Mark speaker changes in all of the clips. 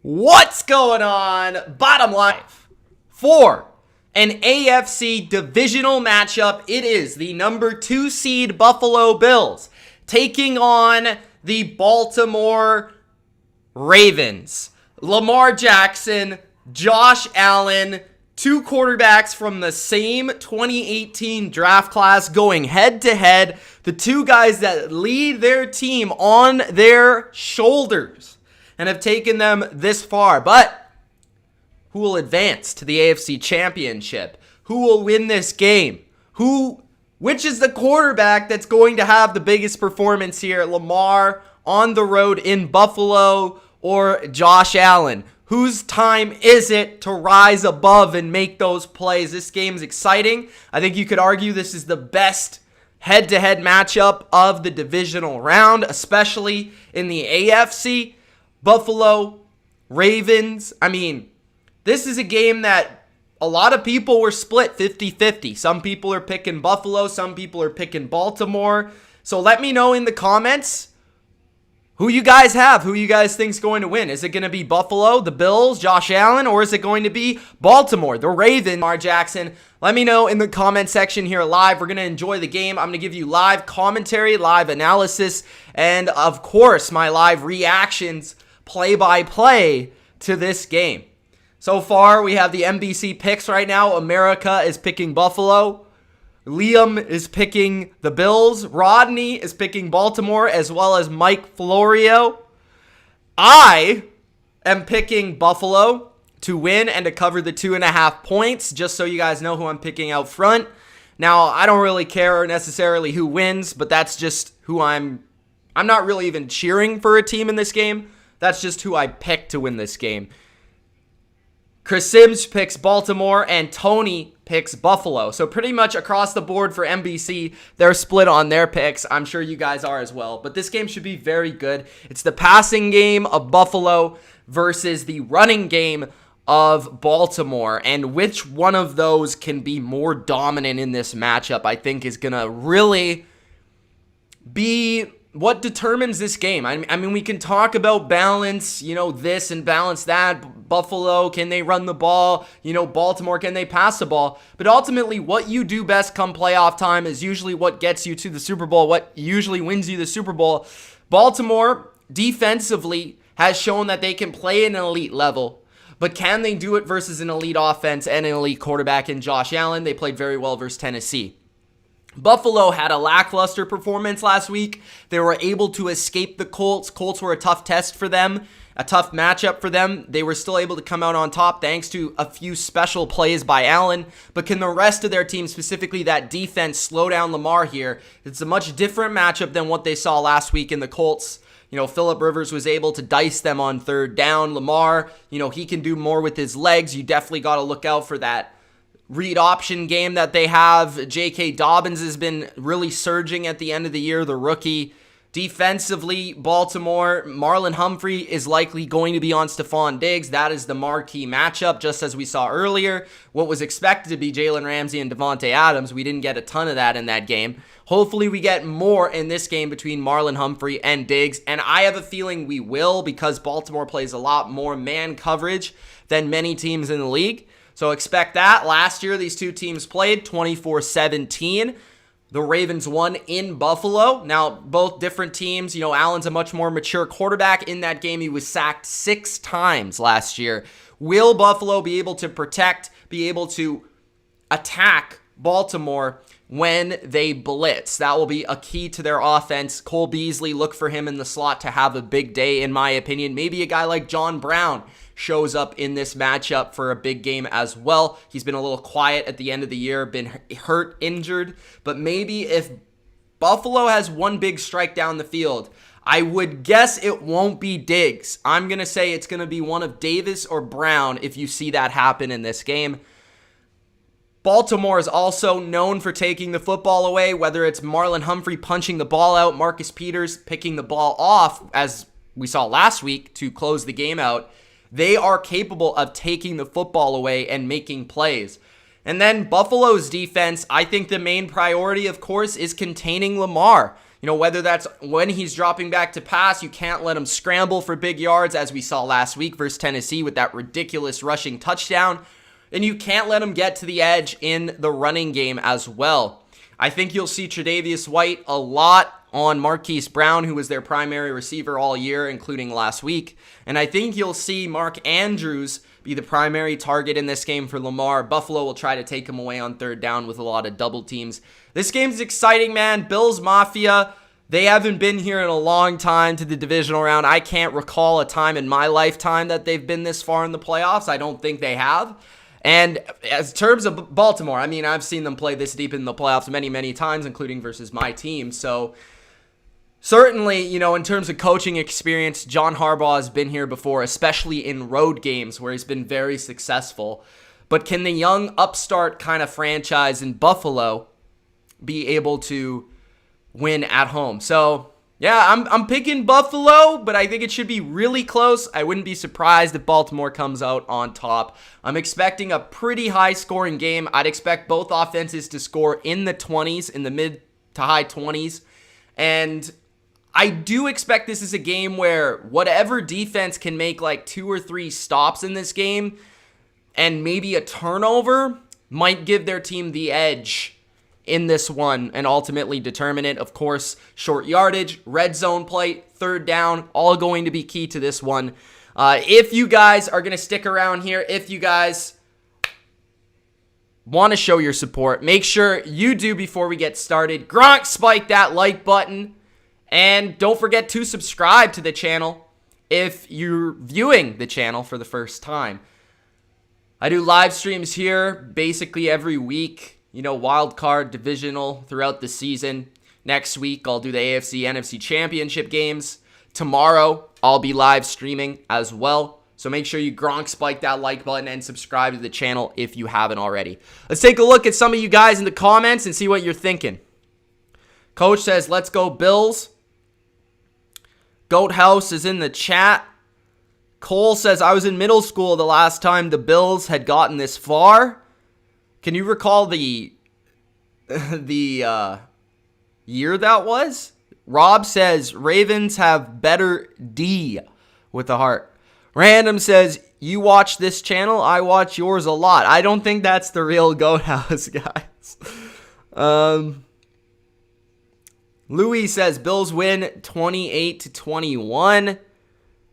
Speaker 1: What's going on? Bottom line for an AFC divisional matchup. It is the number 2 seed Buffalo Bills taking on the Baltimore Ravens. Lamar Jackson, Josh Allen, two quarterbacks from the same 2018 draft class going head to head. The two guys that lead their team on their shoulders and have taken them this far. But who will advance to the AFC Championship? Who will win this game? Which is the quarterback that's going to have the biggest performance here? Lamar on the road in Buffalo or Josh Allen? Whose time is it to rise above and make those plays? This game's exciting. I think you could argue this is the best head-to-head matchup of the divisional round, especially in the AFC. Buffalo, Ravens. I mean, this is a game that a lot of people were split 50-50. Some people are picking Buffalo. Some people are picking Baltimore. So let me know in the comments who you guys have, who you guys think is going to win. Is it going to be Buffalo, the Bills, Josh Allen, or is it going to be Baltimore, the Ravens, Lamar Jackson? Let me know in the comment section here live. We're going to enjoy the game. I'm going to give you live commentary, live analysis, and of course, my live reactions, play-by-play to this game. So far, we have the NBC picks right now. America is picking Buffalo. Liam is picking the Bills. Rodney is picking Baltimore, as well as Mike Florio. I am picking Buffalo to win and to cover the 2.5 points, just so you guys know who I'm picking out front. Now, I don't really care necessarily who wins, but that's just who I'm not really even cheering for a team in this game. That's just who I picked to win this game. Chris Sims picks Baltimore, and Tony picks Buffalo. So pretty much across the board for NBC, they're split on their picks. I'm sure you guys are as well. But this game should be very good. It's the passing game of Buffalo versus the running game of Baltimore. And which one of those can be more dominant in this matchup, I think, is going to really be what determines this game. I mean, we can talk about balance, this and balance that. Buffalo, can they run the ball? Baltimore, can they pass the ball? But ultimately, what you do best come playoff time is usually what gets you to the Super Bowl, what usually wins you the Super Bowl. Baltimore, defensively, has shown that they can play at an elite level. But can they do it versus an elite offense and an elite quarterback in Josh Allen? They played very well versus Tennessee. Buffalo had a lackluster performance last week. They were able to escape the Colts. Colts were a tough test for them, a tough matchup for them. They were still able to come out on top thanks to a few special plays by Allen. But can the rest of their team, specifically that defense, slow down Lamar here? It's a much different matchup than what they saw last week in the Colts. Phillip Rivers was able to dice them on third down. Lamar, he can do more with his legs. You definitely got to look out for that read option game that they have. J.K. Dobbins has been really surging at the end of the year, the rookie. Defensively, Baltimore, Marlon Humphrey is likely going to be on Stephon Diggs. That is the marquee matchup, just as we saw earlier. What was expected to be Jalen Ramsey and Devontae Adams, we didn't get a ton of that in that game. Hopefully we get more in this game between Marlon Humphrey and Diggs, and I have a feeling we will, because Baltimore plays a lot more man coverage than many teams in the league. So expect that. Last year, these two teams played 24-17. The Ravens won in Buffalo. Now, both different teams. Allen's a much more mature quarterback. In that game, he was sacked 6 times last year. Will Buffalo be able to protect, be able to attack Baltimore when they blitz? That will be a key to their offense. Cole Beasley, look for him in the slot to have a big day, in my opinion. Maybe a guy like John Brown shows up in this matchup for a big game as well. He's been a little quiet at the end of the year, been hurt, injured. But maybe if Buffalo has one big strike down the field, I would guess it won't be Diggs. I'm going to say it's going to be one of Davis or Brown if you see that happen in this game. Baltimore is also known for taking the football away, whether it's Marlon Humphrey punching the ball out, Marcus Peters picking the ball off, as we saw last week to close the game out. They are capable of taking the football away and making plays. And then Buffalo's defense, I think the main priority, of course, is containing Lamar. Whether that's when he's dropping back to pass, you can't let him scramble for big yards, as we saw last week versus Tennessee with that ridiculous rushing touchdown. And you can't let him get to the edge in the running game as well. I think you'll see Tre'Davious White a lot on Marquise Brown, who was their primary receiver all year, including last week. And I think you'll see Mark Andrews be the primary target in this game for Lamar. Buffalo will try to take him away on third down with a lot of double teams. This game's exciting, man. Bills Mafia, they haven't been here in a long time to the divisional round. I can't recall a time in my lifetime that they've been this far in the playoffs. I don't think they have. And as terms of Baltimore, I mean, I've seen them play this deep in the playoffs many, many times, including versus my team. So certainly, in terms of coaching experience, John Harbaugh has been here before, especially in road games where he's been very successful. But can the young upstart kind of franchise in Buffalo be able to win at home? So yeah, I'm picking Buffalo, but I think it should be really close. I wouldn't be surprised if Baltimore comes out on top. I'm expecting a pretty high-scoring game. I'd expect both offenses to score in the 20s, in the mid to high 20s. And I do expect this is a game where whatever defense can make like 2 or 3 stops in this game and maybe a turnover might give their team the edge in this one and ultimately determine it. Of course, short yardage, red zone play, third down, all going to be key to this one. If you guys are going to stick around here, if you guys want to show your support, make sure you do before we get started. Gronk, spike that like button. And don't forget to subscribe to the channel if you're viewing the channel for the first time. I do live streams here basically every week. Wild card, divisional throughout the season. Next week, I'll do the AFC, NFC championship games. Tomorrow, I'll be live streaming as well. So make sure you Gronk spike that like button and subscribe to the channel if you haven't already. Let's take a look at some of you guys in the comments and see what you're thinking. Coach says, let's go Bills. Goat House is in the chat. Cole says, I was in middle school the last time the Bills had gotten this far. Can you recall the year that was? Rob says, Ravens have better D with a heart. Random says, you watch this channel, I watch yours a lot. I don't think that's the real Goat House, guys. Louis says, Bills win 28-21.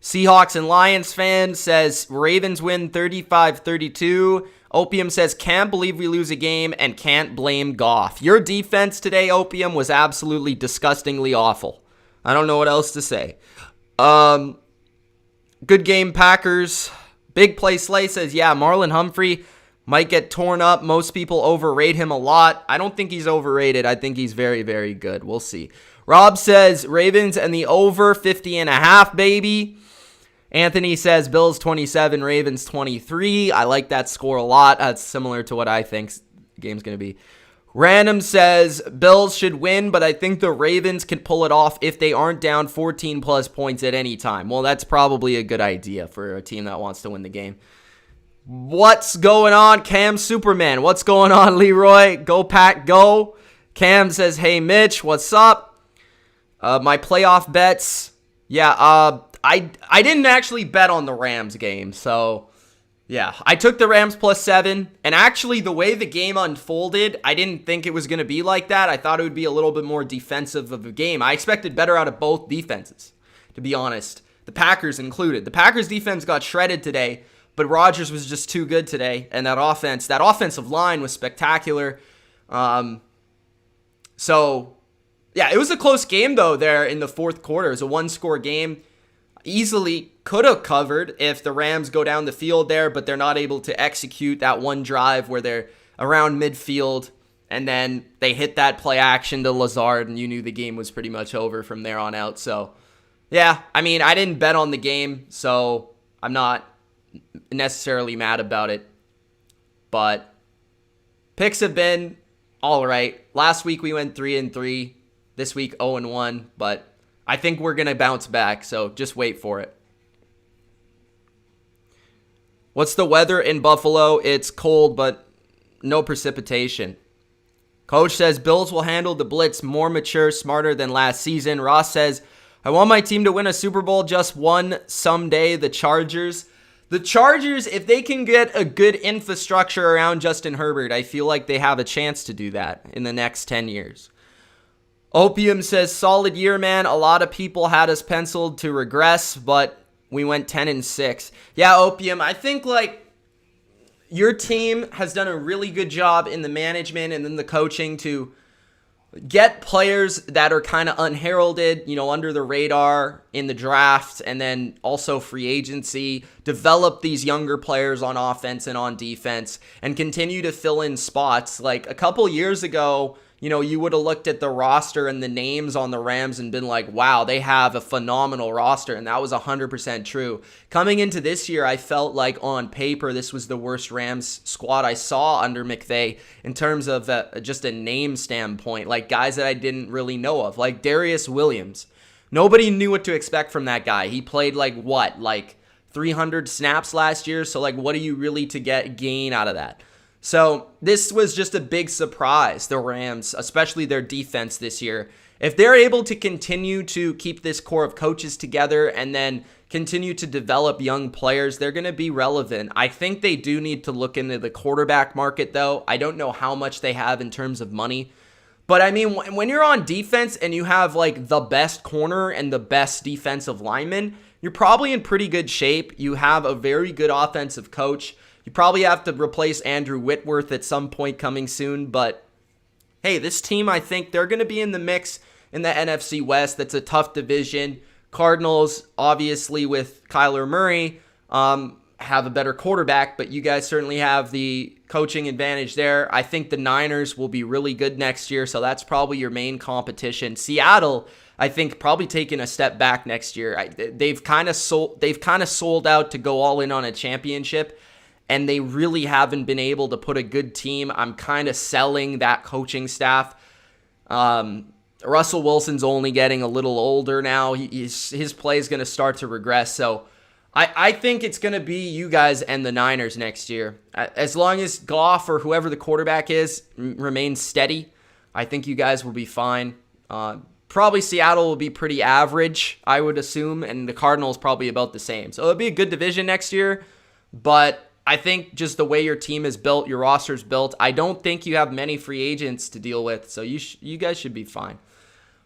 Speaker 1: Seahawks and Lions fan says, Ravens win 35-32. Opium says, can't believe we lose a game and can't blame Goff. Your defense today, Opium, was absolutely disgustingly awful. I don't know what else to say. Good game, Packers. Big Play Slay says, yeah, Marlon Humphrey might get torn up. Most people overrate him a lot. I don't think he's overrated. I think he's very, very good. We'll see. Rob says, Ravens and the over 50.5, baby. Anthony says, Bills 27, Ravens 23. I like that score a lot. That's similar to what I think the game's going to be. Random says, Bills should win, but I think the Ravens can pull it off if they aren't down 14-plus points at any time. Well, that's probably a good idea for a team that wants to win the game. What's going on, Cam Superman? What's going on, Leroy? Go Pack, go. Cam says, hey, Mitch, what's up? My playoff bets. Yeah, I didn't actually bet on the Rams game, so yeah. I took the Rams +7, and actually the way the game unfolded, I didn't think it was going to be like that. I thought it would be a little bit more defensive of a game. I expected better out of both defenses, to be honest. The Packers included. The Packers defense got shredded today, but Rodgers was just too good today, and that offensive line was spectacular. So yeah, it was a close game, though, there in the fourth quarter. It was a one-score game. Easily could have covered if the Rams go down the field there, but they're not able to execute that one drive where they're around midfield, and then they hit that play action to Lazard, and you knew the game was pretty much over from there on out. So, yeah, I mean, I didn't bet on the game, so I'm not necessarily mad about it. But picks have been all right. Last week we went 3-3. This week 0-1, but I think we're going to bounce back, so just wait for it. What's the weather in Buffalo? It's cold, but no precipitation. Coach says Bills will handle the blitz more mature, smarter than last season. Ross says, I want my team to win a Super Bowl, just one someday, the Chargers. The Chargers, if they can get a good infrastructure around Justin Herbert, I feel like they have a chance to do that in the next 10 years. Opium says, solid year, man. A lot of people had us penciled to regress, but we went 10-6. Yeah, Opium, I think your team has done a really good job in the management and then the coaching to get players that are kind of unheralded, under the radar in the draft, and then also free agency, develop these younger players on offense and on defense, and continue to fill in spots. Like a couple years ago, you would have looked at the roster and the names on the Rams and been like, wow, they have a phenomenal roster. And that was 100% true. Coming into this year, I felt like on paper, this was the worst Rams squad I saw under McVay in terms of just a name standpoint, like guys that I didn't really know of, like Darius Williams. Nobody knew what to expect from that guy. He played like 300 snaps last year. So what are you really to gain out of that? So this was just a big surprise, the Rams, especially their defense this year. If they're able to continue to keep this core of coaches together and then continue to develop young players, they're going to be relevant. I think they do need to look into the quarterback market, though. I don't know how much they have in terms of money. But I mean, when you're on defense and you have the best corner and the best defensive lineman, you're probably in pretty good shape. You have a very good offensive coach. You probably have to replace Andrew Whitworth at some point coming soon. But hey, this team, I think they're going to be in the mix in the NFC West. That's a tough division. Cardinals, obviously, with Kyler Murray, have a better quarterback, but you guys certainly have the coaching advantage there. I think the Niners will be really good next year, so that's probably your main competition. Seattle, I think, probably taking a step back next year. They've kind of sold out to go all in on a championship, and they really haven't been able to put a good team. I'm kind of selling that coaching staff. Russell Wilson's only getting a little older now. His play is going to start to regress. So I think it's going to be you guys and the Niners next year. As long as Goff or whoever the quarterback is remains steady, I think you guys will be fine. Probably Seattle will be pretty average, I would assume, and the Cardinals probably about the same. So it'll be a good division next year, but I think just the way your team is built, your roster's built, I don't think you have many free agents to deal with, so you guys should be fine.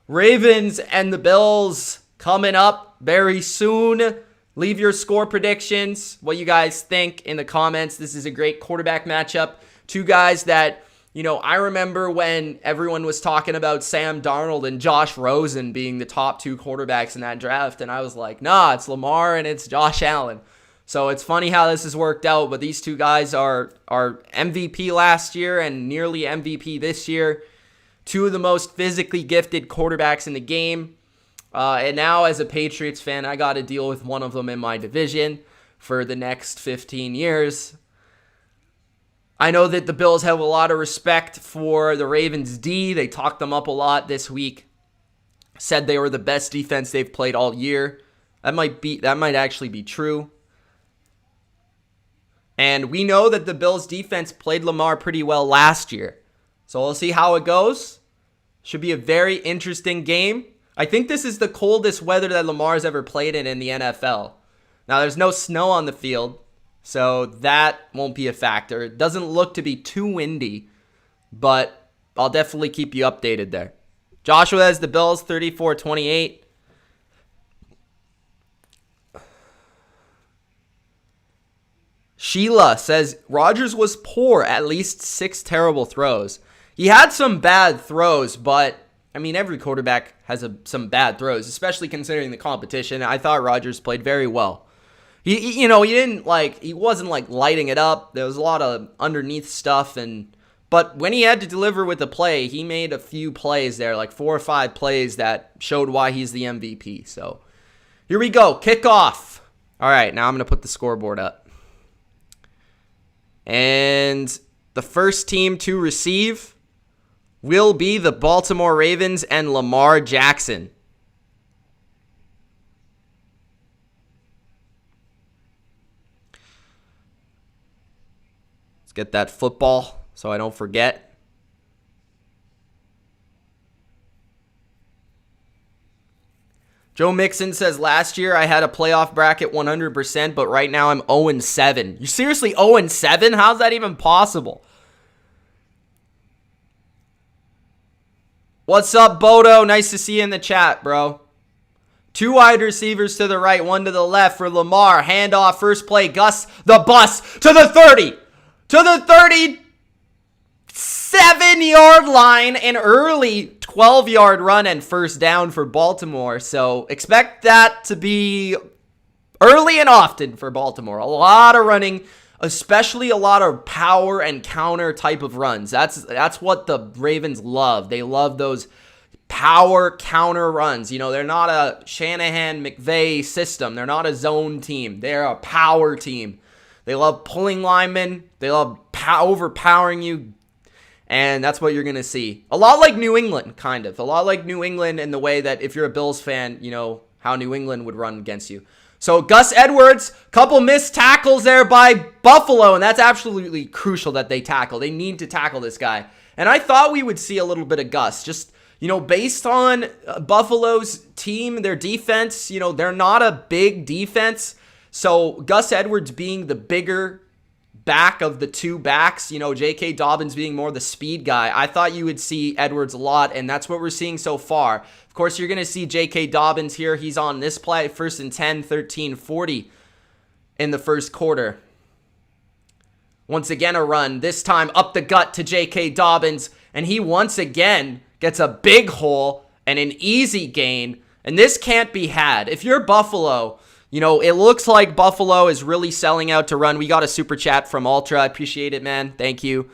Speaker 1: Ravens and the Bills coming up very soon. Leave your score predictions, what you guys think in the comments. This is a great quarterback matchup. Two guys that, I remember when everyone was talking about Sam Darnold and Josh Rosen being the top two quarterbacks in that draft, and I was like, nah, it's Lamar and it's Josh Allen. So it's funny how this has worked out, but these two guys are MVP last year and nearly MVP this year. Two of the most physically gifted quarterbacks in the game. And now as a Patriots fan, I got to deal with one of them in my division for the next 15 years. I know that the Bills have a lot of respect for the Ravens D. They talked them up a lot this week. Said they were the best defense they've played all year. That might actually be true. And we know that the Bills defense played Lamar pretty well last year. So we'll see how it goes. Should be a very interesting game. I think this is the coldest weather that Lamar's ever played in the NFL. Now, there's no snow on the field, so that won't be a factor. It doesn't look to be too windy, but I'll definitely keep you updated there. Joshua has the Bills 34-28. Sheila says, Rodgers was poor, at least 6 terrible throws. He had some bad throws, but, every quarterback has some bad throws, especially considering the competition. I thought Rodgers played very well. He wasn't lighting it up. There was a lot of underneath stuff, but when he had to deliver with the play, he made a few plays there, 4 or 5 plays that showed why he's the MVP. So here we go, kickoff. All right, now I'm going to put the scoreboard up. And the first team to receive will be the Baltimore Ravens and Lamar Jackson. Let's get that football so I don't forget. Joe Mixon says, last year I had a playoff bracket 100%, but right now I'm 0-7. You seriously 0-7? How's that even possible? What's up, Bodo? Nice to see you in the chat, bro. 2 wide receivers to the right, 1 to the left for Lamar. Handoff, first play, Gus the bus to the 30. To the 37-yard line, an early 12-yard run and first down for Baltimore. So expect that to be early and often for Baltimore. A lot of running, especially a lot of power and counter type of runs. That's what the Ravens love. They love those power counter runs. You know, they're not a Shanahan McVay system. They're not a zone team. They're a power team. They love pulling linemen. They love overpowering you. And that's what you're going to see. A lot like New England, kind of. A lot like New England in the way that if you're a Bills fan, you know how New England would run against you. So Gus Edwards, couple missed tackles there by Buffalo, and that's absolutely crucial that they tackle. They need to tackle this guy. And I thought we would see a little bit of Gus. Just, you know, based on Buffalo's team, their defense, you know, they're not a big defense. So Gus Edwards being the bigger back of the 2 backs, you know, J.K. Dobbins being more the speed guy, I thought you would see Edwards a lot, and that's what we're seeing so far. Of course, you're going to see J.K. Dobbins here. He's on this play, 1st and 10, 13-40 in the first quarter. Once again, a run, this time up the gut to J.K. Dobbins, and he once again gets a big hole and an easy gain, and this can't be had. If you're Buffalo, you know, it looks like Buffalo is really selling out to run. We got a super chat from Ultra. I appreciate it, man. Thank you.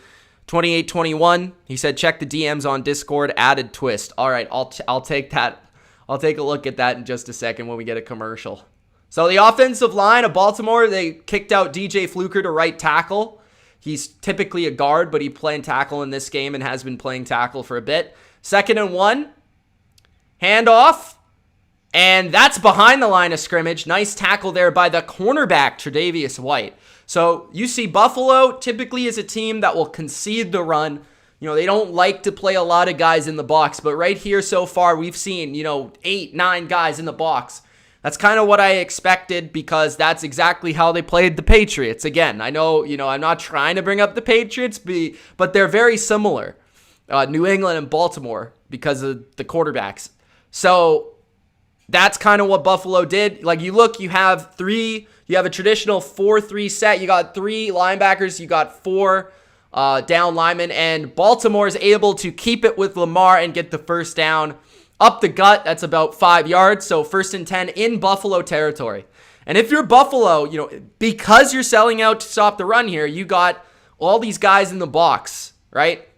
Speaker 1: 2821, he said, check the DMs on Discord, added twist. All right, I'll take that. I'll take a look at that in just a second when we get a commercial. So the offensive line of Baltimore, they kicked out DJ Fluker to right tackle. He's typically a guard, but he played tackle in this game and has been playing tackle for a bit. 2nd and 1, handoff. And that's behind the line of scrimmage. Nice tackle there by the cornerback, Tre'Davious White. So you see Buffalo typically is a team that will concede the run. You know, they don't like to play a lot of guys in the box. But right here so far, we've seen, you know, 8, 9 guys in the box. That's kind of what I expected because that's exactly how they played the Patriots. Again, I know, you know, I'm not trying to bring up the Patriots, but they're very similar. New England and Baltimore because of the quarterbacks. So that's kind of what Buffalo did. Like you look, you have a traditional 4-3 set. You got 3 linebackers. You got 4 down linemen. And Baltimore is able to keep it with Lamar and get the first down up the gut. That's about 5 yards. So 1st and 10 in Buffalo territory. And if you're Buffalo, you know, because you're selling out to stop the run here, you got all these guys in the box, right?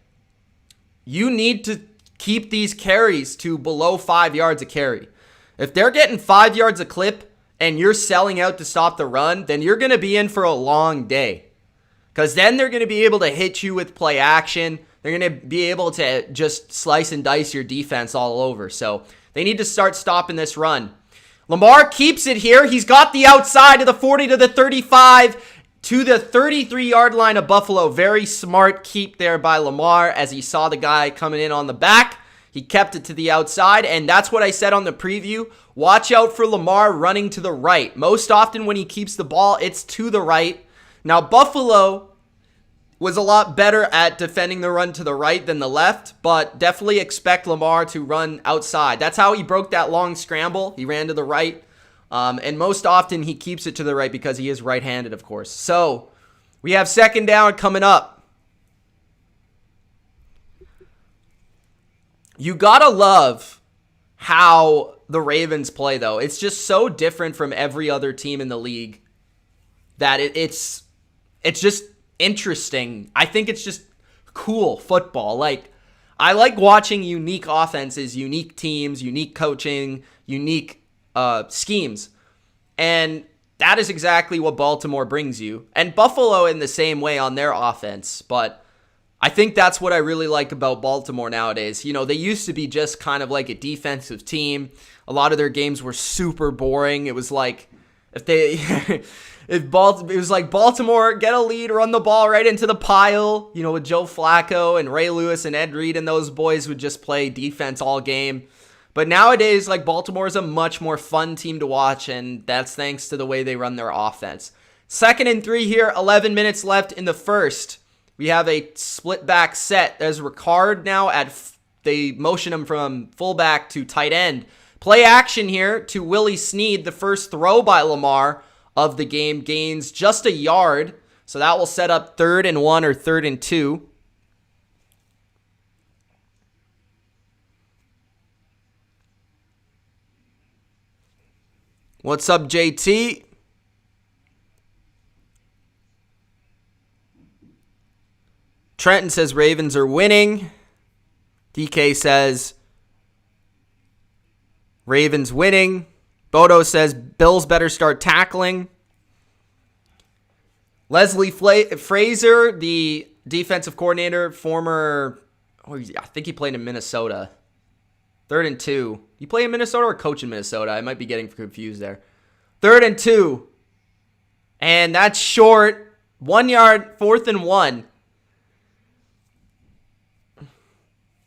Speaker 1: You need to keep these carries to below 5 yards a carry. If they're getting 5 yards a clip and you're selling out to stop the run, then you're going to be in for a long day. Because then they're going to be able to hit you with play action. They're going to be able to just slice and dice your defense all over. So they need to start stopping this run. Lamar keeps it here. He's got the outside to the 40 to the 35 to the 33-yard line of Buffalo. Very smart keep there by Lamar as he saw the guy coming in on the back. He kept it to the outside, and that's what I said on the preview. Watch out for Lamar running to the right. Most often when he keeps the ball, it's to the right. Now, Buffalo was a lot better at defending the run to the right than the left, but definitely expect Lamar to run outside. That's how he broke that long scramble. He ran to the right, and most often he keeps it to the right because he is right-handed, of course. So we have 2nd down coming up. You gotta love how the Ravens play, though. It's just so different from every other team in the league that it's just interesting. I think it's just cool football. Like, I like watching unique offenses, unique teams, unique coaching, unique schemes. And that is exactly what Baltimore brings you. And Buffalo in the same way on their offense, but I think that's what I really like about Baltimore nowadays. You know, they used to be just kind of like a defensive team. A lot of their games were super boring. It was like it was like Baltimore get a lead, run the ball right into the pile. You know, with Joe Flacco and Ray Lewis and Ed Reed and those boys would just play defense all game. But nowadays, like, Baltimore is a much more fun team to watch, and that's thanks to the way they run their offense. 2nd and 3 here, 11 minutes left in the first. We have a split back set. There's Ricard now they motion him from fullback to tight end. Play action here to Willie Snead. The first throw by Lamar of the game gains just a yard. So that will set up 3rd and 1 or 3rd and 2. What's up, JT? Trenton says Ravens are winning. DK says Ravens winning. Bodo says Bills better start tackling. Leslie Fraser, the defensive coordinator, I think he played in Minnesota. 3rd and 2. You play in Minnesota or coach in Minnesota? I might be getting confused there. 3rd and 2. And that's short. 1 yard, 4th and 1.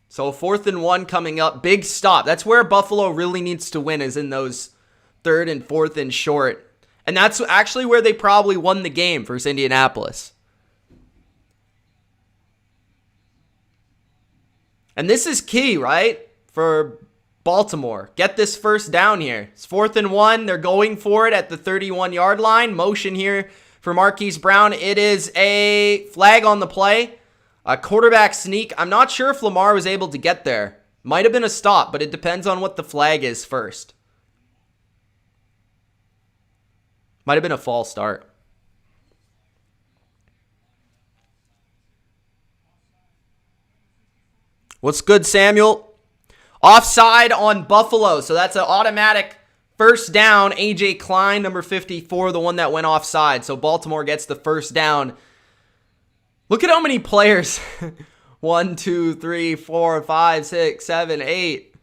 Speaker 1: So 4th and 1 coming up. Big stop. That's where Buffalo really needs to win, is in those 3rd and 4th and short. And that's actually where they probably won the game versus Indianapolis. And this is key, right? For Baltimore. Get this first down here. It's 4th and 1. They're going for it at the 31-yard line. Motion here for Marquise Brown. It is a flag on the play. A quarterback sneak. I'm not sure if Lamar was able to get there. Might have been a stop, but it depends on what the flag is first. Might have been a false start. What's good, Samuel? Offside on Buffalo. So that's an automatic first down. AJ Klein, number 54, the one that went offside. So Baltimore gets the first down. Look at how many players. 1, 2, 3, 4, 5, 6, 7, 8.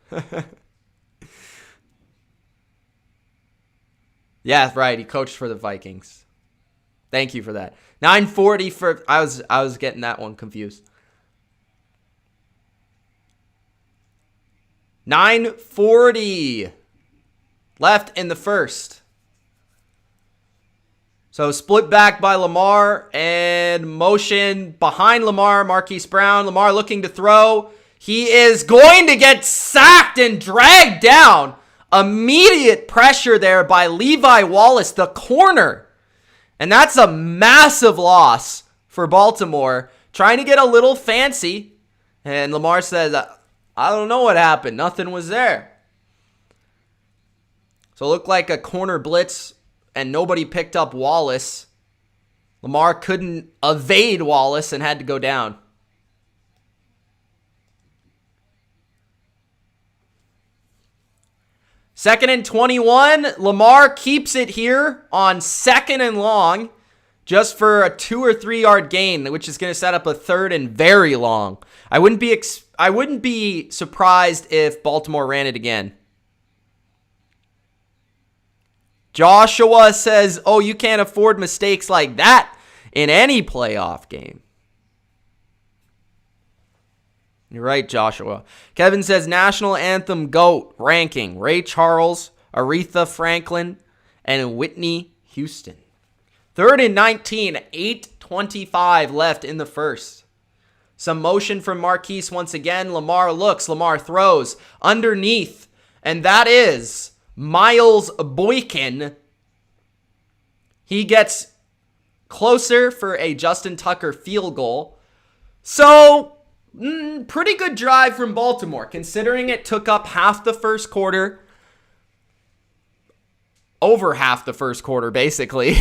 Speaker 1: Yeah, right. He coached for the Vikings. Thank you for that. 9:40 for I was getting that one confused. 9:40 left in the first. So split back by Lamar and motion behind Lamar, Marquise Brown. Lamar looking to throw. He is going to get sacked and dragged down. Immediate pressure there by Levi Wallace, the corner. And that's a massive loss for Baltimore. Trying to get a little fancy. And Lamar says, I don't know what happened. Nothing was there. So it looked like a corner blitz and nobody picked up Wallace. Lamar couldn't evade Wallace and had to go down. Second and 21. Lamar keeps it here on 2nd and long, just for a 2 or 3 yard gain, which is going to set up a 3rd and very long. I wouldn't be surprised if Baltimore ran it again. Joshua says, "Oh, you can't afford mistakes like that in any playoff game." You're right, Joshua. Kevin says, National Anthem GOAT ranking. Ray Charles, Aretha Franklin, and Whitney Houston. 3rd and 19, 8:25 left in the first. Some motion from Marquise once again. Lamar looks, Lamar throws underneath, and that is Miles Boykin. He gets closer for a Justin Tucker field goal. So, pretty good drive from Baltimore, considering it took up half the first quarter. Over half the first quarter, basically.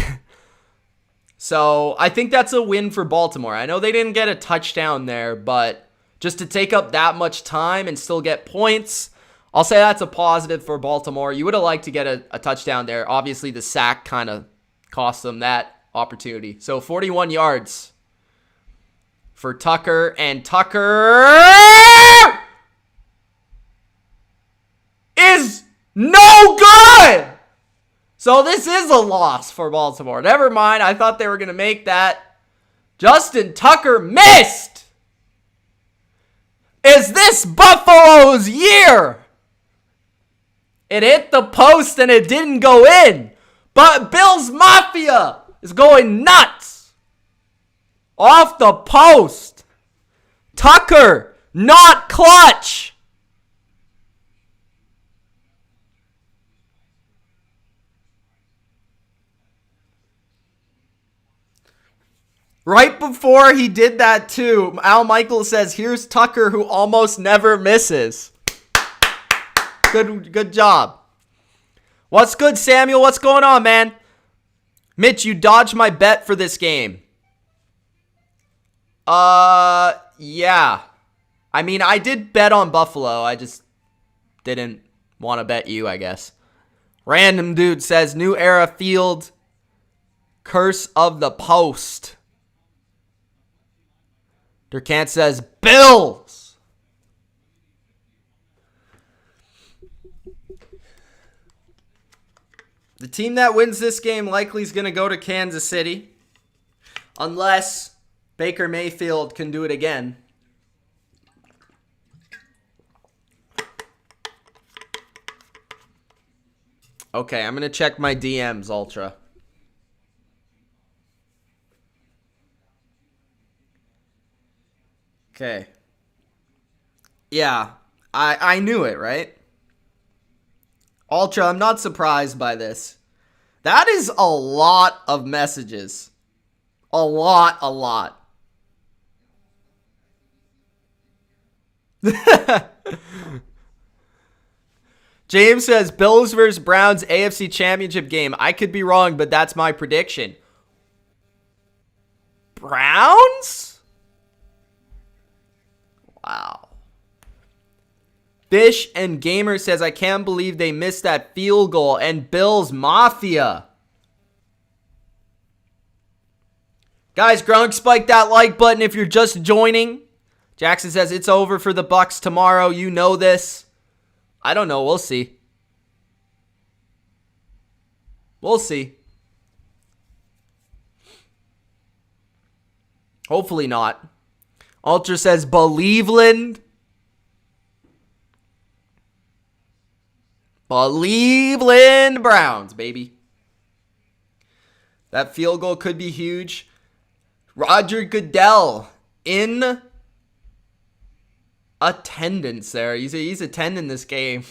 Speaker 1: So, I think that's a win for Baltimore. I know they didn't get a touchdown there, but just to take up that much time and still get points, I'll say that's a positive for Baltimore. You would have liked to get a touchdown there. Obviously, the sack kind of cost them that opportunity. So, 41 yards for Tucker, and Tucker is no good! So this is a loss for Baltimore. Never mind, I thought they were going to make that. Justin Tucker missed! Is this Buffalo's year? It hit the post and it didn't go in. But Bills Mafia is going nuts. Off the post. Tucker, not clutch. Right before he did that too, Al Michaels says, here's Tucker who almost never misses. Good job. What's good, Samuel? What's going on, man? Mitch, you dodged my bet for this game. Yeah. I mean, I did bet on Buffalo. I just didn't want to bet you, I guess. Random dude says, new era field. Curse of the post. Durkant says, Bills. The team that wins this game likely is going to go to Kansas City. Unless Baker Mayfield can do it again. Okay, I'm going to check my DMs, Ultra. Okay. Yeah, I knew it, right? Ultra, I'm not surprised by this. That is a lot of messages. A lot. James says, Bills versus Browns AFC Championship game. I could be wrong, but that's my prediction. Browns? Wow. Fish and Gamer says, I can't believe they missed that field goal. And Bills Mafia. Guys, Gronk, spike that like button if you're just joining. Jackson says, it's over for the Bucks tomorrow. You know this. I don't know. We'll see. We'll see. Hopefully not. Ultra says, Believeland. Believeland Browns, baby. That field goal could be huge. Roger Goodell in attendance there. He's attending this game.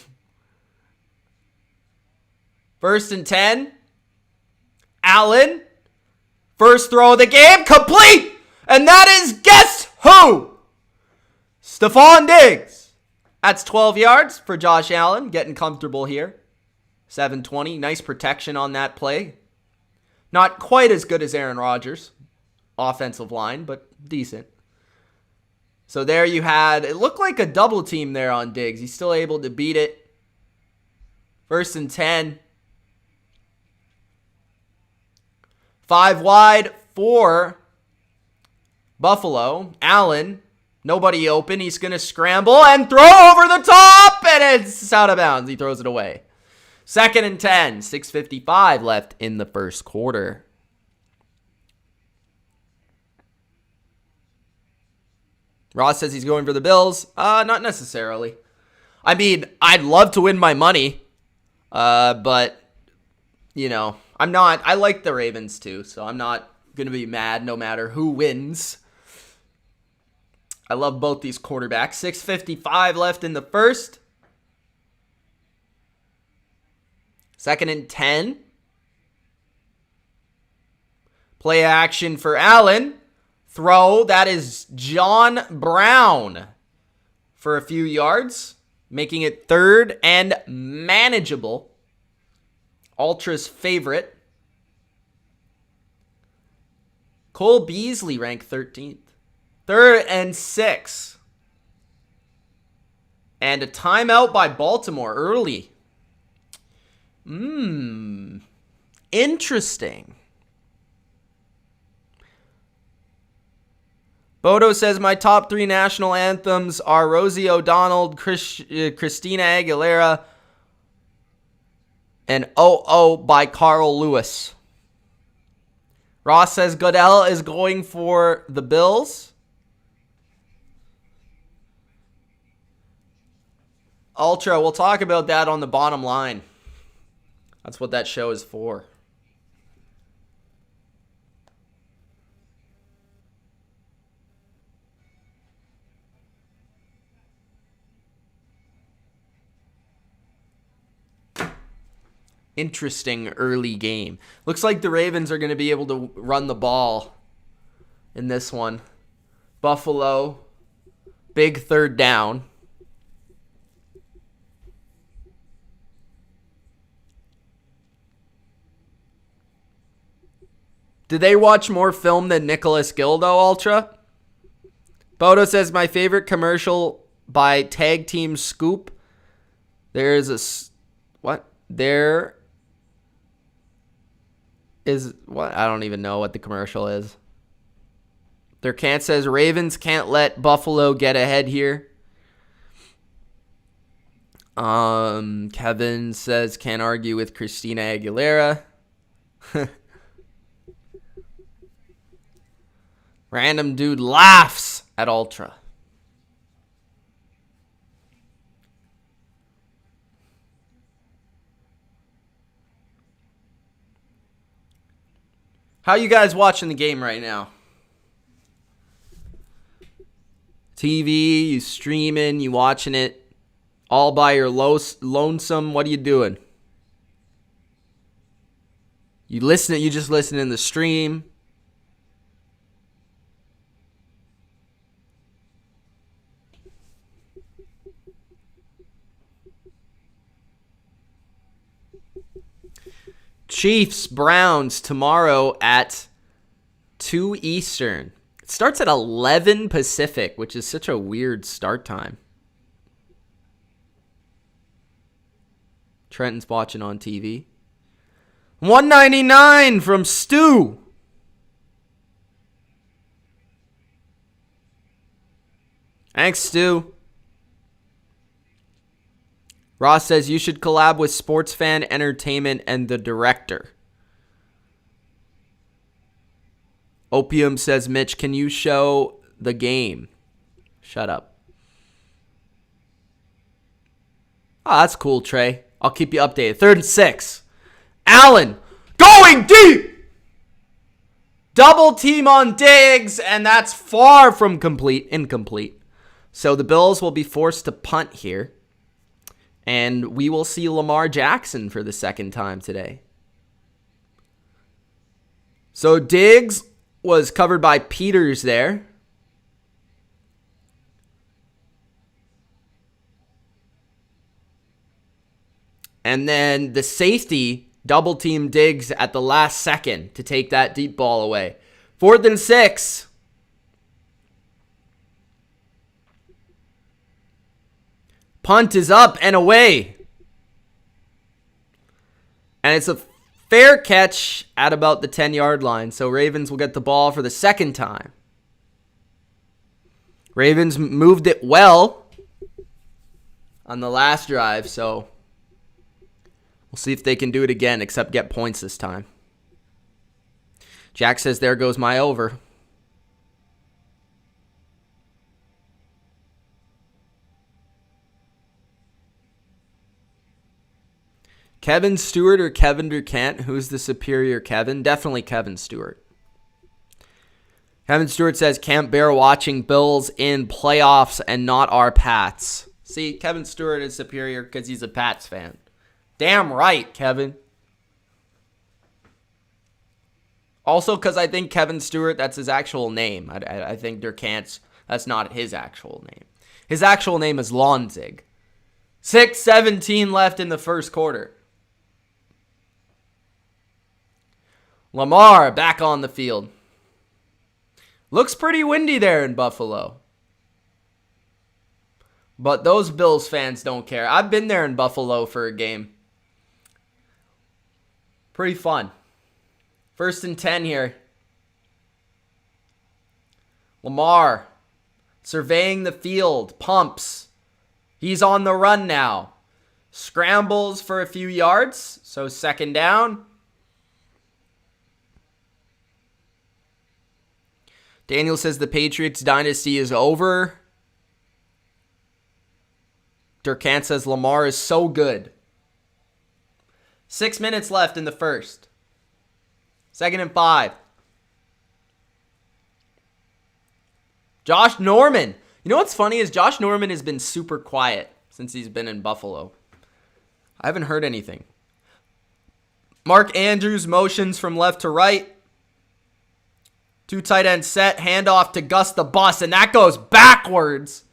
Speaker 1: 1st and 10. Allen. First throw of the game. Complete. And that is, guess who? Stephon Diggs. That's 12 yards for Josh Allen. Getting comfortable here. 720. Nice protection on that play. Not quite as good as Aaron Rodgers. Offensive line, but decent. So there you had, it looked like a double team there on Diggs. He's still able to beat it. 1st and 10. 5 wide for Buffalo. Allen, nobody open. He's going to scramble and throw over the top, and it's out of bounds. He throws it away. 2nd and 10. 6:55 left in the first quarter. Ross says he's going for the Bills. Not necessarily. I mean, I'd love to win my money. But, you know, I'm not. I like the Ravens too, so I'm not going to be mad no matter who wins. I love both these quarterbacks. 6:55 left in the first. 2nd and 10. Play action for Allen. Throw, that is John Brown for a few yards, making it 3rd and manageable. Ultra's favorite. Cole Beasley ranked 13th. 3rd and 6. And a timeout by Baltimore early. Interesting. Bodo says, my top 3 national anthems are Rosie O'Donnell, Christina Aguilera, and Oh Oh by Carl Lewis. Ross says Goodell is going for the Bills. Ultra, we'll talk about that on the bottom line. That's what that show is for. Interesting early game. Looks like the Ravens are going to be able to run the ball in this one. Buffalo, big third down. Did they watch more film than Nicholas Gildo, Ultra? Bodo says, my favorite commercial by Tag Team Scoop. There's a... What? There is... What? I don't even know what the commercial is. Their can't says, Ravens can't let Buffalo get ahead here. Kevin says, can't argue with Christina Aguilera. Random dude laughs at Ultra. How you guys watching the game right now? TV, you streaming, you watching it all by your lonesome? What are you doing? You just listen in the stream. Chiefs, Browns tomorrow at 2 Eastern. It starts at 11 Pacific, which is such a weird start time. Trenton's watching on TV. $1.99 from Stu. Thanks, Stu. Ross says you should collab with Sports Fan Entertainment and the director. Opium says, Mitch, can you show the game? Shut up. Oh, that's cool, Trey. I'll keep you updated. 3rd and 6. Allen going deep. Double team on Diggs, and that's far from incomplete. So the Bills will be forced to punt here. And we will see Lamar Jackson for the second time today. So Diggs was covered by Peters there. And then the safety double team Diggs at the last second to take that deep ball away. 4th and 6. Punt is up and away. And it's a fair catch at about the 10-yard line. So Ravens will get the ball for the second time. Ravens moved it well on the last drive. So we'll see if they can do it again, except get points this time. Jack says, there goes my over. Kevin Stewart or Kevin Durkant? Who's the superior Kevin? Definitely Kevin Stewart. Kevin Stewart says, can't bear watching Bills in playoffs and not our Pats. See, Kevin Stewart is superior because he's a Pats fan. Damn right, Kevin. Also because I think Kevin Stewart, that's his actual name. I think Durkant's, that's not his actual name. His actual name is Lonzig. 6:17 left in the first quarter. Lamar back on the field. Looks pretty windy there in Buffalo. But those Bills fans don't care. I've been there in Buffalo for a game. Pretty fun. 1st and 10 here. Lamar surveying the field. Pumps. He's on the run now. Scrambles for a few yards. So 2nd down. Daniel says the Patriots dynasty is over. Durkant says Lamar is so good. 6 minutes left in the first. 2nd and 5. Josh Norman. You know what's funny is Josh Norman has been super quiet since he's been in Buffalo. I haven't heard anything. Mark Andrews motions from left to right. 2 tight end set. Handoff to Gus the Bus. And that goes backwards.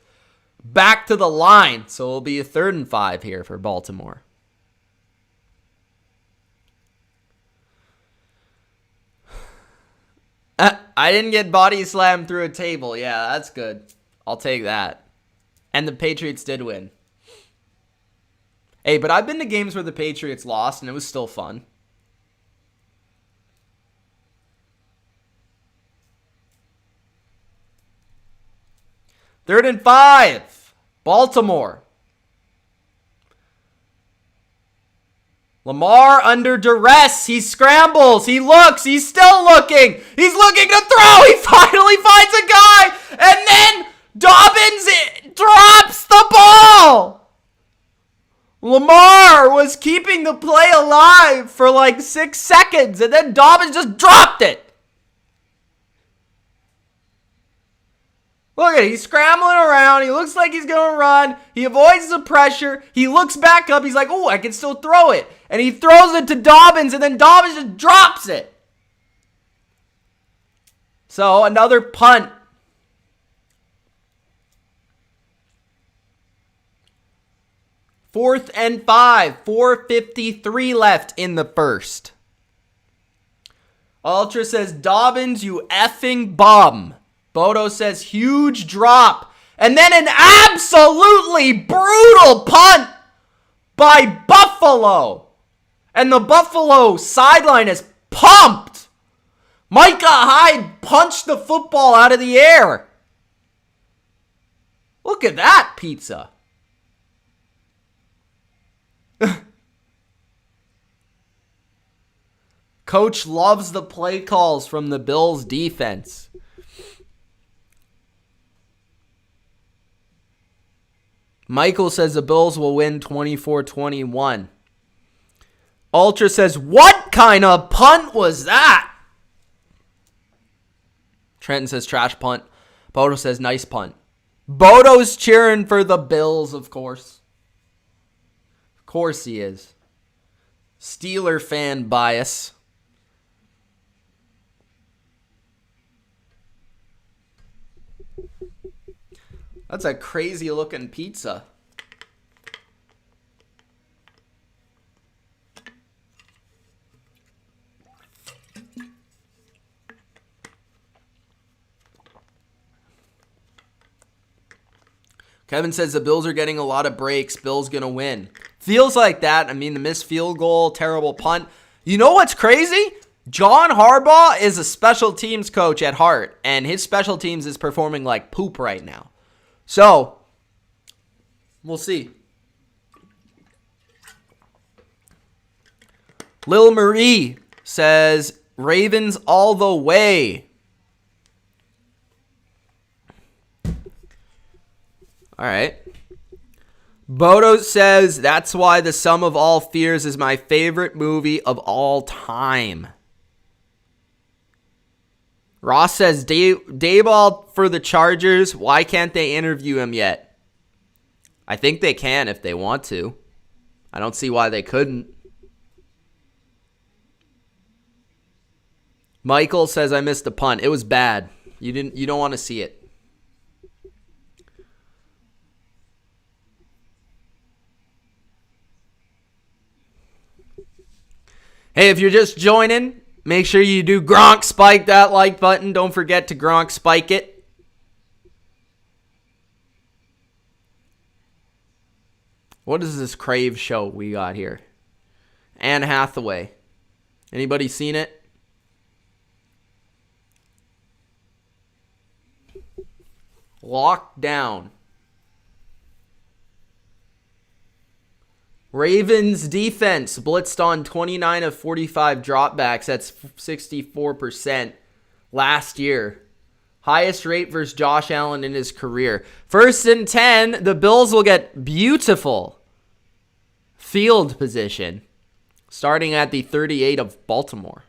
Speaker 1: Back to the line. So it'll be a 3rd and 5 here for Baltimore. I didn't get body slammed through a table. Yeah, that's good. I'll take that. And the Patriots did win. Hey, but I've been to games where the Patriots lost, and it was still fun. Third and 5. Baltimore. Lamar under duress. He scrambles. He looks. He's still looking. He's looking to throw. He finally finds a guy. And then Dobbins drops the ball. Lamar was keeping the play alive for like 6 seconds. And then Dobbins just dropped it. Look at it. He's scrambling around. He looks like he's going to run. He avoids the pressure. He looks back up. He's like, oh, I can still throw it. And he throws it to Dobbins, and then Dobbins just drops it. So, another punt. Fourth and 5. 4:53 left in the first. Ultra says, Dobbins, you effing bum. Bodo says, huge drop. And then an absolutely brutal punt by Buffalo. And the Buffalo sideline is pumped. Micah Hyde punched the football out of the air. Look at that pizza. Coach loves the play calls from the Bills defense. Michael says the Bills will win 24-21. Ultra says, what kind of punt was that? Trenton says, trash punt. Bodo says, nice punt. Bodo's cheering for the Bills, of course. Of course he is. Steeler fan bias. That's a crazy looking pizza. Kevin says the Bills are getting a lot of breaks. Bills gonna win. Feels like that. I mean, the missed field goal, terrible punt. You know what's crazy? John Harbaugh is a special teams coach at heart, and his special teams is performing like poop right now. So, we'll see. Lil Marie says, Ravens all the way. All right. Bodo says, that's why The Sum of All Fears is my favorite movie of all time. Ross says, Dayball for the Chargers. Why can't they interview him yet? I think they can if they want to. I don't see why they couldn't. Michael says, I missed the punt. It was bad. You don't want to see it. Hey, if you're just joining, make sure you do Gronk spike that like button. Don't forget to Gronk spike it. What is this Crave show we got here? Anne Hathaway. Anybody seen it? Locked down. Ravens defense blitzed on 29 of 45 dropbacks. That's 64% last year. Highest rate versus Josh Allen in his career. 1st and 10, the Bills will get beautiful field position starting at the 38 of Baltimore.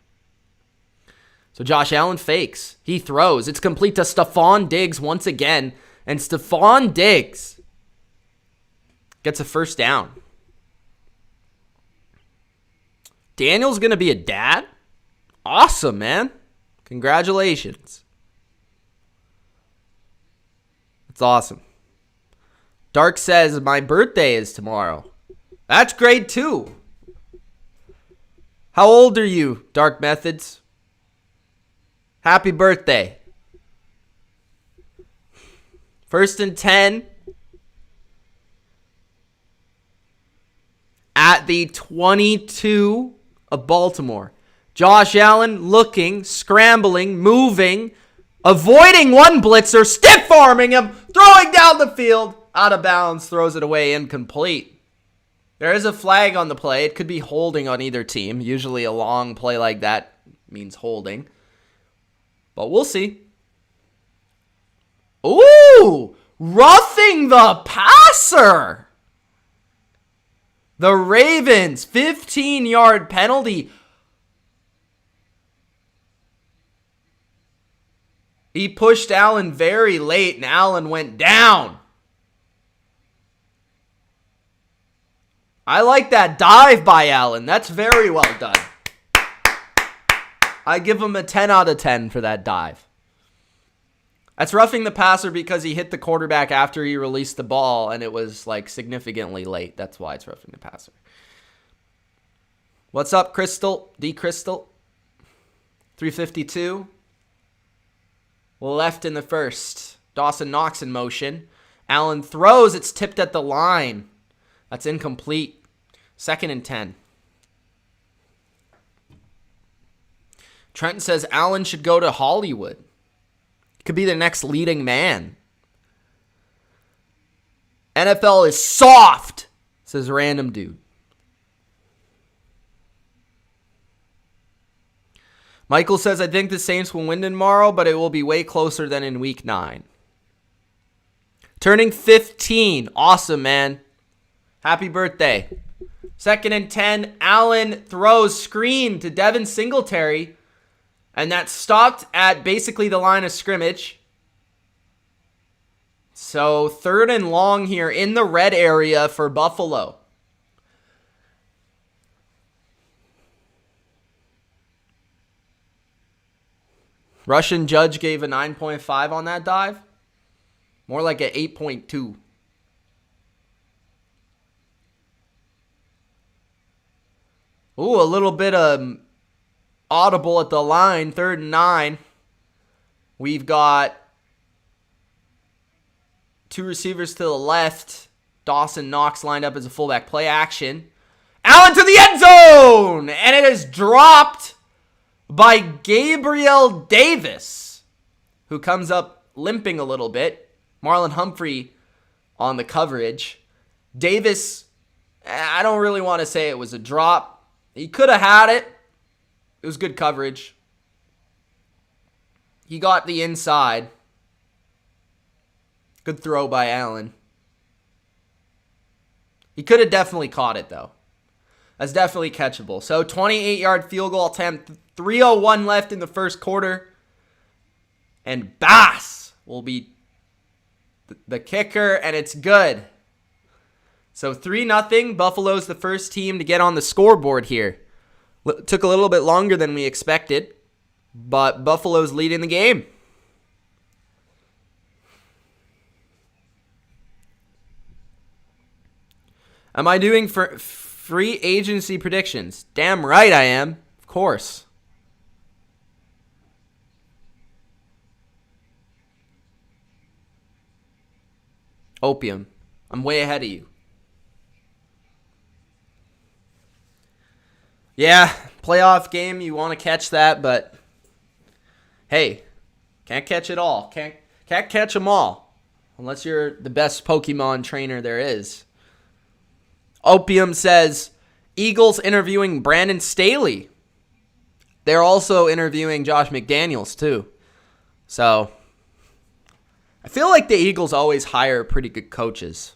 Speaker 1: So Josh Allen fakes. He throws. It's complete to Stephon Diggs once again. And Stephon Diggs gets a first down. Daniel's going to be a dad? Awesome, man. Congratulations. That's awesome. Dark says, my birthday is tomorrow. That's great, too. How old are you, Dark Methods? Happy birthday. 1st and 10. At the 22 of Baltimore. Josh Allen looking, scrambling, moving, avoiding one blitzer, stiff arming him, throwing down the field, out of bounds, throws it away, incomplete. There is a flag on the play. It could be holding on either team. Usually a long play like that means holding. But we'll see. Ooh! Roughing the passer! The Ravens, 15-yard penalty. He pushed Allen very late, and Allen went down. I like that dive by Allen. That's very well done. I give him a 10 out of 10 for that dive. That's roughing the passer because he hit the quarterback after he released the ball, and it was like significantly late. That's why it's roughing the passer. What's up, Crystal? D Crystal. 352. Left in the first. Dawson Knox in motion. Allen throws. It's tipped at the line. That's incomplete. 2nd and 10. Trenton says Allen should go to Hollywood. Could be the next leading man. NFL is soft, says random dude. Michael says, I think the Saints will win tomorrow, but it will be way closer than in week 9. Turning 15. Awesome, man. Happy birthday. 2nd and 10. Allen throws screen to Devin Singletary. And that stopped at basically the line of scrimmage. So 3rd and long here in the red area for Buffalo. Russian judge gave a 9.5 on that dive. More like an 8.2. Ooh, a little bit of audible at the line. 3rd and 9. We've got 2 receivers to the left. Dawson Knox lined up as a fullback. Play action. Allen to the end zone! And it is dropped by Gabriel Davis, who comes up limping a little bit. Marlon Humphrey on the coverage. Davis, I don't really want to say it was a drop. He could have had it. It was good coverage. He got the inside. Good throw by Allen. He could have definitely caught it, though. That's definitely catchable. So 28-yard field goal attempt. 3:01 left in the first quarter. And Bass will be the kicker, and it's good. So 3-0. Buffalo's the first team to get on the scoreboard here. Took a little bit longer than we expected, but Buffalo's leading the game. Am I doing free agency predictions? Damn right I am. Of course. Opium. I'm way ahead of you. Yeah, playoff game, you want to catch that, but hey, can't catch it all. Can't catch them all unless you're the best Pokemon trainer there is. Opium says, Eagles interviewing Brandon Staley. They're also interviewing Josh McDaniels, too. So, I feel like the Eagles always hire pretty good coaches.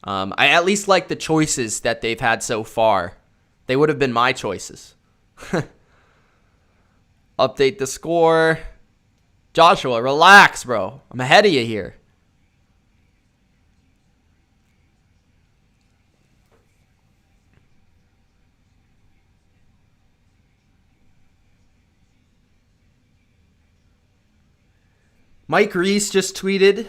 Speaker 1: I at least like the choices that they've had so far. They would have been my choices. Update the score. Joshua, relax, bro. I'm ahead of you here. Mike Reese just tweeted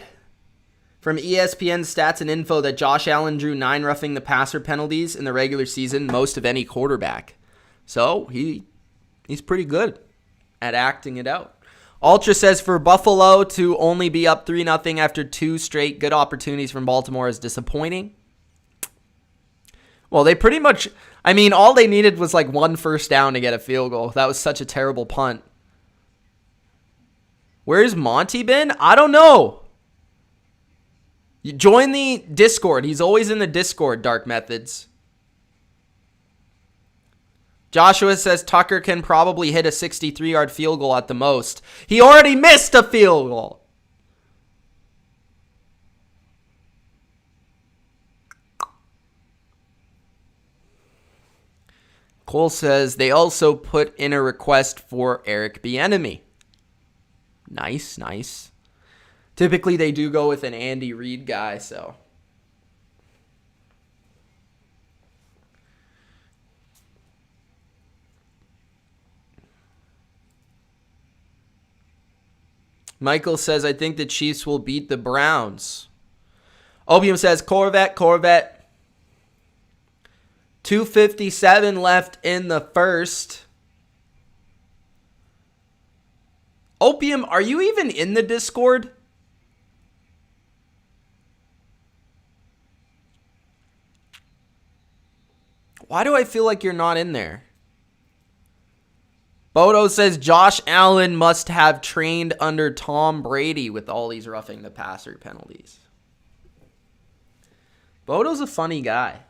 Speaker 1: from ESPN Stats and Info that Josh Allen drew 9 roughing the passer penalties in the regular season, most of any quarterback. So he's pretty good at acting it out. Ultra says for Buffalo to only be up 3-0 after 2 straight good opportunities from Baltimore is disappointing. Well, they pretty much, I mean, all they needed was like 1 first down to get a field goal. That was such a terrible punt. Where's Monty been? I don't know. You join the Discord. He's always in the Discord, Dark Methods. Joshua says Tucker can probably hit a 63-yard field goal at the most. He already missed a field goal. Cole says they also put in a request for Eric Bieniemy. Nice, nice. Typically, they do go with an Andy Reid guy, so. Michael says, I think the Chiefs will beat the Browns. Opium says, Corvette. 2:57 left in the first. Opium, are you even in the Discord? Why do I feel like you're not in there? Bodo says Josh Allen must have trained under Tom Brady with all these roughing the passer penalties. Bodo's a funny guy.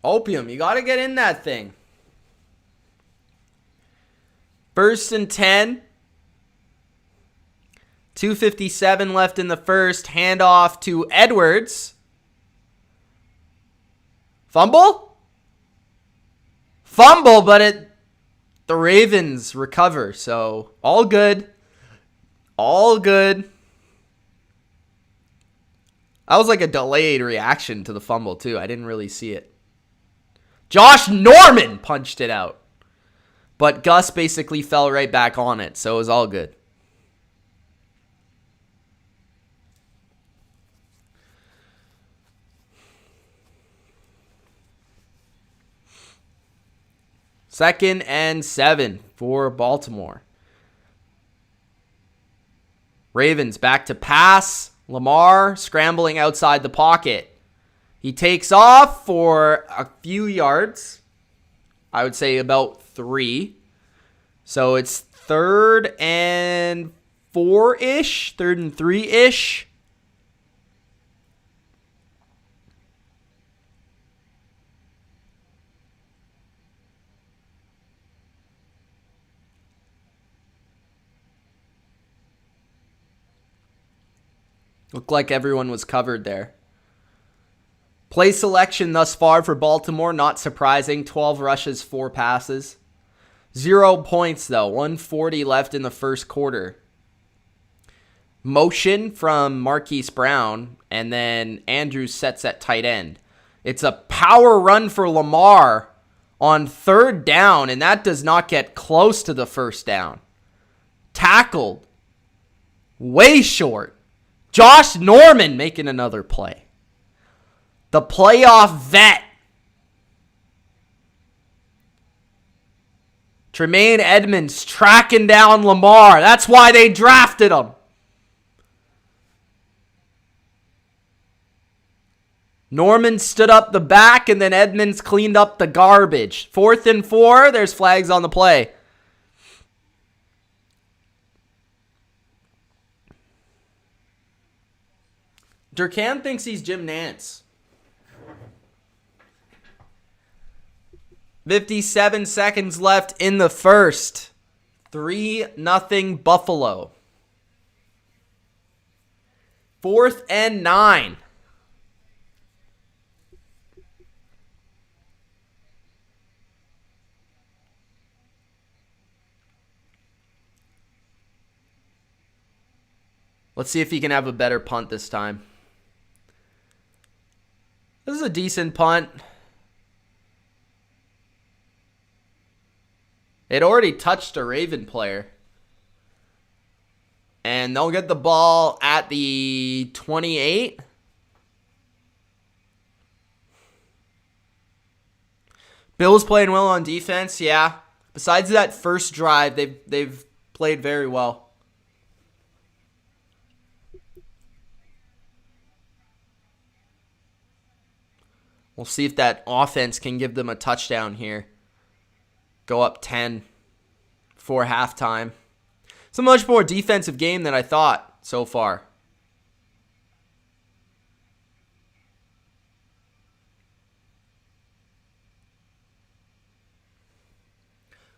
Speaker 1: Opium, you got to get in that thing. 1st and 10. 2:57 left in the first. Handoff to Edwards. Fumble? Fumble, but the Ravens recover. So, all good. All good. That was like a delayed reaction to the fumble, too. I didn't really see it. Josh Norman punched it out. But Gus basically fell right back on it, so it was all good. Second and 7 for Baltimore. Ravens back to pass. Lamar scrambling outside the pocket. He takes off for a few yards. I would say about 3. So it's 3rd and 4-ish. 3rd and 3-ish. Looked like everyone was covered there. Play selection thus far for Baltimore, not surprising. 12 rushes, 4 passes. 0 points, though. 1:40 left in the first quarter. Motion from Marquise Brown, and then Andrews sets at tight end. It's a power run for Lamar on 3rd down, and that does not get close to the first down. Tackled. Way short. Josh Norman making another play. The playoff vet. Tremaine Edmonds tracking down Lamar. That's why they drafted him. Norman stood up the back, and then Edmonds cleaned up the garbage. 4th and 4. There's flags on the play. Durcan thinks he's Jim Nantz. 57 seconds left in the first. 3-0 Buffalo. 4th and 9. Let's see if he can have a better punt this time. This is a decent punt. It already touched a Raven player. And they'll get the ball at the 28. Bills playing well on defense, yeah. Besides that first drive, they've played very well. We'll see if that offense can give them a touchdown here. Go up 10 for halftime. It's a much more defensive game than I thought so far.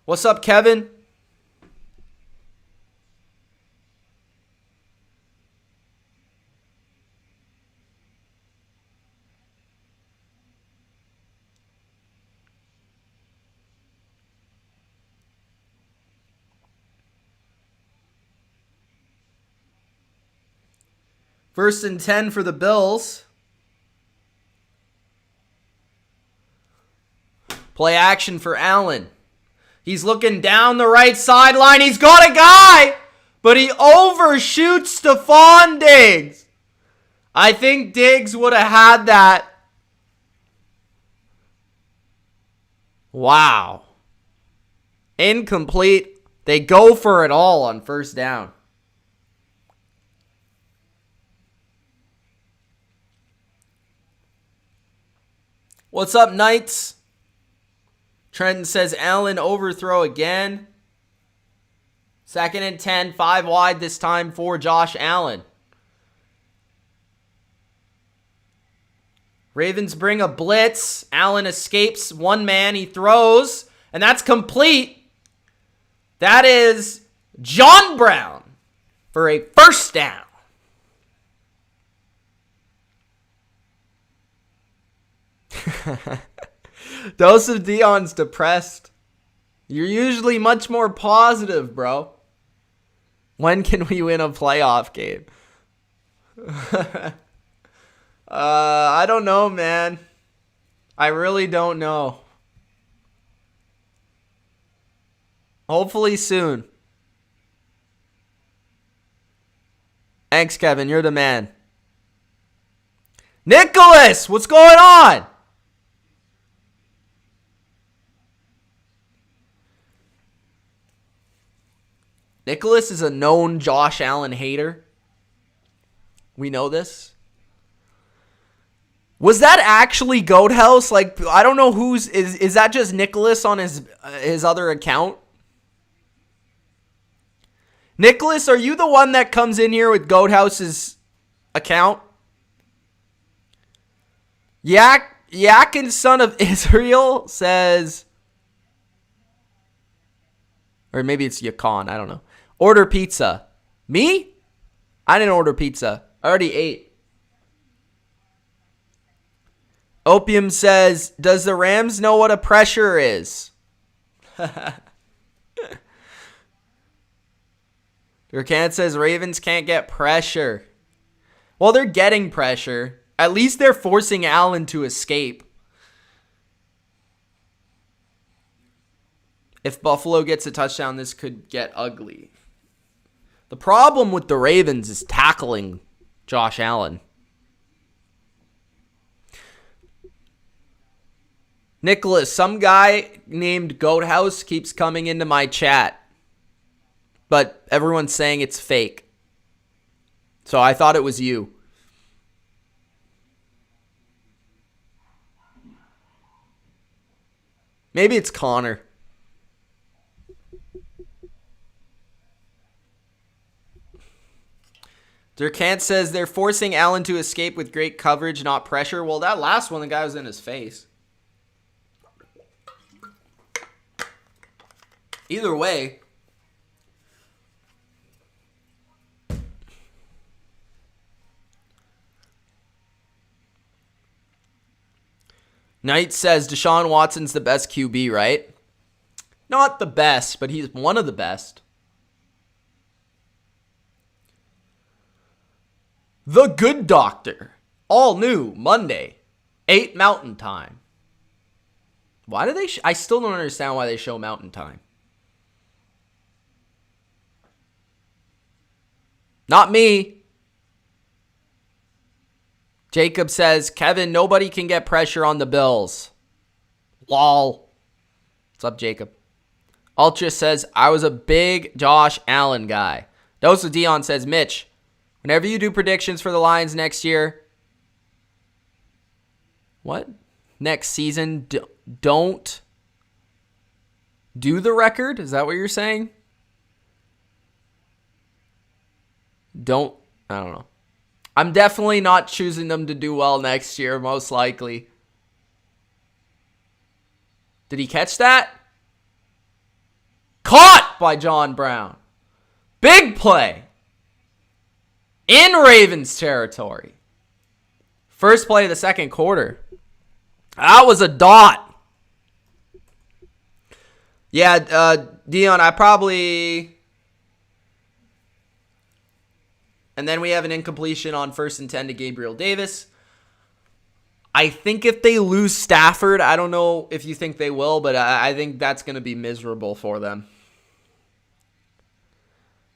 Speaker 1: What's up, Kevin? First and 10 for the Bills. Play action for Allen. He's looking down the right sideline. He's got a guy, but he overshoots Stephon Diggs. I think Diggs would have had that. Wow. Incomplete. They go for it all on first down. What's up, Knights? Trenton says Allen overthrow again. 2nd and 10, 5 wide this time for Josh Allen. Ravens bring a blitz. Allen escapes one man. He throws, and that's complete. That is John Brown for a first down. Dose of Dion's depressed. You're usually much more positive, bro. When can we win a playoff game? I don't know, man. I really don't know. Hopefully soon. Thanks, Kevin. You're the man. Nicholas, what's going on? Nicholas is a known Josh Allen hater. We know this. Was that actually Goat House? Like, I don't know who's... Is that just Nicholas on his other account? Nicholas, are you the one that comes in here with Goat House's account? Yakin, son of Israel, says... Or maybe it's Yakon, I don't know. Order pizza. Me? I didn't order pizza. I already ate. Opium says, does the Rams know what a pressure is? Durcan says, Ravens can't get pressure. Well, they're getting pressure. At least they're forcing Allen to escape. If Buffalo gets a touchdown, this could get ugly. The problem with the Ravens is tackling Josh Allen. Nicholas, some guy named Goat House keeps coming into my chat, but everyone's saying it's fake. So I thought it was you. Maybe it's Connor. Durkant says they're forcing Allen to escape with great coverage, not pressure. Well, that last one, the guy was in his face. Either way. Knight says Deshaun Watson's the best QB, right? Not the best, but he's one of the best. The Good Doctor. All new Monday. 8 Mountain Time. Why do they... I still don't understand why they show Mountain Time. Not me. Jacob says, Kevin, nobody can get pressure on the Bills. Lol. What's up, Jacob? Ultra says, I was a big Josh Allen guy. Dose of Dion says, Mitch, whenever you do predictions for the Lions next year, what? Next season, don't do the record? Is that what you're saying? I don't know. I'm definitely not choosing them to do well next year, most likely. Did he catch that? Caught by John Brown. Big play. In Ravens territory. First play of the second quarter. That was a dot. Yeah, Dion, I probably... And then we have an incompletion on 1st and 10 to Gabriel Davis. I think if they lose Stafford, I don't know if you think they will, but I think that's going to be miserable for them.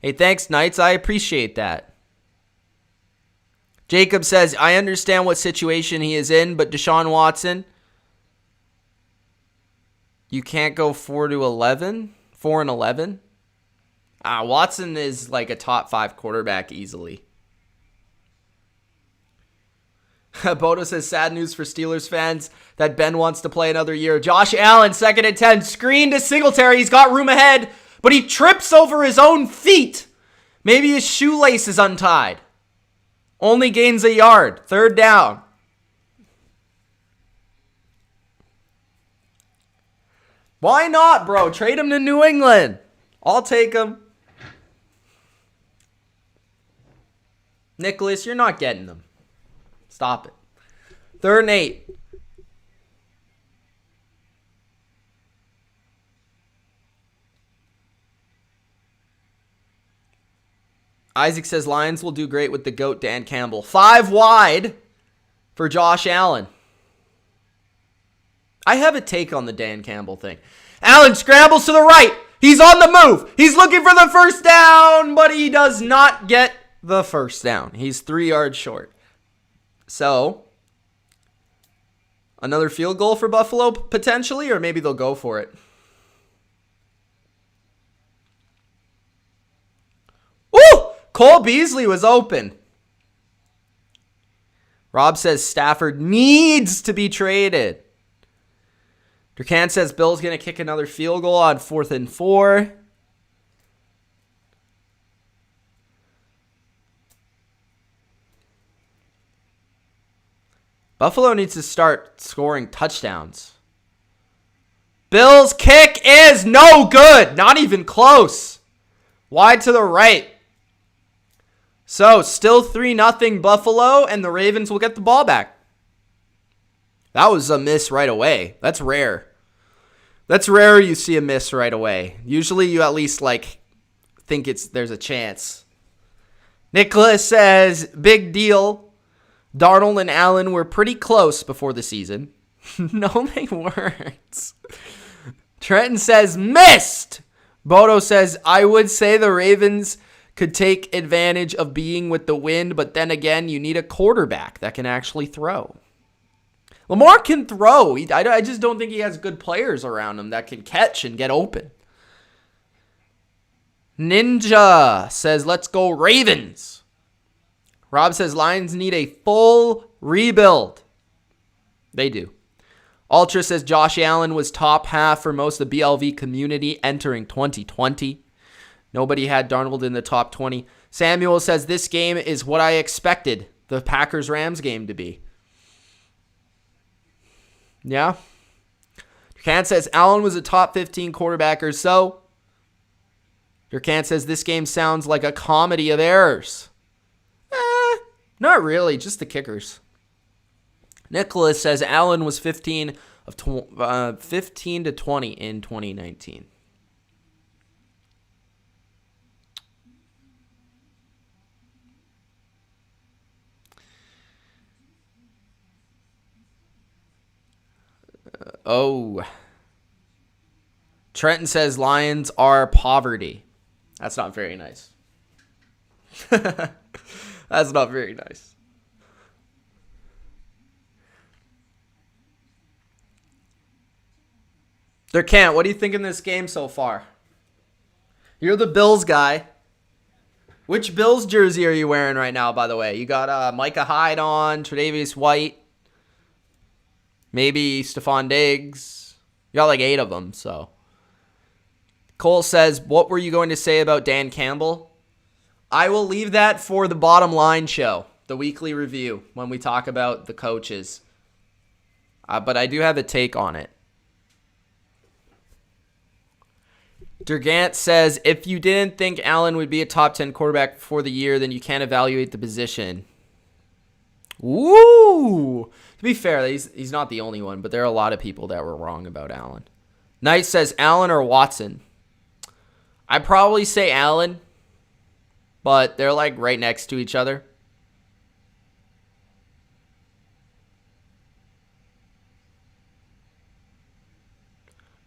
Speaker 1: Hey, thanks, Knights. I appreciate that. Jacob says, I understand what situation he is in, but Deshaun Watson, you can't go 4-11? 4-11? Watson is like a top 5 quarterback easily. Bodo says, sad news for Steelers fans that Ben wants to play another year. Josh Allen, 2nd and 10, screen to Singletary. He's got room ahead, but he trips over his own feet. Maybe his shoelace is untied. Only gains a yard. 3rd down. Why not, bro? Trade him to New England. I'll take him. Nicholas, you're not getting them. Stop it. 3rd and 8. Isaac says Lions will do great with the GOAT Dan Campbell. 5 wide for Josh Allen. I have a take on the Dan Campbell thing. Allen scrambles to the right. He's on the move. He's looking for the first down, but he does not get the first down. He's 3 yards short. So, another field goal for Buffalo potentially, or maybe they'll go for it. Woo! Cole Beasley was open. Rob says Stafford needs to be traded. Durkant says Bill's going to kick another field goal on 4th and 4. Buffalo needs to start scoring touchdowns. Bill's kick is no good. Not even close. Wide to the right. So, still 3-0 Buffalo, and the Ravens will get the ball back. That was a miss right away. That's rare. That's rare you see a miss right away. Usually you at least think there's a chance. Nicholas says, big deal. Darnold and Allen were pretty close before the season. No, they weren't. Trenton says, missed. Bodo says, I would say the Ravens could take advantage of being with the wind, but then again, you need a quarterback that can actually throw. Lamar can throw. I just don't think he has good players around him that can catch and get open. Ninja says, let's go Ravens. Rob says, Lions need a full rebuild. They do. Ultra says, Josh Allen was top half for most of the BLV community entering 2020. Nobody had Darnold in the top 20. Samuel says this game is what I expected the Packers-Rams game to be. Yeah. Durkan says Allen was a top 15 quarterback or so. Durkan says this game sounds like a comedy of errors. Not really, just the kickers. Nicholas says Allen was 15 to 20 in 2019. Trenton says Lions are poverty. That's not very nice. That's not very nice. What do you think in this game so far? You're the Bills guy. Which Bills jersey are you wearing right now, by the way? You got Micah Hyde on, Tre'Davious White, maybe Stephon Diggs. You got like 8 of them, so. Cole says, what were you going to say about Dan Campbell? I will leave that for the Bottom Line show, the weekly review, when we talk about the coaches. But I do have a take on it. Durgant says, if you didn't think Allen would be a top 10 quarterback for the year, then you can't evaluate the position. Woo! To be fair, he's not the only one, but there are a lot of people that were wrong about Allen. Knight says, Allen or Watson? I'd probably say Allen, but they're like right next to each other.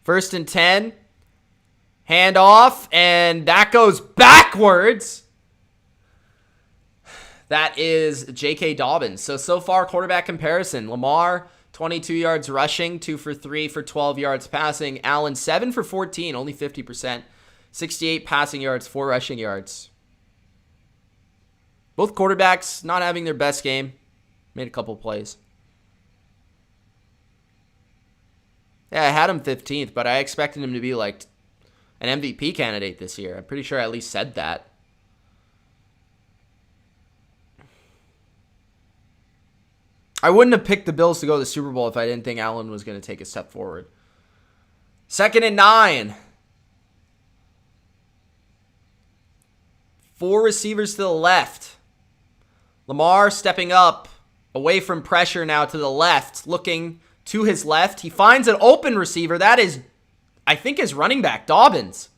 Speaker 1: First and 10. Hand off, and that goes backwards. That is J.K. Dobbins. So far, quarterback comparison. Lamar, 22 yards rushing, 2 for 3 for 12 yards passing. Allen, 7 for 14, only 50%. 68 passing yards, 4 rushing yards. Both quarterbacks not having their best game. Made a couple plays. Yeah, I had him 15th, but I expected him to be like an MVP candidate this year. I'm pretty sure I at least said that. I wouldn't have picked the Bills to go to the Super Bowl if I didn't think Allen was going to take a step forward. 2nd and 9. 4 receivers to the left. Lamar stepping up, away from pressure now to the left, looking to his left. He finds an open receiver. That is, I think, his running back, Dobbins.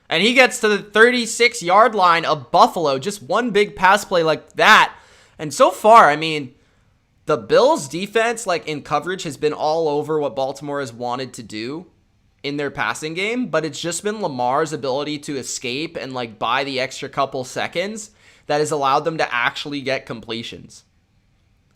Speaker 1: And he gets to the 36-yard line of Buffalo. Just one big pass play like that. And so far, I mean, the Bills' defense, like in coverage, has been all over what Baltimore has wanted to do in their passing game. But it's just been Lamar's ability to escape and like buy the extra couple seconds that has allowed them to actually get completions.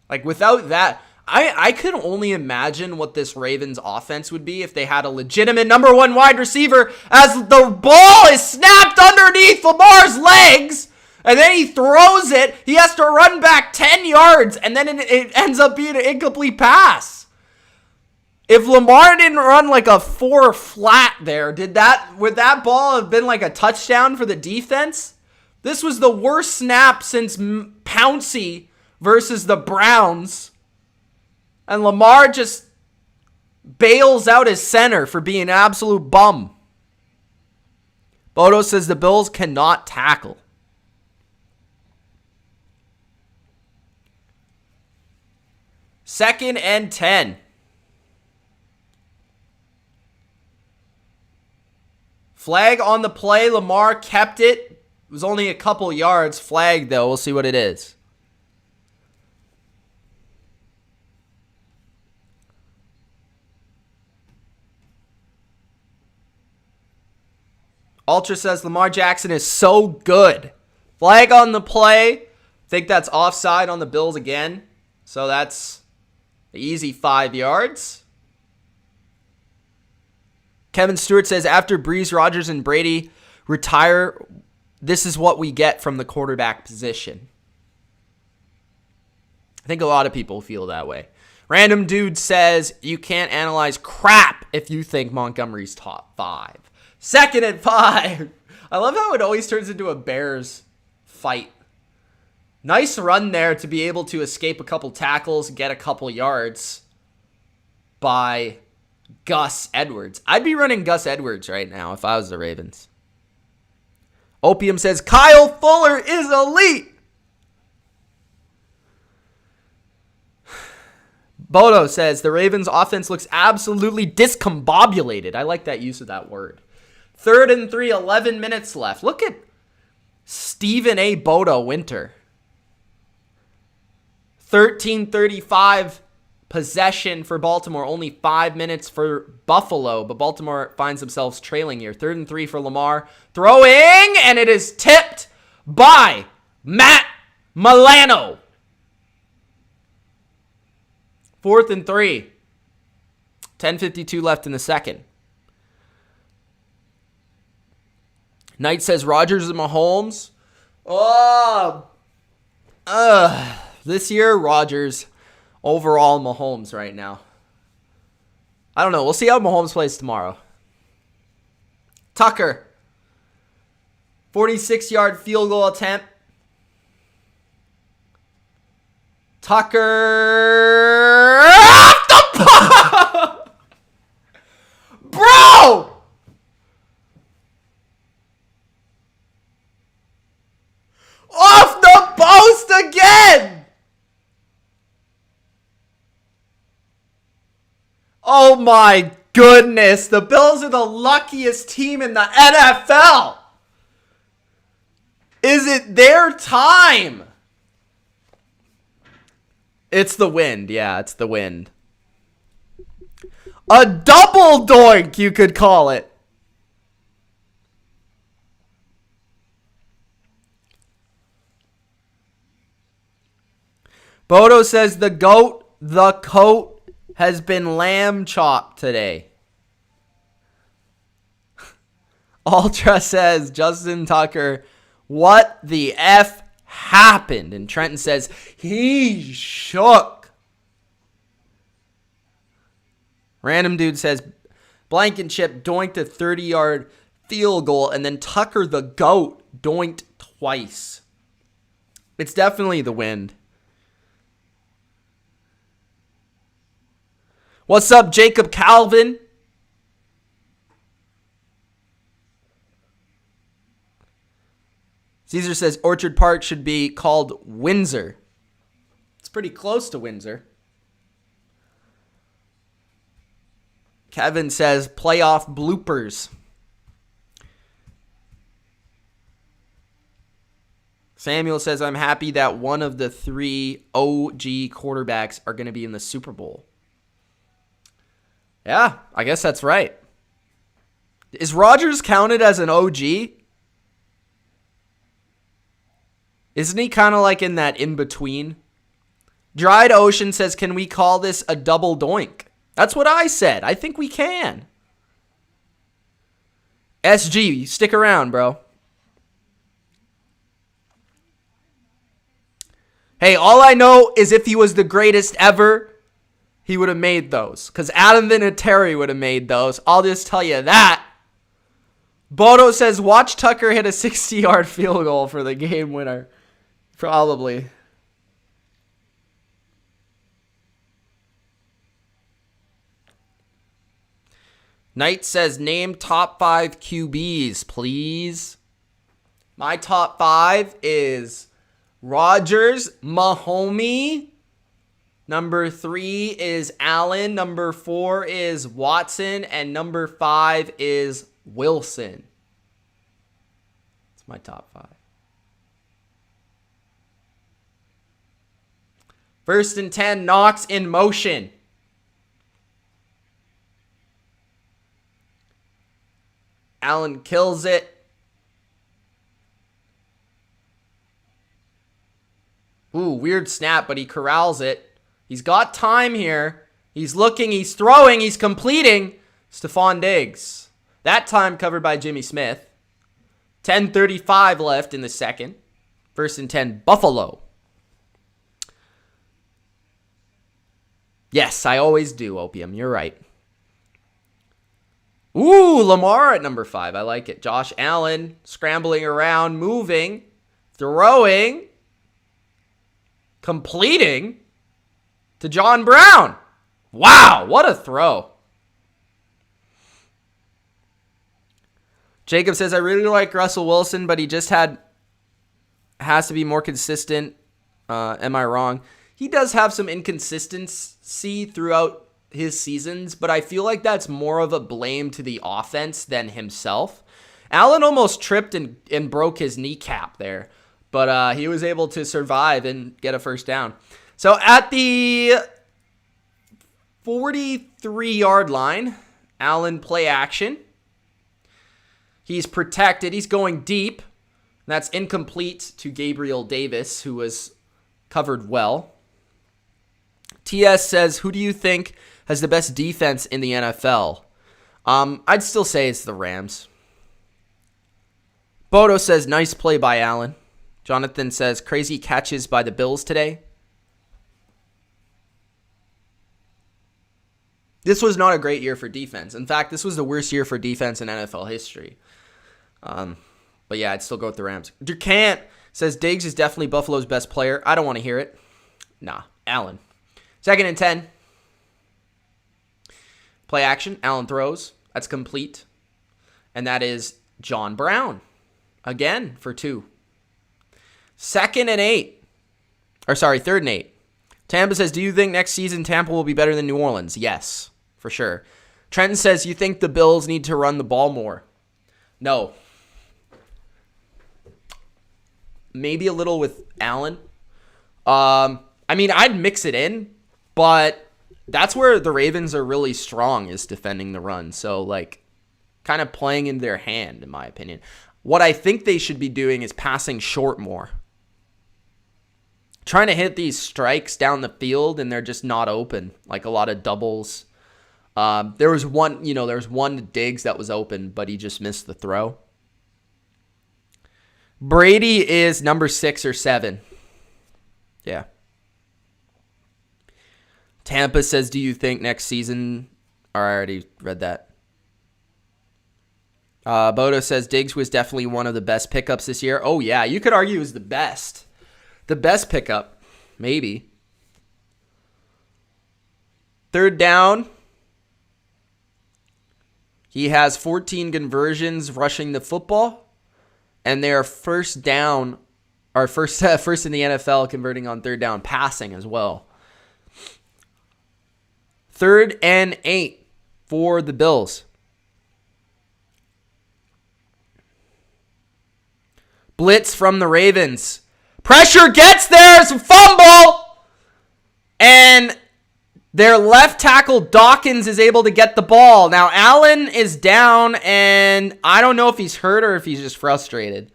Speaker 1: Like without that, I could only imagine what this Ravens offense would be if they had a legitimate number 1 wide receiver as the ball is snapped underneath Lamar's legs and then he throws it. He has to run back 10 yards and then it ends up being an incomplete pass. If Lamar didn't run like a 4 flat there, would that ball have been like a touchdown for the defense? This was the worst snap since Pouncey versus the Browns. And Lamar just bails out his center for being an absolute bum. Bodo says the Bills cannot tackle. Second and 10. Flag on the play. Lamar kept it. It was only a couple yards. Flag, though. We'll see what it is. Ultra says Lamar Jackson is so good. Flag on the play. Think that's offside on the Bills again. So that's an easy 5 yards. Kevin Stewart says after Breeze, Rodgers, and Brady retire, this is what we get from the quarterback position. I think a lot of people feel that way. Random Dude says you can't analyze crap if you think Montgomery's top 5. 2nd and 5. I love how it always turns into a Bears fight. Nice run there to be able to escape a couple tackles, get a couple yards by Gus Edwards. I'd be running Gus Edwards right now if I was the Ravens. Opium says, Kyle Fuller is elite. Bodo says, the Ravens offense looks absolutely discombobulated. I like that use of that word. 3rd and 3, 11 minutes left. Look at Stephen A. Bodo Winter. 13:35 possession for Baltimore. Only 5 minutes for Buffalo, but Baltimore finds themselves trailing here. 3rd and 3 for Lamar. Throwing, and it is tipped by Matt Milano. 4th and 3. 10:52 left in the second. Knight says Rodgers and Mahomes. This year, Rodgers. Overall, Mahomes right now. I don't know. We'll see how Mahomes plays tomorrow. Tucker. 46-yard field goal attempt. Tucker. Off the Bro! Off the post again! Oh my goodness. The Bills are the luckiest team in the NFL. Is it their time? It's the wind. Yeah, it's the wind. A double doink, you could call it. Bodo says the coat has been lamb chopped today. Ultra says Justin Tucker, what the F happened? And Trenton says he shook. Random dude says Blankenship doinked a 30-yard field goal, and then Tucker the goat doinked twice. It's definitely the wind. What's up, Jacob Calvin? Caesar says Orchard Park should be called Windsor. It's pretty close to Windsor. Kevin says playoff bloopers. Samuel says I'm happy that one of the 3 OG quarterbacks are going to be in the Super Bowl. Yeah, I guess that's right. Is Rodgers counted as an OG? Isn't he kind of like in that in-between? Dried Ocean says, can we call this a double doink? That's what I said. I think we can. SG, stick around, bro. Hey, all I know is if he was the greatest ever, he would have made those. Because Adam Vinatieri would have made those. I'll just tell you that. Bodo says, watch Tucker hit a 60-yard field goal for the game winner. Probably. Knight says, name top 5 QBs, please. My top 5 is Rodgers, Mahomes. Number 3 is Allen. Number 4 is Watson. And number 5 is Wilson. It's my top 5. 1st and 10, Knox in motion. Allen kills it. Ooh, weird snap, but he corrals it. He's got time here. He's looking, he's throwing, he's completing. Stephon Diggs. That time covered by Jimmy Smith. 10:35 left in the second. 1st and 10, Buffalo. Yes, I always do, Opium. You're right. Ooh, Lamar at number 5. I like it. Josh Allen scrambling around, moving, throwing, completing to John Brown. Wow, what a throw. Jacob says, I really like Russell Wilson, but he just has to be more consistent. Am I wrong? He does have some inconsistency throughout his seasons, but I feel like that's more of a blame to the offense than himself. Allen almost tripped and broke his kneecap there, but he was able to survive and get a first down. So at the 43-yard line, Allen play action. He's protected. He's going deep. That's incomplete to Gabriel Davis, who was covered well. TS says, who do you think has the best defense in the NFL? I'd still say it's the Rams. Bodo says, nice play by Allen. Jonathan says, crazy catches by the Bills today. This was not a great year for defense. In fact, this was the worst year for defense in NFL history. But yeah, I'd still go with the Rams. Durkant says Diggs is definitely Buffalo's best player. I don't want to hear it. Nah, Allen. 2nd and 10. Play action. Allen throws. That's complete. And that is John Brown. Again for 2. 2nd and 8. Or sorry, 3rd and 8. Tampa says, do you think next season Tampa will be better than New Orleans? Yes, for sure. Trenton says, you think the Bills need to run the ball more? No. Maybe a little with Allen. I mean, I'd mix it in, but that's where the Ravens are really strong, is defending the run. So, like, kind of playing in their hand, in my opinion. What I think they should be doing is passing short more. Trying to hit these strikes down the field, and they're just not open. Like a lot of doubles. There was one to Diggs that was open, but he just missed the throw. Brady is number 6 or 7. Yeah. Tampa says, do you think next season... I already read that. Bodo says, Diggs was definitely one of the best pickups this year. Oh, yeah. You could argue he was the best. The best pickup. Maybe. 3rd down. He has 14 conversions rushing the football. And they are first down, or first in the NFL converting on 3rd down, passing as well. 3rd and 8 for the Bills. Blitz from the Ravens. Pressure gets there. It's a fumble. And their left tackle, Dawkins, is able to get the ball. Now, Allen is down, and I don't know if he's hurt or if he's just frustrated.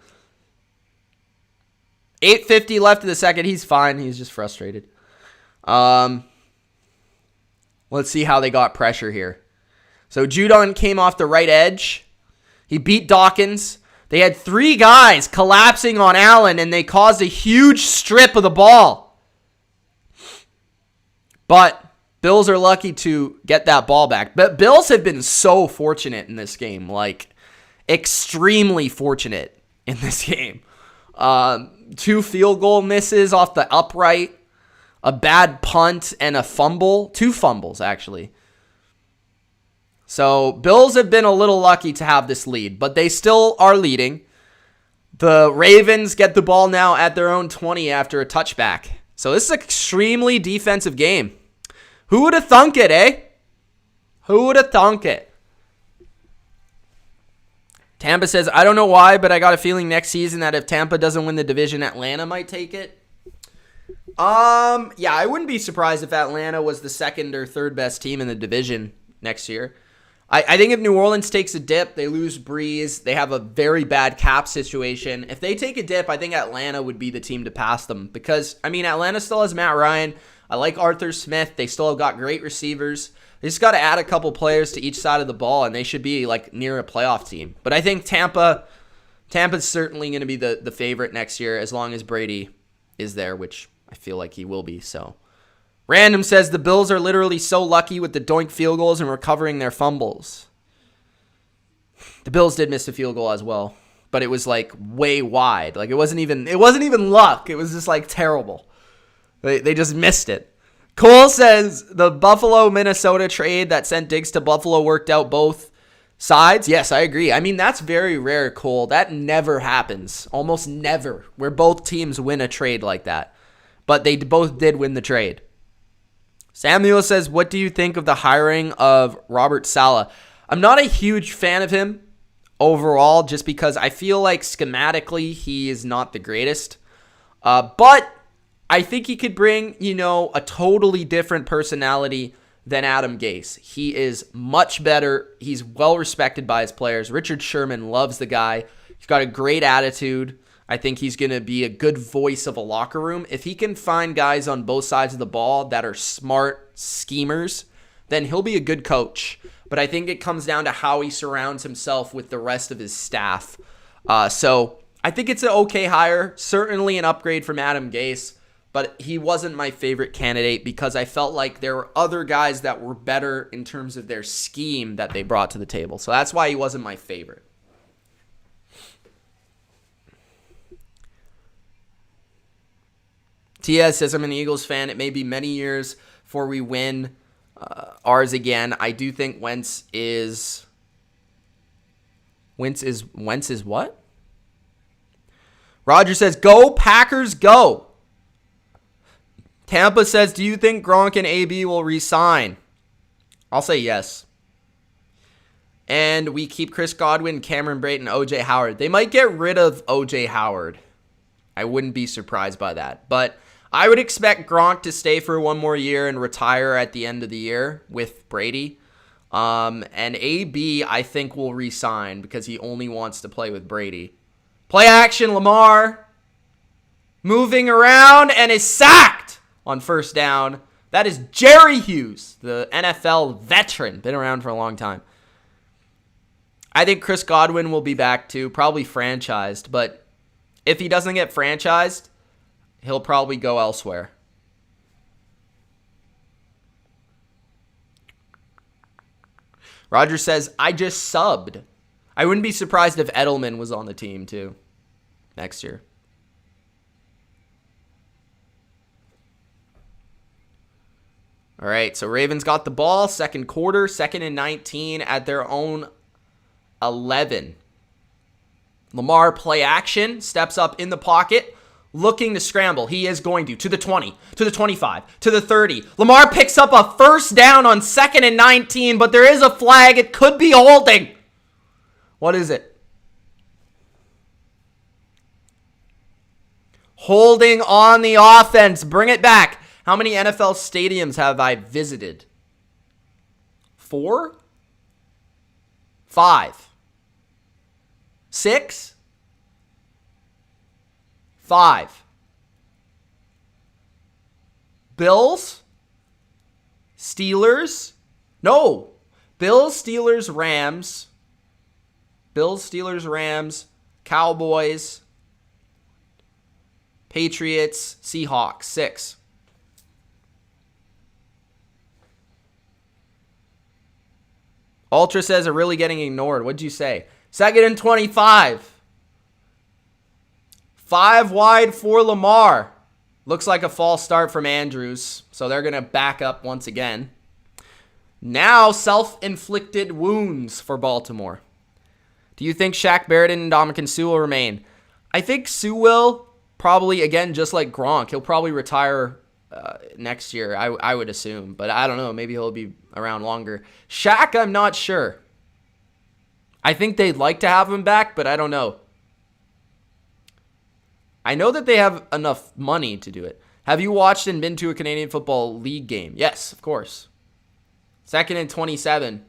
Speaker 1: 8:50 left in the second. He's fine. He's just frustrated. Let's see how they got pressure here. So, Judon came off the right edge. He beat Dawkins. They had 3 guys collapsing on Allen, and they caused a huge strip of the ball. But Bills are lucky to get that ball back. But Bills have been so fortunate in this game. Like, extremely fortunate in this game. 2 field goal misses off the upright. A bad punt and a fumble. 2 fumbles, actually. So, Bills have been a little lucky to have this lead. But they still are leading. The Ravens get the ball now at their own 20 after a touchback. So, this is an extremely defensive game. Who would have thunk it, eh? Who would have thunk it? Tampa says, I don't know why, but I got a feeling next season that if Tampa doesn't win the division, Atlanta might take it. Yeah, I wouldn't be surprised if Atlanta was the 2nd or 3rd best team in the division next year. I think if New Orleans takes a dip, they lose Breeze. They have a very bad cap situation. If they take a dip, I think Atlanta would be the team to pass them. Because, I mean, Atlanta still has Matt Ryan. I like Arthur Smith. They still have got great receivers. They just got to add a couple players to each side of the ball, and they should be like near a playoff team. But I think Tampa's certainly going to be the favorite next year as long as Brady is there, which I feel like he will be. So, Random says the Bills are literally so lucky with the doink field goals and recovering their fumbles. The Bills did miss a field goal as well, but it was like way wide. Like it wasn't even luck. It was just like terrible. They just missed it. Cole says the Buffalo-Minnesota trade that sent Diggs to Buffalo worked out both sides. Yes, I agree. I mean, that's very rare, Cole. That never happens. Almost never, where both teams win a trade like that. But they both did win the trade. Samuel says, what do you think of the hiring of Robert Saleh? I'm not a huge fan of him overall, just because I feel like schematically he is not the greatest. But I think he could bring, a totally different personality than Adam Gase. He is much better. He's well respected by his players. Richard Sherman loves the guy. He's got a great attitude. I think he's going to be a good voice of a locker room. If he can find guys on both sides of the ball that are smart schemers, then he'll be a good coach. But I think it comes down to how he surrounds himself with the rest of his staff. So I think it's an okay hire. Certainly an upgrade from Adam Gase. But he wasn't my favorite candidate because I felt like there were other guys that were better in terms of their scheme that they brought to the table. So that's why he wasn't my favorite. Tia says, I'm an Eagles fan. It may be many years before we win ours again. I do think Wentz is what? Roger says, go Packers, go. Tampa says, do you think Gronk and AB will re-sign? I'll say yes. And we keep Chris Godwin, Cameron Brate, and O.J. Howard. They might get rid of O.J. Howard. I wouldn't be surprised by that. But I would expect Gronk to stay for one more year and retire at the end of the year with Brady. And AB, I think, will re-sign because he only wants to play with Brady. Play action, Lamar. Moving around and is sacked on first down. That is Jerry Hughes, the NFL veteran. Been around for a long time. I think Chris Godwin will be back too, probably franchised. But if he doesn't get franchised, he'll probably go elsewhere. Roger says, I just subbed. I wouldn't be surprised if Edelman was on the team too next year. All right, so Ravens got the ball, second quarter, 2nd and 19 at their own 11. Lamar play action, steps up in the pocket, looking to scramble. He is going to the 20, to the 25, to the 30. Lamar picks up a first down on 2nd and 19, but there is a flag. It could be holding. What is it? Holding on the offense. Bring it back. How many NFL stadiums have I visited? 4? 5? 6? 5. Bills? Steelers? No. Bills, Steelers, Rams. Bills, Steelers, Rams. Cowboys. Patriots, Seahawks. 6. Ultra says are really getting ignored. What'd you say? 2nd and 25. 5 wide for Lamar. Looks like a false start from Andrews. So they're going to back up once again. Now self-inflicted wounds for Baltimore. Do you think Shaq Barrett and Ndamukong Suh will remain? I think Suh will. Probably, again, just like Gronk. He'll probably retire next year, I would assume. But I don't know. Maybe he'll be around longer. Shaq, I'm not sure. I think they'd like to have him back, but I don't know. I know that they have enough money to do it. Have you watched and been to a Canadian Football League game? Yes, of course. 2nd and 27.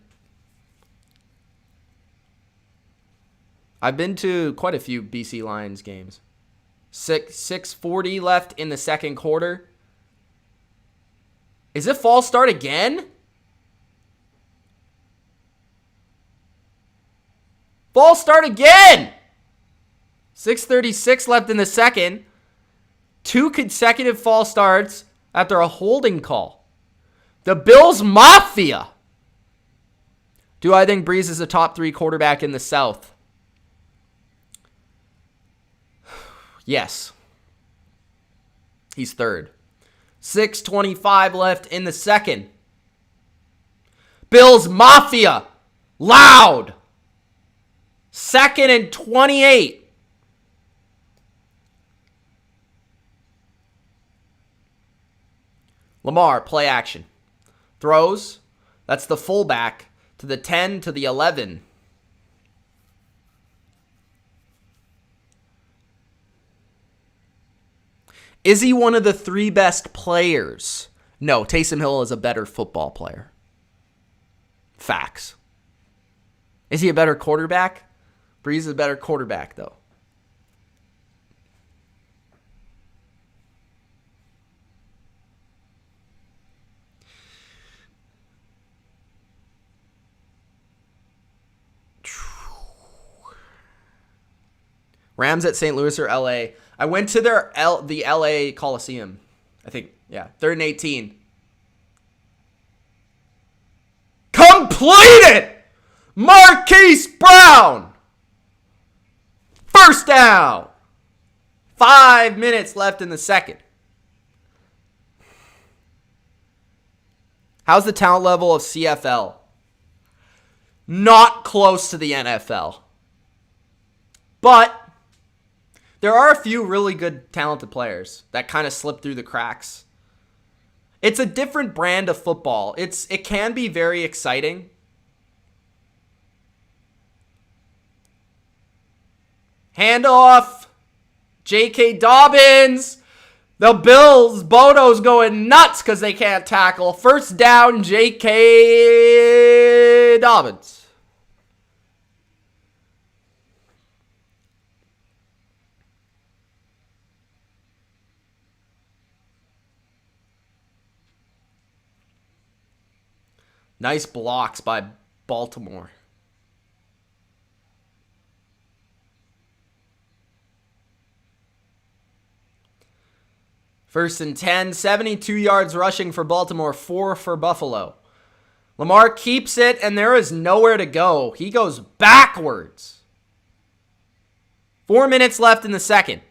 Speaker 1: I've been to quite a few BC Lions games. 6:40 left in the second quarter. Is it false start again? False start again! 6:36 left in the second. 2 consecutive false starts after a holding call. The Bills Mafia Do I think Breeze is a top 3 quarterback in the South? Yes. He's third. 6:25 left in the second. Bills Mafia. Loud. 2nd and 28. Lamar, play action. Throws. That's the fullback. To the 10, to the 11. Is he one of the 3 best players? No, Taysom Hill is a better football player. Facts. Is he a better quarterback? Breeze is a better quarterback, though. Rams at St. Louis or LA? I went to the LA Coliseum. I think, yeah. 3rd and 18. Completed! Marquise Brown! First down! 5 minutes left in the second. How's the talent level of CFL? Not close to the NFL. But there are a few really good, talented players that kind of slip through the cracks. It's a different brand of football. It can be very exciting. Handoff. J.K. Dobbins. The Bills. Bono's going nuts because they can't tackle. First down, J.K. Dobbins. Nice blocks by Baltimore. First and 10, 72 yards rushing for Baltimore, 4 for Buffalo. Lamar keeps it, and there is nowhere to go. He goes backwards. 4 minutes left in the second.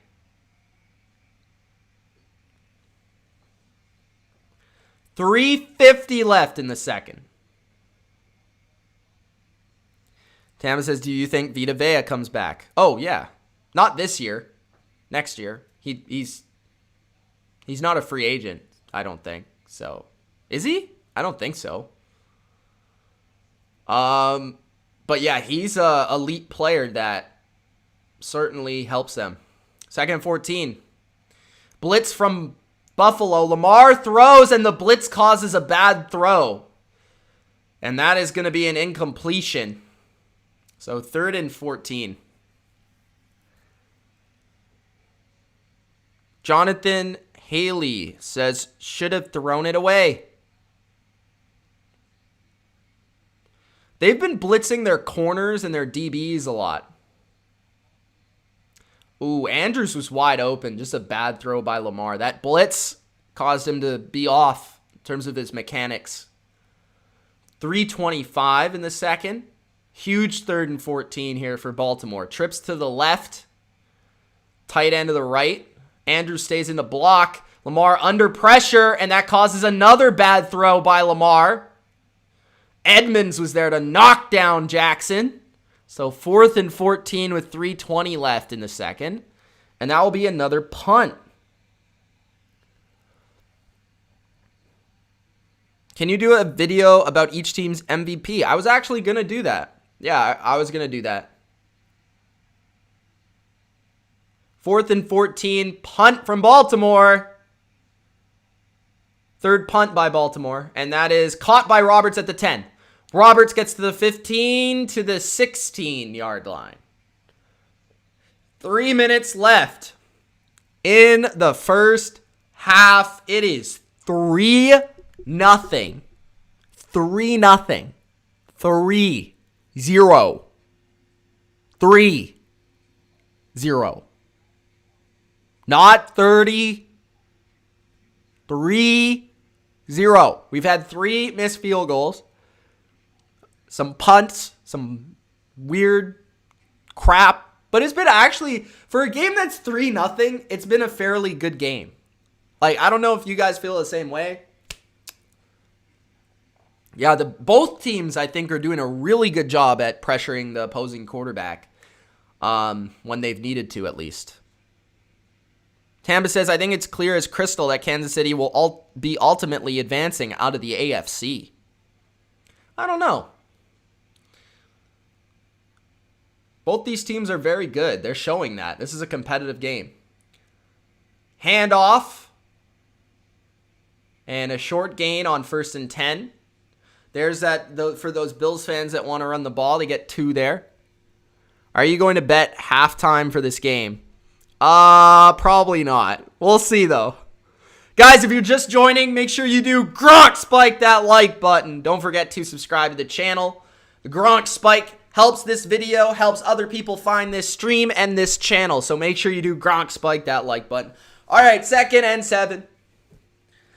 Speaker 1: $3:50 left in the second. Tama says, do you think Vita Vea comes back? Oh, yeah. Not this year. Next year. He's not a free agent, I don't think. So, is he? I don't think so. But yeah, he's a elite player that certainly helps them. 2nd and 14. Blitz from Buffalo. Lamar throws, and the blitz causes a bad throw. And that is going to be an incompletion. So 3rd and 14. Jonathan Haley says, should have thrown it away. They've been blitzing their corners and their DBs a lot. Ooh, Andrews was wide open. Just a bad throw by Lamar. That blitz caused him to be off in terms of his mechanics. 3:25 in the second. Huge 3rd and 14 here for Baltimore. Trips to the left. Tight end to the right. Andrews stays in the block. Lamar under pressure, and that causes another bad throw by Lamar. Edmonds was there to knock down Jackson. So 4th and 14 with 3:20 left in the second. And that will be another punt. Can you do a video about each team's MVP? I was actually going to do that. Yeah, I was going to do that. 4th and 14, punt from Baltimore. 3rd punt by Baltimore, and that is caught by Roberts at the 10. Roberts gets to the 15 to the 16-yard line. 3 minutes left in the first half. It is 3-0. 3-0. 3-0. 3-0. Not 30. 3-0. We've had 3 missed field goals. some punts, some weird crap. But it's been actually, for a game that's 3-0, it's been a fairly good game. Like, I don't know if you guys feel the same way. Yeah, both teams, I think, are doing a really good job at pressuring the opposing quarterback when they've needed to, at least. Tampa says, I think it's clear as crystal that Kansas City will be ultimately advancing out of the AFC. I don't know. Both these teams are very good. They're showing that. This is a competitive game. Handoff. And a short gain on 1st and 10. There's that, for those Bills fans that want to run the ball, they get 2 there. Are you going to bet halftime for this game? Probably not. We'll see, though. Guys, if you're just joining, make sure you do Gronk Spike that like button. Don't forget to subscribe to the channel. The Gronk Spike helps this video, helps other people find this stream and this channel. So make sure you do Gronk Spike that like button. All right, 2nd and 7.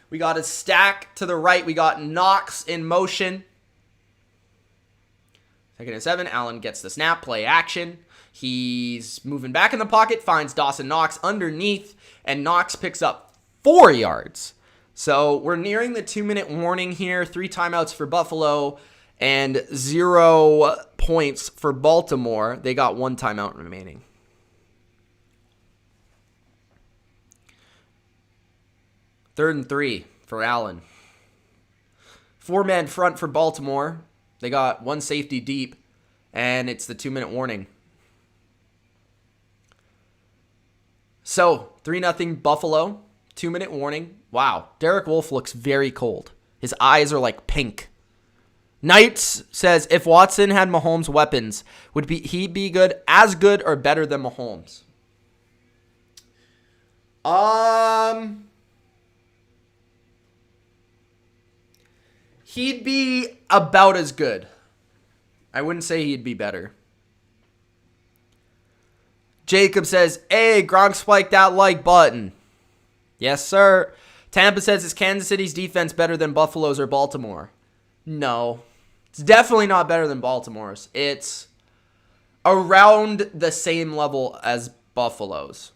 Speaker 1: We got a stack to the right. We got Knox in motion. 2nd and 7. Allen gets the snap. Play action. He's moving back in the pocket. Finds Dawson Knox underneath. And Knox picks up 4 yards. So we're nearing the 2-minute warning here. 3 timeouts for Buffalo. And 0 points for Baltimore. They got 1 timeout remaining. Third and 3 for Allen. 4-man front for Baltimore. They got 1 safety deep, and it's the 2-minute warning. So, 3-0 Buffalo. 2-minute warning. Wow, Derek Wolfe looks very cold. His eyes are like pink. Knights says, if Watson had Mahomes' weapons, would he be good, as good or better than Mahomes? He'd be about as good. I wouldn't say he'd be better. Jacob says, hey, Gronk spiked that like button. Yes, sir. Tampa says, is Kansas City's defense better than Buffalo's or Baltimore? No. It's definitely not better than Baltimore's. It's around the same level as Buffalo's.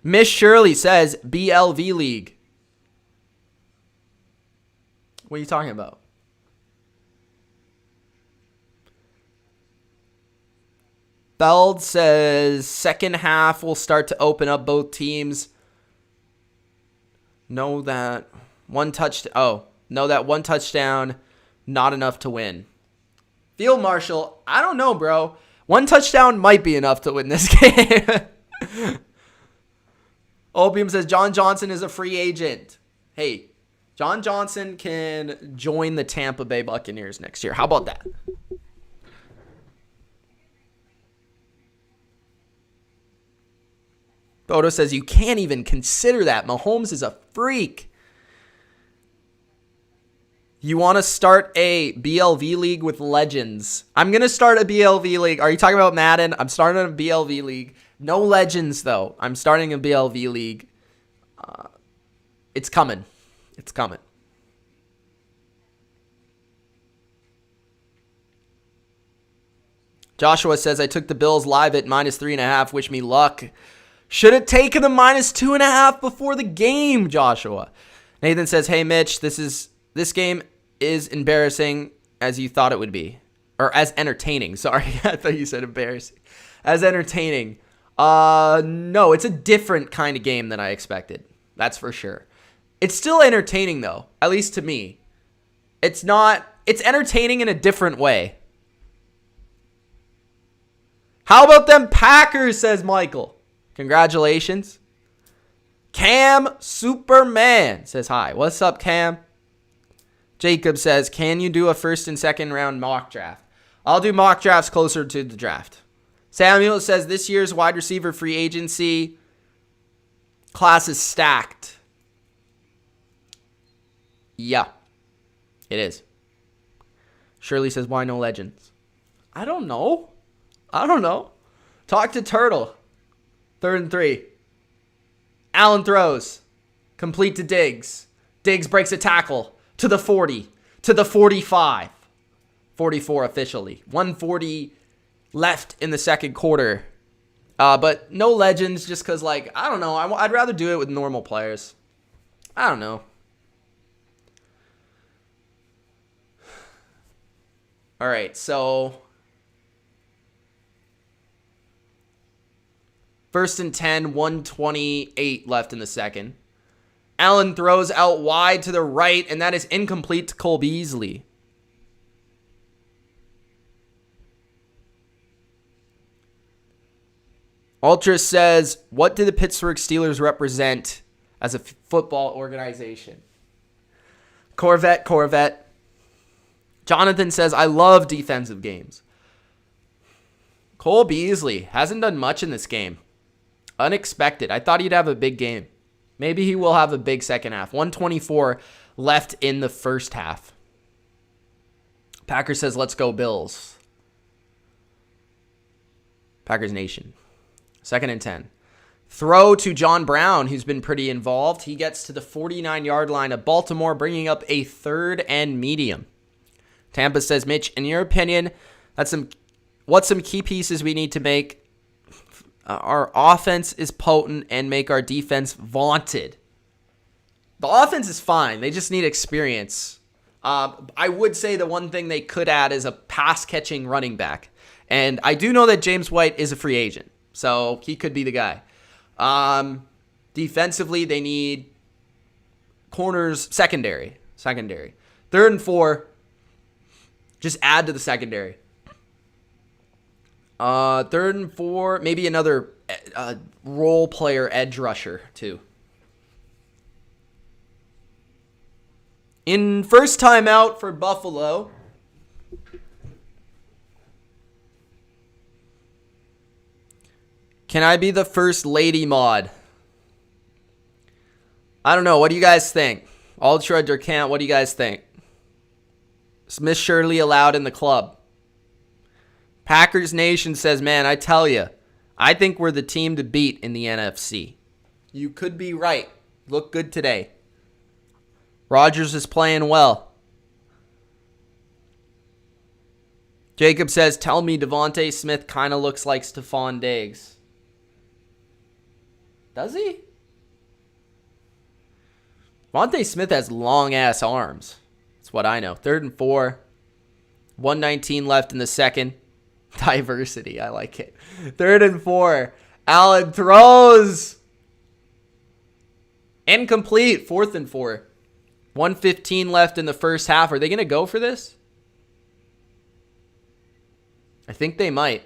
Speaker 1: Miss Shirley says, BLV League. What are you talking about? Feld says second half will start to open up both teams. Know that one touchdown, not enough to win. Field Marshal, I don't know, bro. 1 touchdown might be enough to win this game. Opium says John Johnson is a free agent. Hey, John Johnson can join the Tampa Bay Buccaneers next year. How about that? Bodo says you can't even consider that. Mahomes is a freak. You want to start a BLV league with legends. I'm going to start a BLV league. Are you talking about Madden? I'm starting a BLV league. No legends, though. I'm starting a BLV league. It's coming. It's coming. Joshua says, I took the Bills live at -3.5. Wish me luck. Should have taken the -2.5 before the game, Joshua. Nathan says, hey, Mitch, this game is embarrassing as you thought it would be. Or as entertaining. Sorry, I thought you said embarrassing. As entertaining. No, it's a different kind of game than I expected. That's for sure. It's still entertaining, though, at least to me. It's entertaining in a different way. How about them Packers, says Michael. Congratulations. Cam Superman says hi. What's up, Cam? Jacob says, can you do a 1st and 2nd round mock draft? I'll do mock drafts closer to the draft. Samuel says, this year's wide receiver free agency class is stacked. Yeah, it is. Shirley says, why no legends? I don't know. Talk to Turtle. 3rd and 3. Allen throws. Complete to Diggs. Diggs breaks a tackle. To the 40. To the 45. 44 officially. 140 left in the second quarter. But no legends just because, like, I don't know. I'd rather do it with normal players. I don't know. All right, so 1st and 10, 128 left in the second. Allen throws out wide to the right, and that is incomplete to Cole Beasley. Ultra says, what do the Pittsburgh Steelers represent as a football organization? Corvette. Jonathan says, I love defensive games. Cole Beasley hasn't done much in this game. Unexpected. I thought he'd have a big game. Maybe he will have a big second half. 124 left in the first half. Packer says, let's go Bills. Packers Nation. 2nd and 10. Throw to John Brown, who's been pretty involved. He gets to the 49-yard line of Baltimore, bringing up a 3rd and medium. Tampa says, Mitch, in your opinion, what's some key pieces we need to make our offense is potent and make our defense vaunted? The offense is fine. They just need experience. I would say the one thing they could add is a pass-catching running back. And I do know that James White is a free agent, so he could be the guy. Defensively, they need corners, secondary. 3rd and 4. Just add to the secondary. 3rd and 4, maybe another role player edge rusher, too. In first time out for Buffalo. Can I be the first lady mod? I don't know. What do you guys think? Ultra or can't? What do you guys think? Is Miss Shirley allowed in the club? Packers Nation says, man, I tell you, I think we're the team to beat in the NFC. You could be right. Look good today. Rodgers is playing well. Jacob says, tell me Devontae Smith kind of looks like Stephon Diggs. Does he? Devontae Smith has long-ass arms. That's what I know. 3rd and 4. 119 left in the second. Diversity. I like it. 3rd and 4. Allen throws. Incomplete. 4th and 4. 115 left in the first half. Are they going to go for this? I think they might.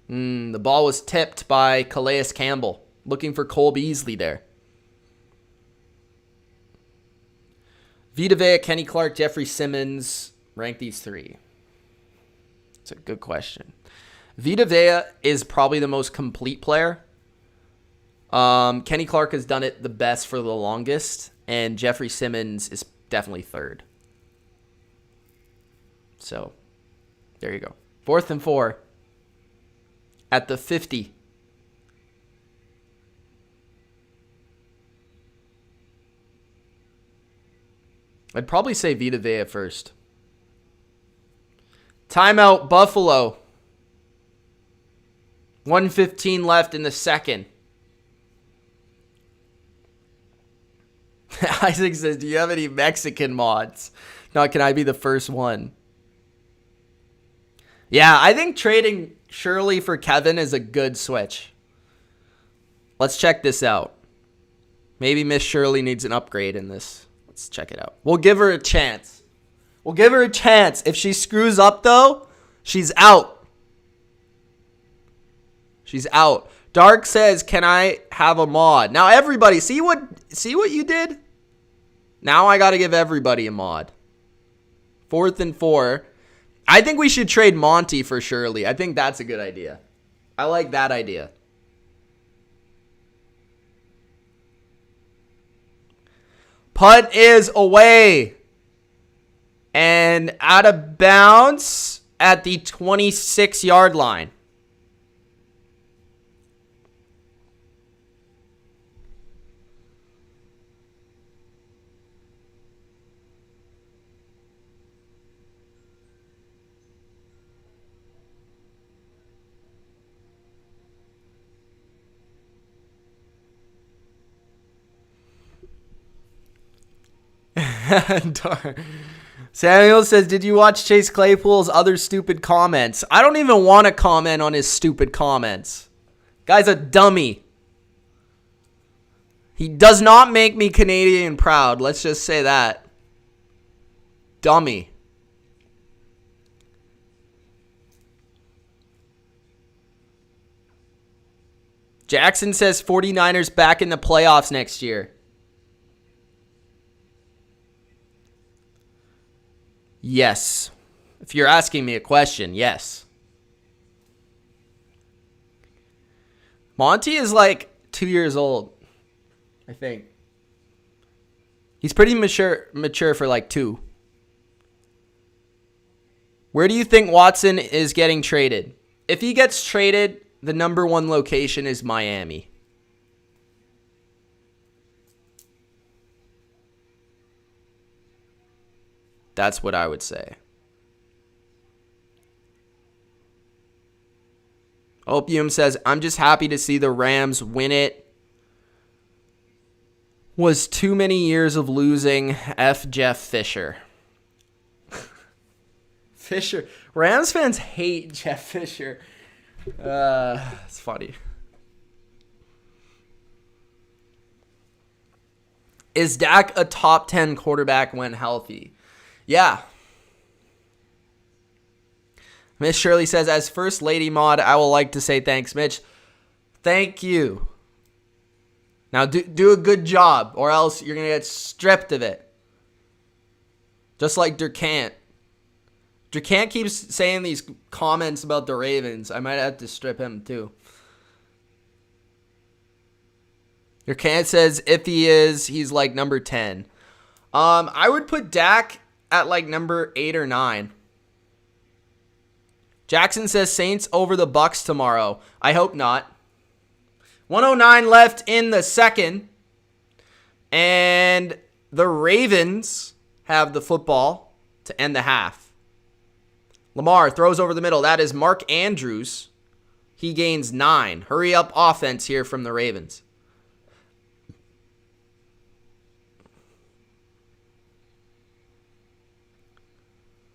Speaker 1: The ball was tipped by Calais Campbell. Looking for Cole Beasley there. Vita Vea, Kenny Clark, Jeffrey Simmons. Rank these 3. It's a good question. Vita Vea is probably the most complete player. Kenny Clark has done it the best for the longest. And Jeffrey Simmons is definitely 3rd. So, there you go. 4th and 4. At the 50. I'd probably say Vita Vea first. Timeout, Buffalo. 1:15 left in the second. Isaac says, do you have any Mexican mods? No, can I be the first one? Yeah, I think trading Shirley for Kevin is a good switch. Let's check this out. Maybe Miss Shirley needs an upgrade in this. Let's check it out. We'll give her a chance. If she screws up, though, she's out. Dark says, can I have a mod? Now, everybody, see what you did? Now I got to give everybody a mod. 4th and 4. I think we should trade Monty for Shirley. I think that's a good idea. I like that idea. Punt is away. And out of bounds at the 26-yard line. Samuel says, did you watch Chase Claypool's other stupid comments? I don't even want to comment on his stupid comments. Guy's a dummy. He does not make me Canadian proud. Let's just say that. Dummy. Jackson says 49ers back in the playoffs next year. Yes. If you're asking me a question, yes. Monty is like 2 years old, I think. He's pretty mature for like 2. Where do you think Watson is getting traded? If he gets traded, the number 1 location is Miami. That's what I would say. Opium says, I'm just happy to see the Rams win it. Was too many years of losing. F. Jeff Fisher. Fisher. Rams fans hate Jeff Fisher. It's funny. Is Dak a top 10 quarterback when healthy? Yeah. Miss Shirley says, as first lady mod, I will like to say thanks, Mitch. Thank you. Now do a good job, or else you're going to get stripped of it. Just like Durkant. Durkant keeps saying these comments about the Ravens. I might have to strip him too. Durkant says if he is, he's like number 10. I would put Dak at like number 8 or 9. Jackson says Saints over the Bucks tomorrow. I hope not. 109 left in the second. And the Ravens have the football to end the half. Lamar throws over the middle. That is Mark Andrews. He gains 9. Hurry up offense here from the Ravens.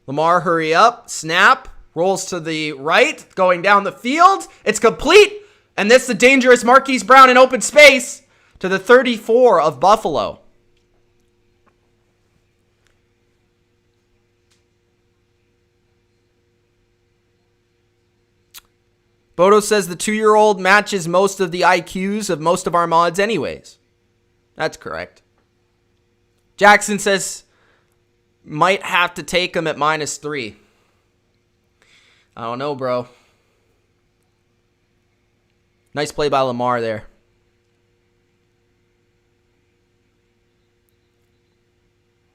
Speaker 1: Lamar, hurry up. Snap. Rolls to the right. Going down the field. It's complete. And this is the dangerous Marquise Brown in open space to the 34 of Buffalo. Bodo says the 2-year-old matches most of the IQs of most of our mods anyways. That's correct. Jackson says might have to take him at -3. I don't know, bro. Nice play by Lamar there.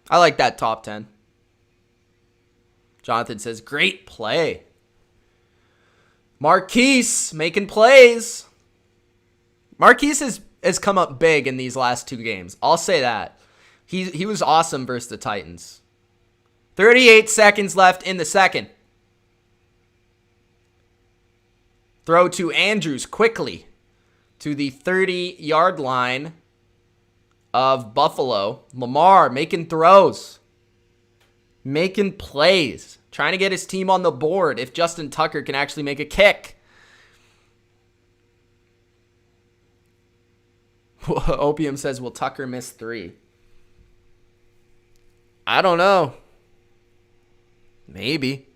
Speaker 1: I like that top 10. Jonathan says, great play. Marquise making plays. Marquise has come up big in these last 2 games. I'll say that. He was awesome versus the Titans. 38 seconds left in the second. Throw to Andrews quickly to the 30-yard line of Buffalo. Lamar making throws. Making plays. Trying to get his team on the board if Justin Tucker can actually make a kick. Opium says, will Tucker miss 3? I don't know. Maybe.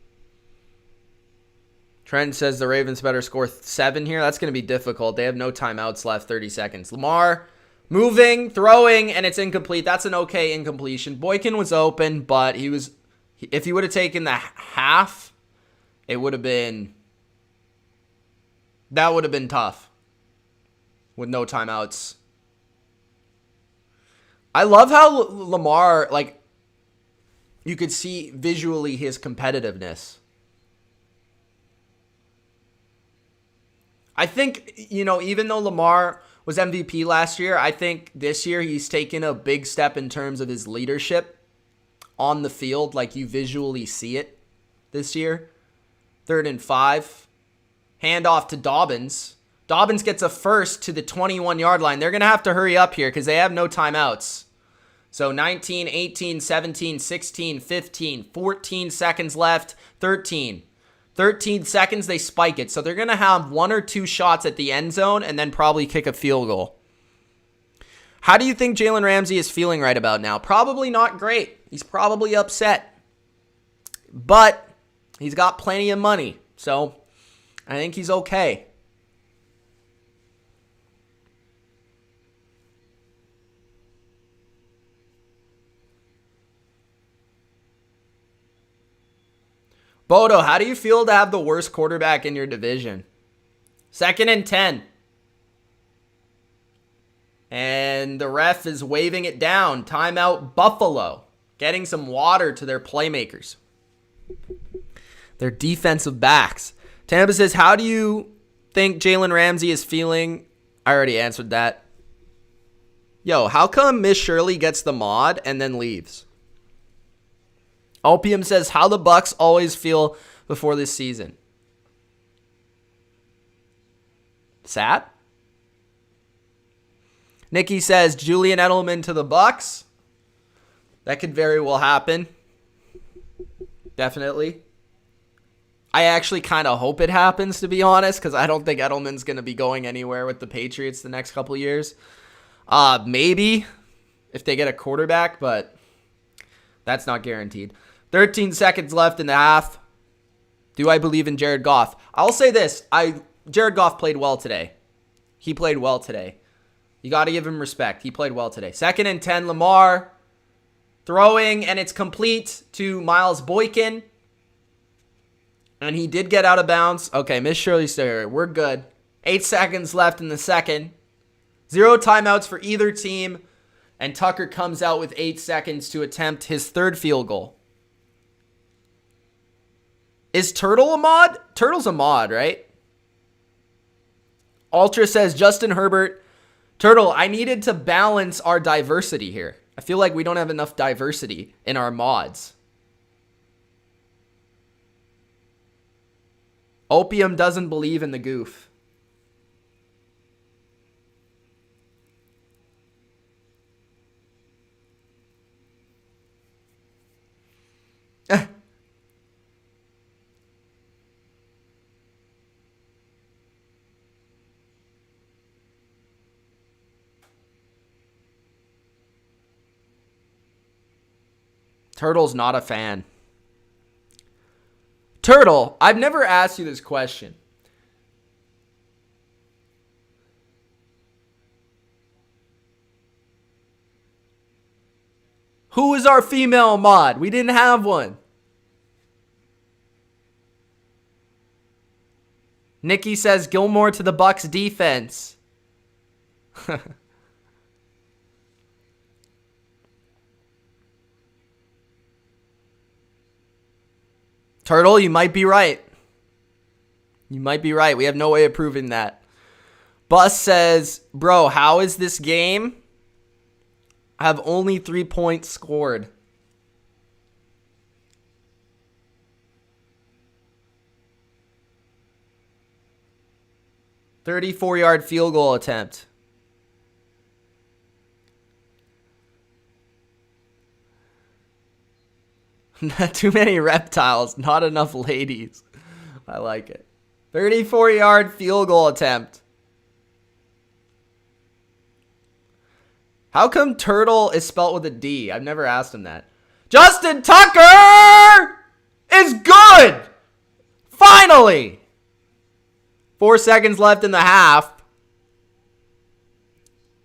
Speaker 1: Trent says the Ravens better score 7 here. That's going to be difficult. They have no timeouts left, 30 seconds. Lamar moving, throwing, and it's incomplete. That's an okay incompletion. Boykin was open, but if he would have taken the half, that would have been tough with no timeouts. I love how Lamar, you could see visually his competitiveness. I think, even though Lamar was MVP last year, I think this year he's taken a big step in terms of his leadership on the field. Like, you visually see it this year. 3rd and 5. Handoff to Dobbins. Dobbins gets a first to the 21-yard line. They're going to have to hurry up here because they have no timeouts. So 19, 18, 17, 16, 15, 14 seconds left, 13. 13 seconds, they spike it. So they're going to have 1 or 2 shots at the end zone and then probably kick a field goal. How do you think Jalen Ramsey is feeling right about now? Probably not great. He's probably upset. But he's got plenty of money. So I think he's okay. Bodo, how do you feel to have the worst quarterback in your division? 2nd and 10. And the ref is waving it down. Timeout Buffalo. Getting some water to their playmakers. Their defensive backs. Tampa says, how do you think Jalen Ramsey is feeling? I already answered that. Yo, how come Miss Shirley gets the mod and then leaves? Opium says, how the Bucks always feel before this season. Sad? Nikki says, Julian Edelman to the Bucks. That could very well happen. Definitely. I actually kind of hope it happens, to be honest, because I don't think Edelman's going to be going anywhere with the Patriots the next couple years. Maybe if they get a quarterback, but that's not guaranteed. 13 seconds left in the half. Do I believe in Jared Goff? I'll say this. Jared Goff played well today. He played well today. You got to give him respect. He played well today. 2nd and 10, Lamar throwing, and it's complete to Miles Boykin. And he did get out of bounds. Okay, Miss Shirley Stair, we're good. 8 seconds left in the second. 0 timeouts for either team. And Tucker comes out with 8 seconds to attempt his 3rd field goal. Is Turtle a mod? Turtle's a mod, right? Ultra says, Justin Herbert. Turtle, I needed to balance our diversity here. I feel like we don't have enough diversity in our mods. Opium doesn't believe in the goof. Turtle's not a fan. Turtle, I've never asked you this question. Who is our female mod? We didn't have one. Nikki says Gilmore to the Bucks defense. Turtle, you might be right. You might be right. We have no way of proving that. Bus says, bro, how is this game? I have only 3 points scored. "34-yard field goal attempt. Not too many reptiles, not enough ladies. I like it. 34-yard field goal attempt. How come turtle is spelt with a D? I've never asked him that. Justin Tucker is good! Finally! 4 seconds left in the half.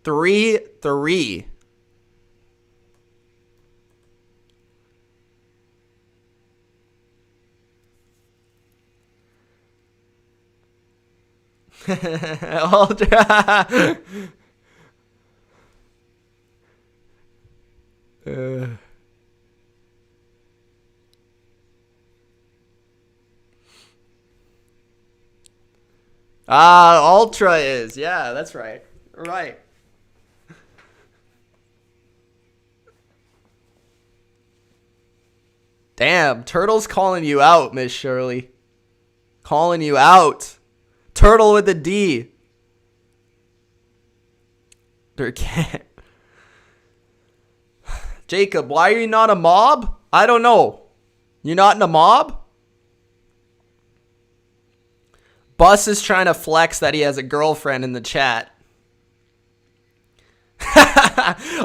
Speaker 1: 3-3. Ultra. Ultra is. Yeah, that's right. Right. Damn, Turtle's calling you out, Miss Shirley. Calling you out. Turtle with a D. Jacob, why are you not a mob? I don't know. You're not in a mob? Bus is trying to flex that he has a girlfriend in the chat.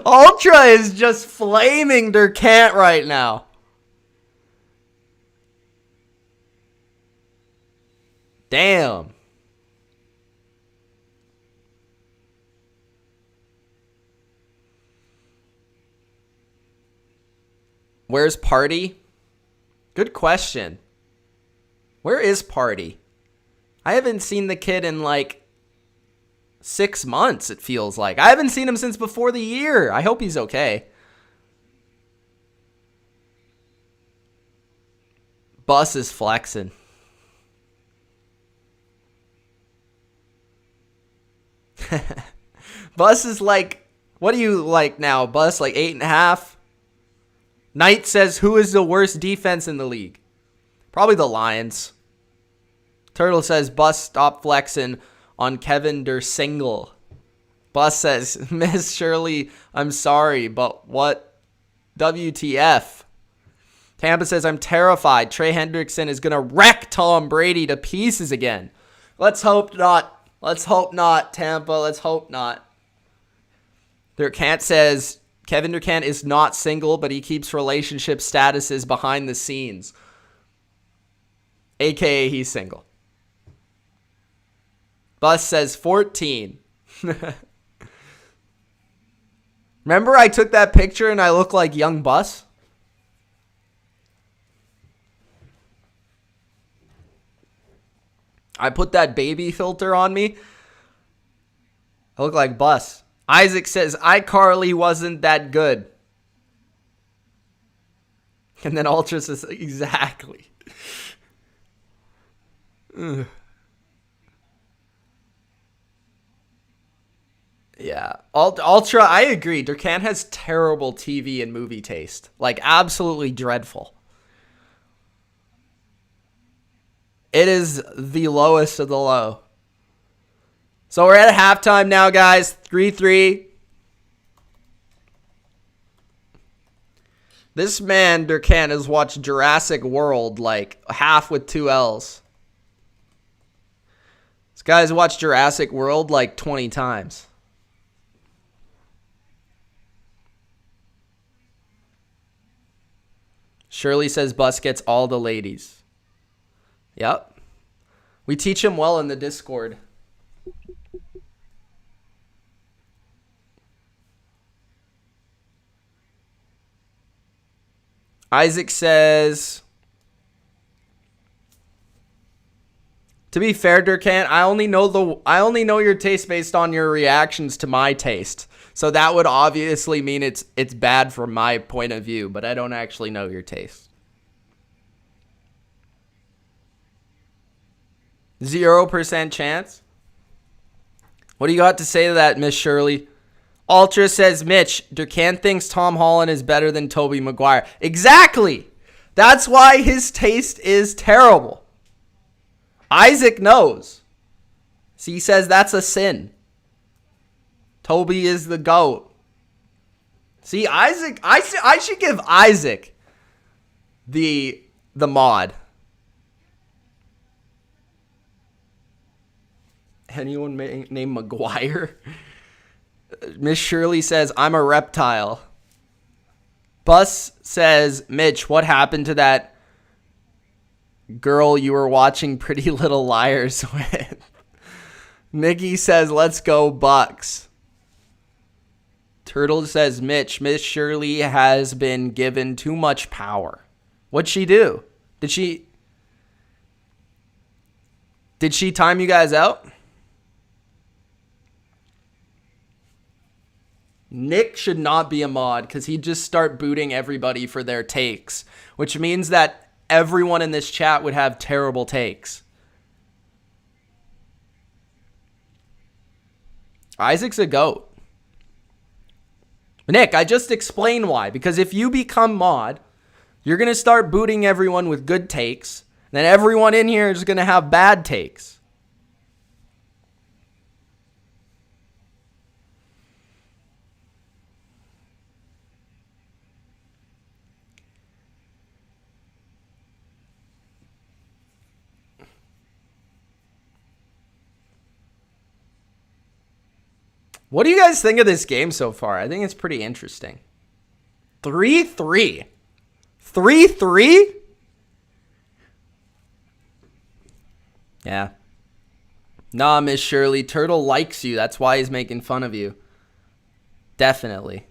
Speaker 1: Ultra is just flaming Durkant right now. Damn. Where's Party? Good question. Where is Party? I haven't seen the kid in like 6 months, it feels like. I haven't seen him since before the year. I hope he's okay. Bus is flexing. Bus is like, what do you like now? Bus like 8.5? Knight says, who is the worst defense in the league? Probably the Lions. Turtle says, Bus, stop flexing on Kevin Der Single. Bus says, Miss Shirley, I'm sorry, but what? WTF? Tampa says, I'm terrified. Trey Hendrickson is going to wreck Tom Brady to pieces again. Let's hope not. Let's hope not, Tampa. Let's hope not. Durkant says, Kevin Durkant is not single, but he keeps relationship statuses behind the scenes. AKA he's single. Bus says 14. Remember I took that picture and I look like young Bus? I put that baby filter on me. I look like Bus. Isaac says, iCarly wasn't that good. And then Ultra says, exactly. Ugh. Yeah. Ultra, I agree. Durkant has terrible TV and movie taste. Like, absolutely dreadful. It is the lowest of the low. So we're at halftime now, guys. 3-3. This man, Durkant, has watched Jurassic World like half with 2 L's. This guy's watched Jurassic World like 20 times. Shirley says Bus gets all the ladies. Yep. We teach him well in the Discord. Isaac says, to be fair, Durkant, I only know your taste based on your reactions to my taste. So that would obviously mean it's bad from my point of view, but I don't actually know your taste. 0% chance? What do you got to say to that, Miss Shirley? Ultra says, Mitch, Durkant thinks Tom Holland is better than Tobey Maguire. Exactly. That's why his taste is terrible. Isaac knows. So he says that's a sin. Toby is the GOAT. See, Isaac, I should give Isaac the mod. Anyone named Maguire? Miss Shirley says, I'm a reptile. Bus says, Mitch, what happened to that girl you were watching Pretty Little Liars with? Nikki says, let's go Bucks. Turtle says, Mitch, Miss Shirley has been given too much power. What'd she do? Did she time you guys out? Nick should not be a mod because he'd just start booting everybody for their takes, which means that everyone in this chat would have terrible takes. Isaac's a GOAT. Nick, I just explained why. Because if you become mod, you're going to start booting everyone with good takes. And then everyone in here is going to have bad takes. What do you guys think of this game so far? I think it's pretty interesting. 3-3. 3-3? Yeah. Nah, Miss Shirley. Turtle likes you. That's why he's making fun of you. Definitely.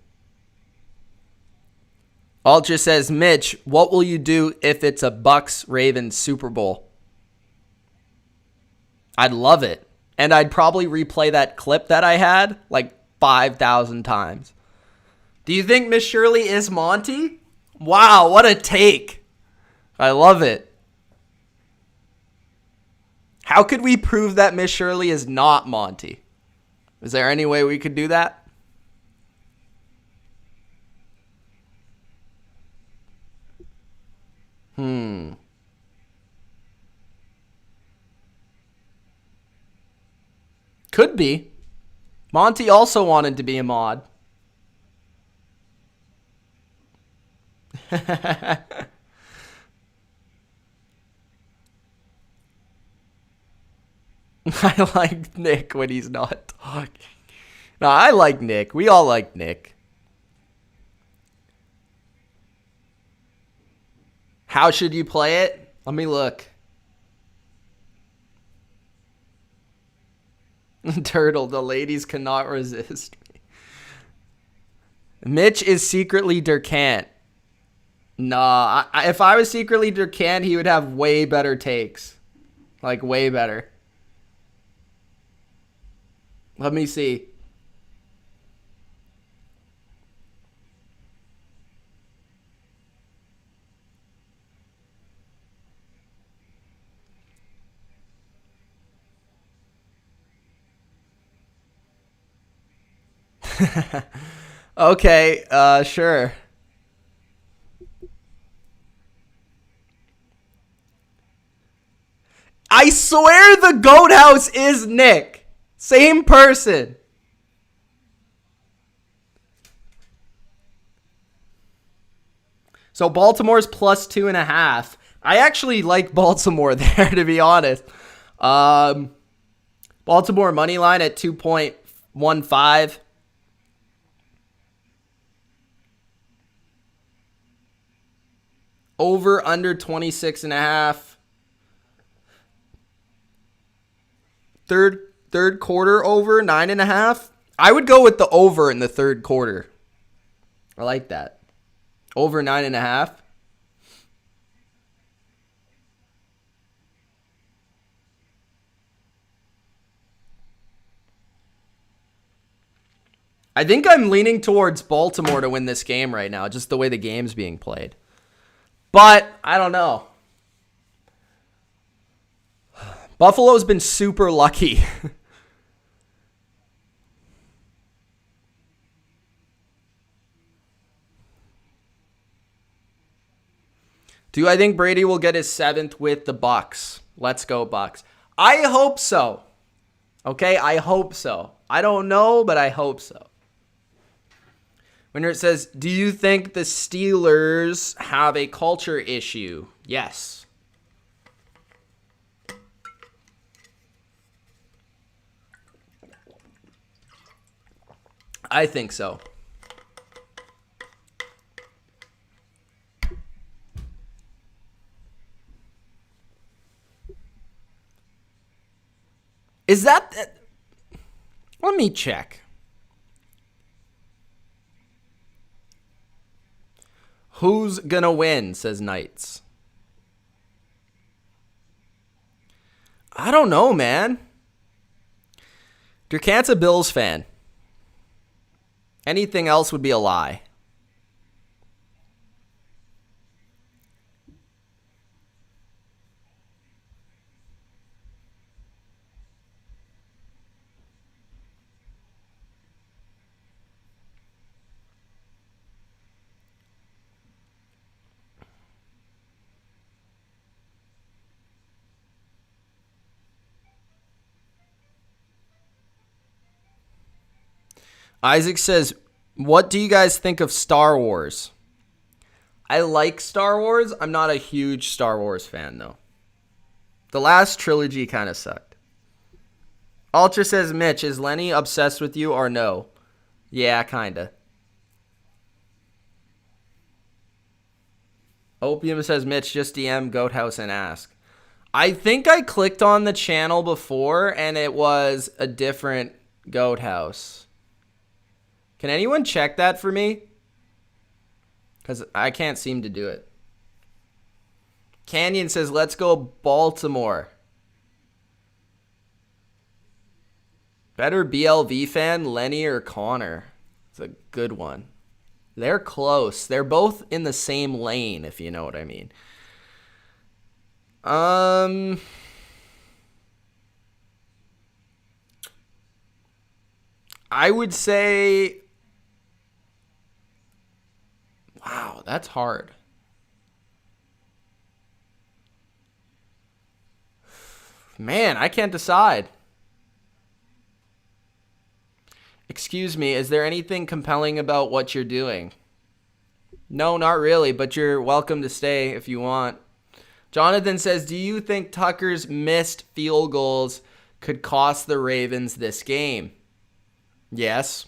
Speaker 1: Ultra says, Mitch, what will you do if it's a Bucks-Ravens Super Bowl? I'd love it. And I'd probably replay that clip that I had like 5,000 times. Do you think Miss Shirley is Monty? Wow, what a take. I love it. How could we prove that Miss Shirley is not Monty? Is there any way we could do that? Could be. Monty also wanted to be a mod. I like Nick when he's not talking. No, I like Nick. We all like Nick. How should you play it? Let me look. Turtle, the ladies cannot resist me. Mitch is secretly Durkant. Nah, if I was secretly Durkant, he would have way better takes. Like, way better. Let me see. Okay, sure. I swear the goat house is Nick. Same person. So Baltimore's plus 2.5. I actually like Baltimore there, to be honest. Baltimore money line at 2.15. Over under 26.5. Third quarter over 9.5. I would go with the over in the third quarter. I like that. Over 9.5. I think I'm leaning towards Baltimore to win this game right now, just the way the game's being played. But I don't know. Buffalo's been super lucky. Do I think Brady will get his 7th with the Bucks? Let's go Bucks. I hope so. Okay, I hope so. I don't know, but I hope so. Winner says, do you think the Steelers have a culture issue? Yes. I think so. Is that... Let me check. Who's gonna win, says Knights. I don't know, man. Durkant's a Bills fan. Anything else would be a lie. Isaac says, what do you guys think of Star Wars? I like Star Wars. I'm not a huge Star Wars fan, though. The last trilogy kind of sucked. Ultra says, Mitch, is Lenny obsessed with you or no? Yeah, kinda. Opium says, Mitch, just DM Goat House and ask. I think I clicked on the channel before and it was a different Goat House. Can anyone check that for me? Because I can't seem to do it. Canyon says, let's go Baltimore. Better BLV fan, Lenny or Connor? It's a good one. They're close. They're both in the same lane, if you know what I mean. I would say... Wow, that's hard. Man, I can't decide. Excuse me, is there anything compelling about what you're doing? No, not really, but you're welcome to stay if you want. Jonathan says, do you think Tucker's missed field goals could cost the Ravens this game? Yes.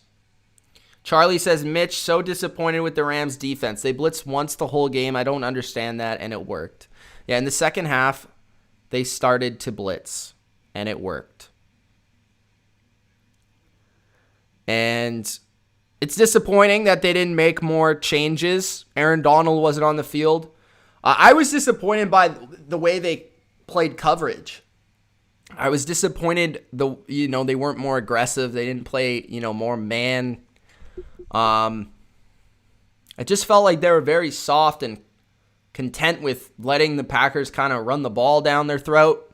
Speaker 1: Charlie says, Mitch, so disappointed with the Rams defense. They blitzed once the whole game. I don't understand that, and it worked. Yeah, in the second half, they started to blitz, and it worked. And it's disappointing that they didn't make more changes. Aaron Donald wasn't on the field. I was disappointed by the way they played coverage. I was disappointed they weren't more aggressive. They didn't play, more man. It just felt like they were very soft and content with letting the Packers kind of run the ball down their throat.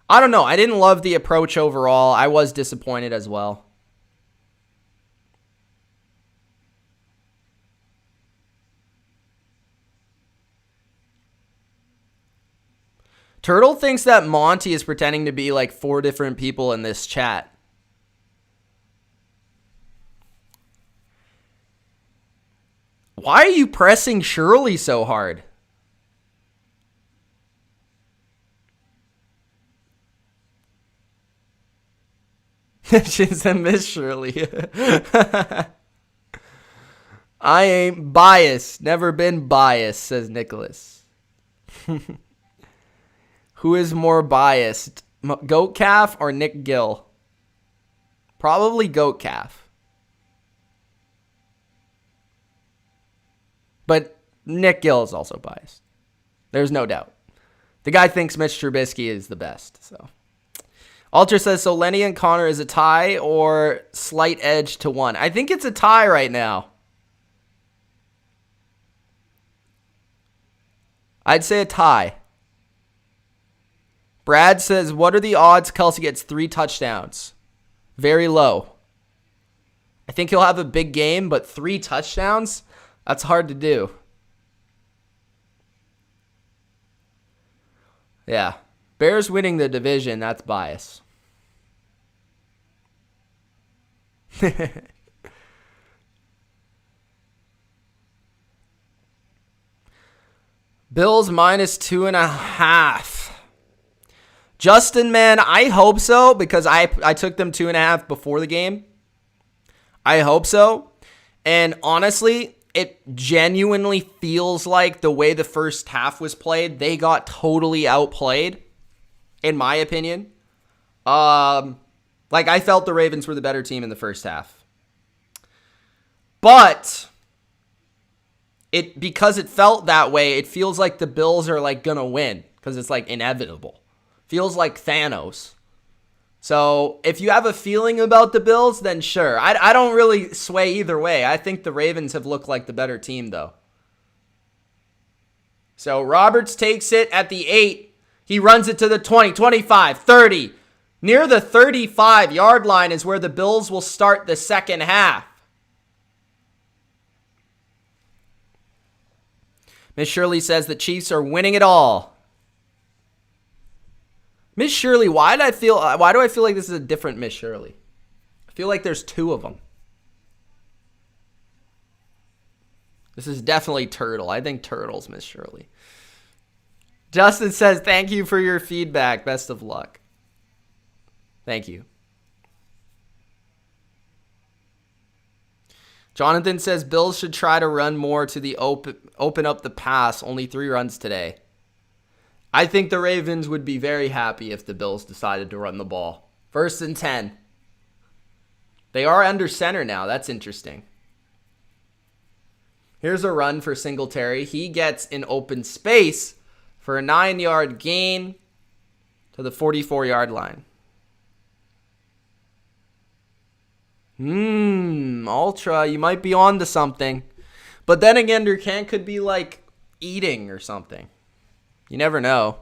Speaker 1: I don't know. I didn't love the approach overall. I was disappointed as well. Turtle thinks that Monty is pretending to be like 4 different people in this chat. Why are you pressing Shirley so hard? She's a Miss Shirley. I ain't biased. Never been biased, says Nicholas. Who is more biased, Goat Calf or Nick Gill? Probably Goat Calf. But Nick Gill is also biased. There's no doubt. The guy thinks Mitch Trubisky is the best. So, Ultra says, so Lenny and Connor is a tie or slight edge to one? I think it's a tie right now. I'd say a tie. Brad says, what are the odds Kelsey gets 3 touchdowns? Very low. I think he'll have a big game, but 3 touchdowns? That's hard to do. Yeah. Bears winning the division, that's bias. Bills minus 2.5. Justin, man, I hope so because I took them 2.5 before the game. I hope so. And honestly, it genuinely feels like the way the first half was played, they got totally outplayed, in my opinion. I felt the Ravens were the better team in the first half. But because it felt that way, it feels like the Bills are going to win because it's inevitable. Feels like Thanos. So if you have a feeling about the Bills, then sure. I don't really sway either way. I think the Ravens have looked like the better team, though. So Roberts takes it at the 8. He runs it to the 20, 25, 30. Near the 35-yard line is where the Bills will start the second half. Miss Shirley says the Chiefs are winning it all. Miss Shirley, why do I feel like this is a different Miss Shirley? I feel like there's 2 of them. This is definitely Turtle. I think Turtle's Miss Shirley. Justin says, thank you for your feedback. Best of luck. Thank you. Jonathan says Bills should try to run more to the open up the pass. Only 3 runs today. I think the Ravens would be very happy if the Bills decided to run the ball. 1st and 10. They are under center now. That's interesting. Here's a run for Singletary. He gets in open space for a 9-yard gain to the 44-yard line. Ultra, you might be on to something. But then again, your can could be like eating or something. You never know.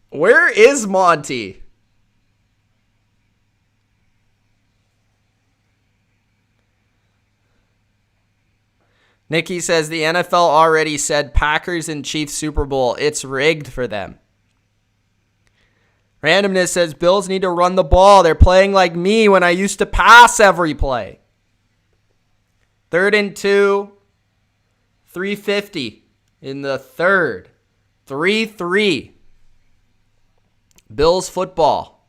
Speaker 1: Where is Monty? Nikki says the NFL already said Packers and Chiefs Super Bowl. It's rigged for them. Randomness says Bills need to run the ball. They're playing like me when I used to pass every play. 3rd and 2. 3:50 in the 3rd. 3-3. Bills football.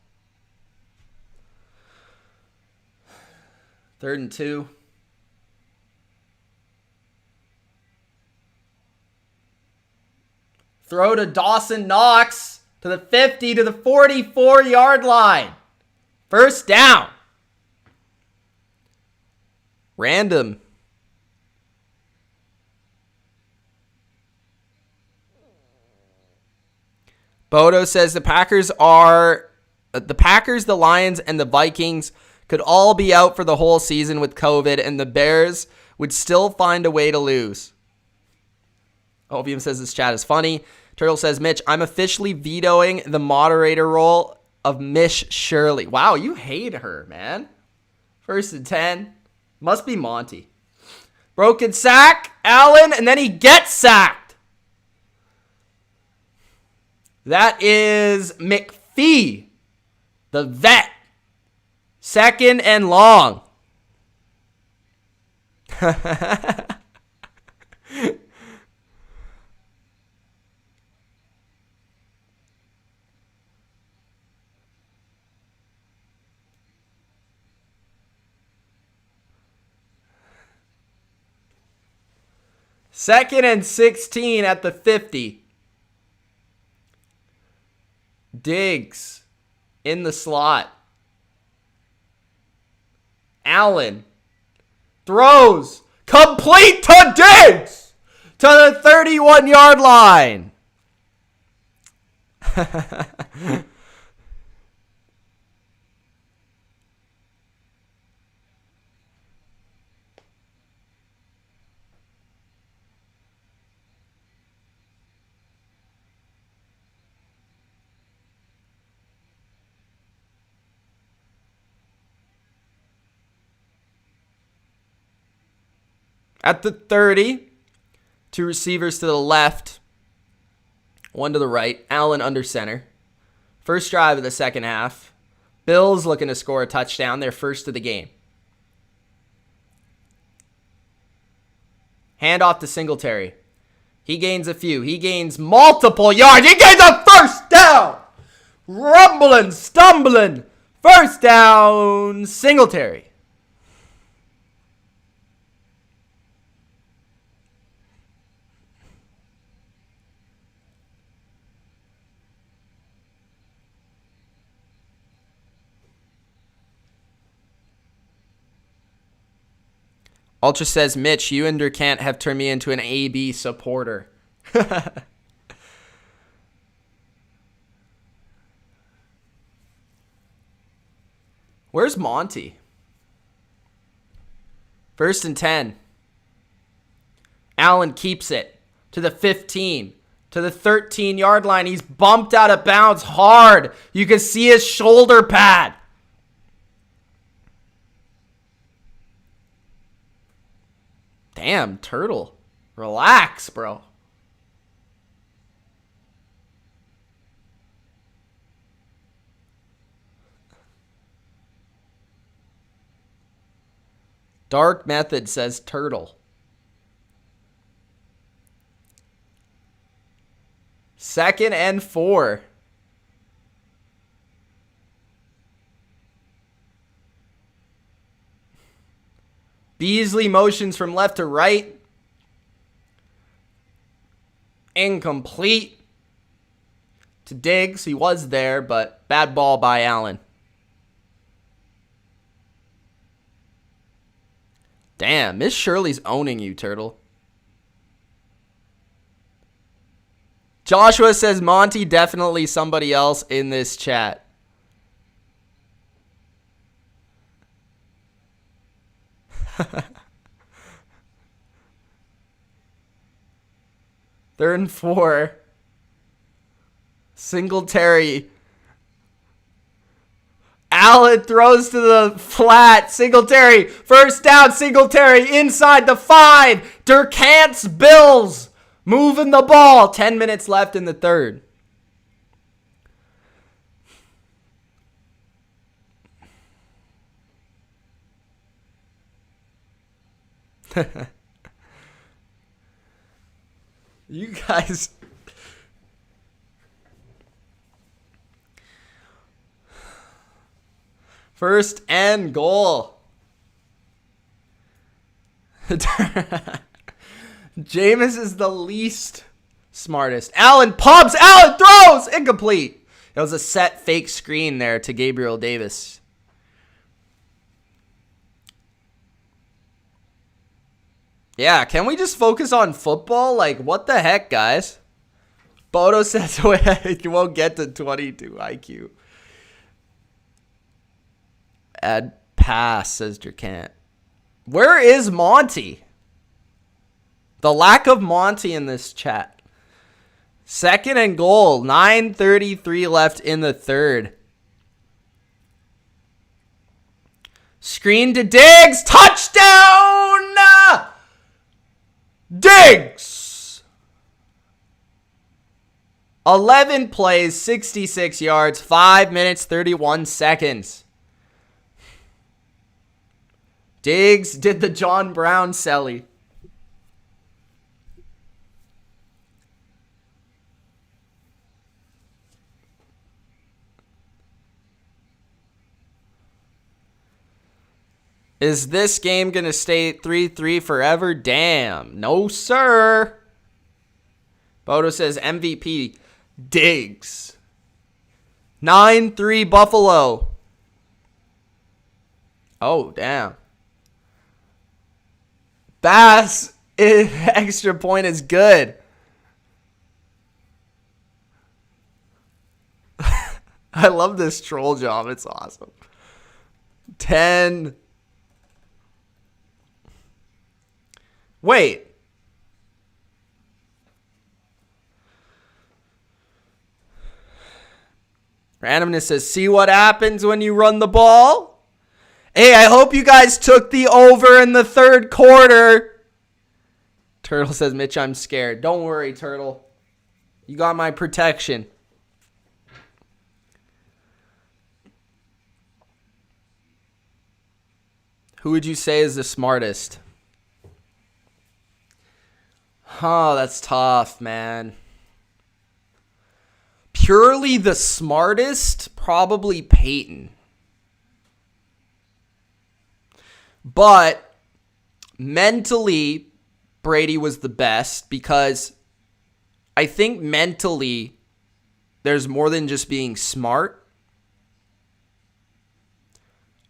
Speaker 1: 3rd and 2. Throw to Dawson Knox to the 50 to the 44-yard line. 1st down. Random. Bodo says the Packers, the Lions, and the Vikings could all be out for the whole season with COVID, and the Bears would still find a way to lose. Opium says this chat is funny. Turtle says, Mitch, I'm officially vetoing the moderator role of Mish Shirley. Wow, you hate her, man. 1st and 10. Must be Monty. Broken sack, Allen, and then he gets sacked. That is McPhee, the vet. 2nd and long. Second and 16 at the 50. Diggs in the slot. Allen throws complete to Diggs to the 31-yard line. At the 30, 2 receivers to the left, 1 to the right. Allen under center. First drive of the second half. Bills looking to score a touchdown. Their first of the game. Hand off to Singletary. He gains a few. He gains multiple yards. He gains a first down. Rumbling, stumbling. First down, Singletary. Ultra says, Mitch, you and Durkant have turned me into an AB supporter. Where's Monty? 1st and 10. Allen keeps it to the 15, to the 13-yard line. He's bumped out of bounds hard. You can see his shoulder pad. Damn, Turtle. Relax, bro. Dark Method says turtle. Second and 4. Beasley motions from left to right. Incomplete to Diggs. He was there, but bad ball by Allen. Damn, Miss Shirley's owning you, Turtle. Joshua says Monty definitely somebody else in this chat. Third and 4. Singletary. Allen throws to the flat. Singletary. First down. Singletary inside the 5. Durkant's Bills moving the ball. 10 minutes left in the third. You guys. First and goal. Jameis is the least smartest. Allen pumps. Allen throws. Incomplete. It was a set fake screen there to Gabriel Davis. Yeah, can we just focus on football? Like, what the heck, guys? Bodo says you won't get to 22 IQ. Add pass, says Durkant. Where is Monty? The lack of Monty in this chat. Second and goal. 9:33 left in the third. Screen to Diggs. Touchdown! Diggs! 11 plays, 66 yards, 5 minutes, 31 seconds. Diggs did the John Brown celly. Is this game going to stay 3-3 forever? Damn. No, sir. Bodo says MVP. Diggs. 9-3 Buffalo. Oh, damn. Bass, extra point is good. I love this troll job. It's awesome. 10. Wait. Randomness says, see what happens when you run the ball? Hey, I hope you guys took the over in the third quarter. Turtle says, Mitch, I'm scared. Don't worry, Turtle. You got my protection. Who would you say is the smartest? Oh, that's tough, man. Purely the smartest, probably Peyton. But mentally, Brady was the best because I think mentally there's more than just being smart.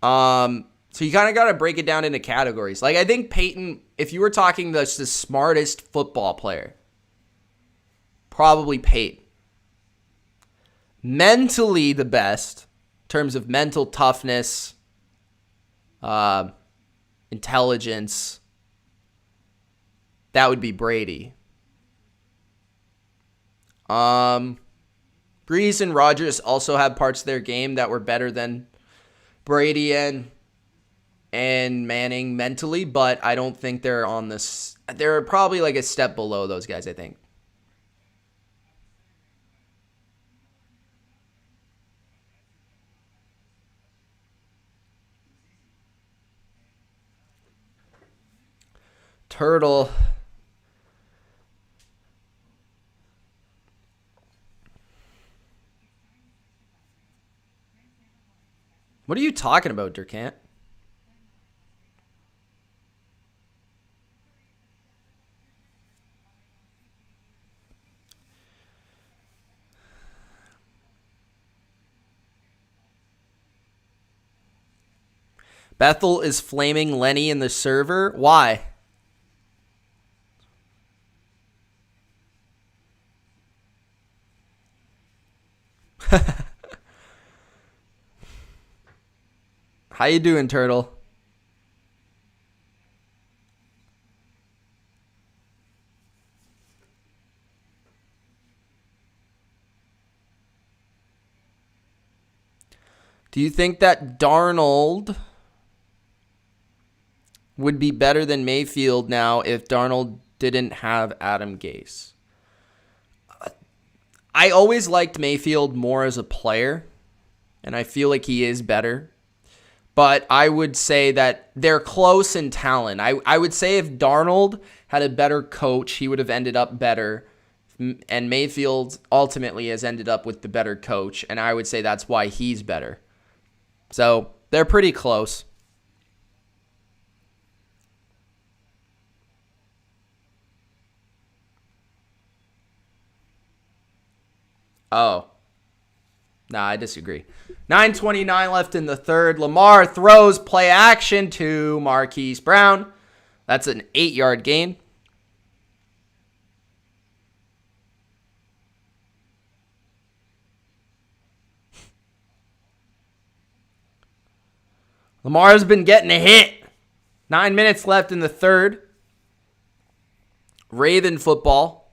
Speaker 1: So you kind of got to break it down into categories. Like, I think Peyton, if you were talking the smartest football player, probably Peyton. Mentally the best, in terms of mental toughness, intelligence, that would be Brady. Breeze and Rodgers also have parts of their game that were better than Brady and Manning mentally, but I don't think they're on this. They're probably like a step below those guys, I think. Turtle. What are you talking about, Durkant? Bethel is flaming Lenny in the server. Why? How you doing, Turtle? Do you think that Darnold would be better than Mayfield now if Darnold didn't have Adam Gase? I always liked Mayfield more as a player, and I feel like he is better. But I would say that they're close in talent. I would say if Darnold had a better coach, he would have ended up better. And Mayfield ultimately has ended up with the better coach, and I would say that's why he's better. So they're pretty close. Oh. Nah, I disagree. 9:29 left in the third. Lamar throws play action to Marquise Brown. That's an 8-yard gain. Lamar's been getting a hit. 9 minutes left in the third. Raven football.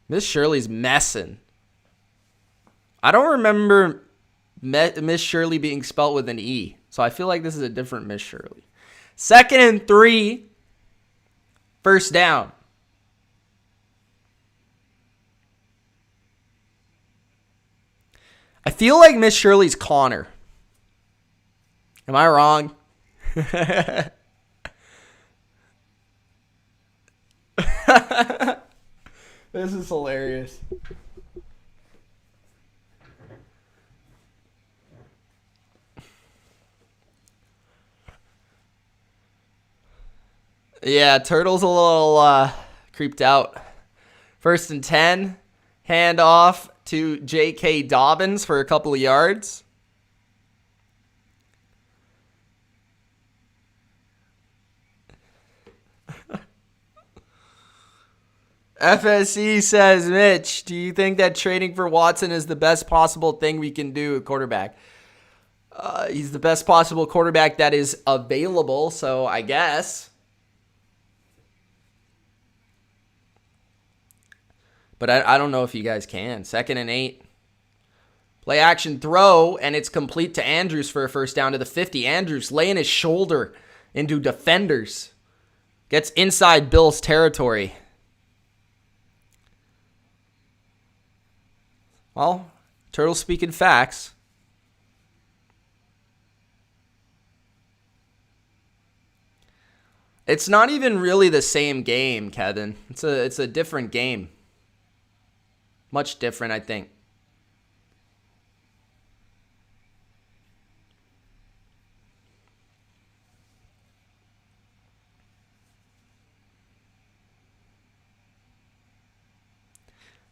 Speaker 1: Miss Shirley's messing. I don't remember Miss Shirley being spelt with an E. So I feel like this is a different Miss Shirley. 2nd and 3. First down. I feel like Miss Shirley's Connor. Am I wrong? This is hilarious. Yeah, Turtle's a little creeped out. 1st and 10. Hand off to J.K. Dobbins for a couple of yards. FSC says, Mitch, do you think that trading for Watson is the best possible thing we can do at quarterback? He's the best possible quarterback that is available, so I guess. But I don't know if you guys can. 2nd and 8. Play action throw, and it's complete to Andrews for a first down to the 50. Andrews laying his shoulder into defenders. Gets inside Bill's territory. Well, Turtle speaking facts. It's not even really the same game, Kevin. It's a different game. Much different, I think.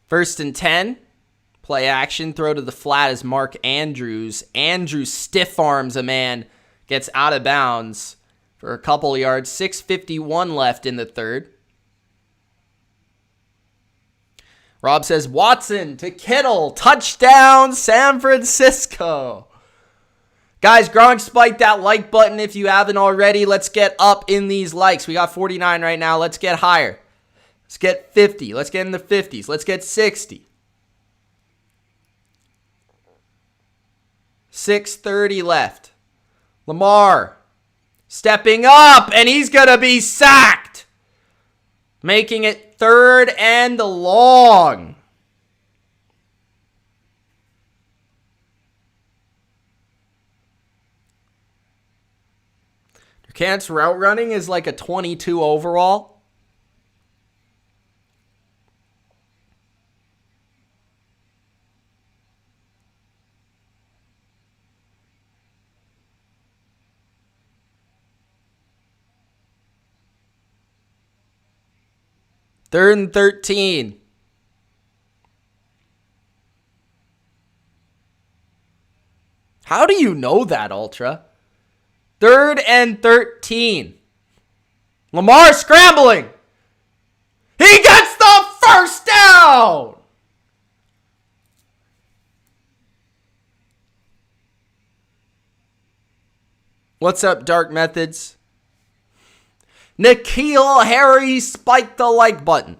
Speaker 1: First and 10. Play action. Throw to the flat as Mark Andrews. Andrews stiff arms a man. Gets out of bounds for a couple yards. 6:51 left in the third. Rob says, Watson to Kittle. Touchdown, San Francisco. Guys, Gronk, spike that like button if you haven't already. Let's get up in these likes. We got 49 right now. Let's get higher. Let's get 50. Let's get in the 50s. Let's get 60. 6:30 left. Lamar stepping up, and he's going to be sacked. Making it 3rd and long. Cant's route running is like a 22 overall. Third and 13. How do you know that, Ultra? Third and 13. Lamar scrambling. He gets the first down. What's up, Dark Methods? N'Keal Harry spiked the like button.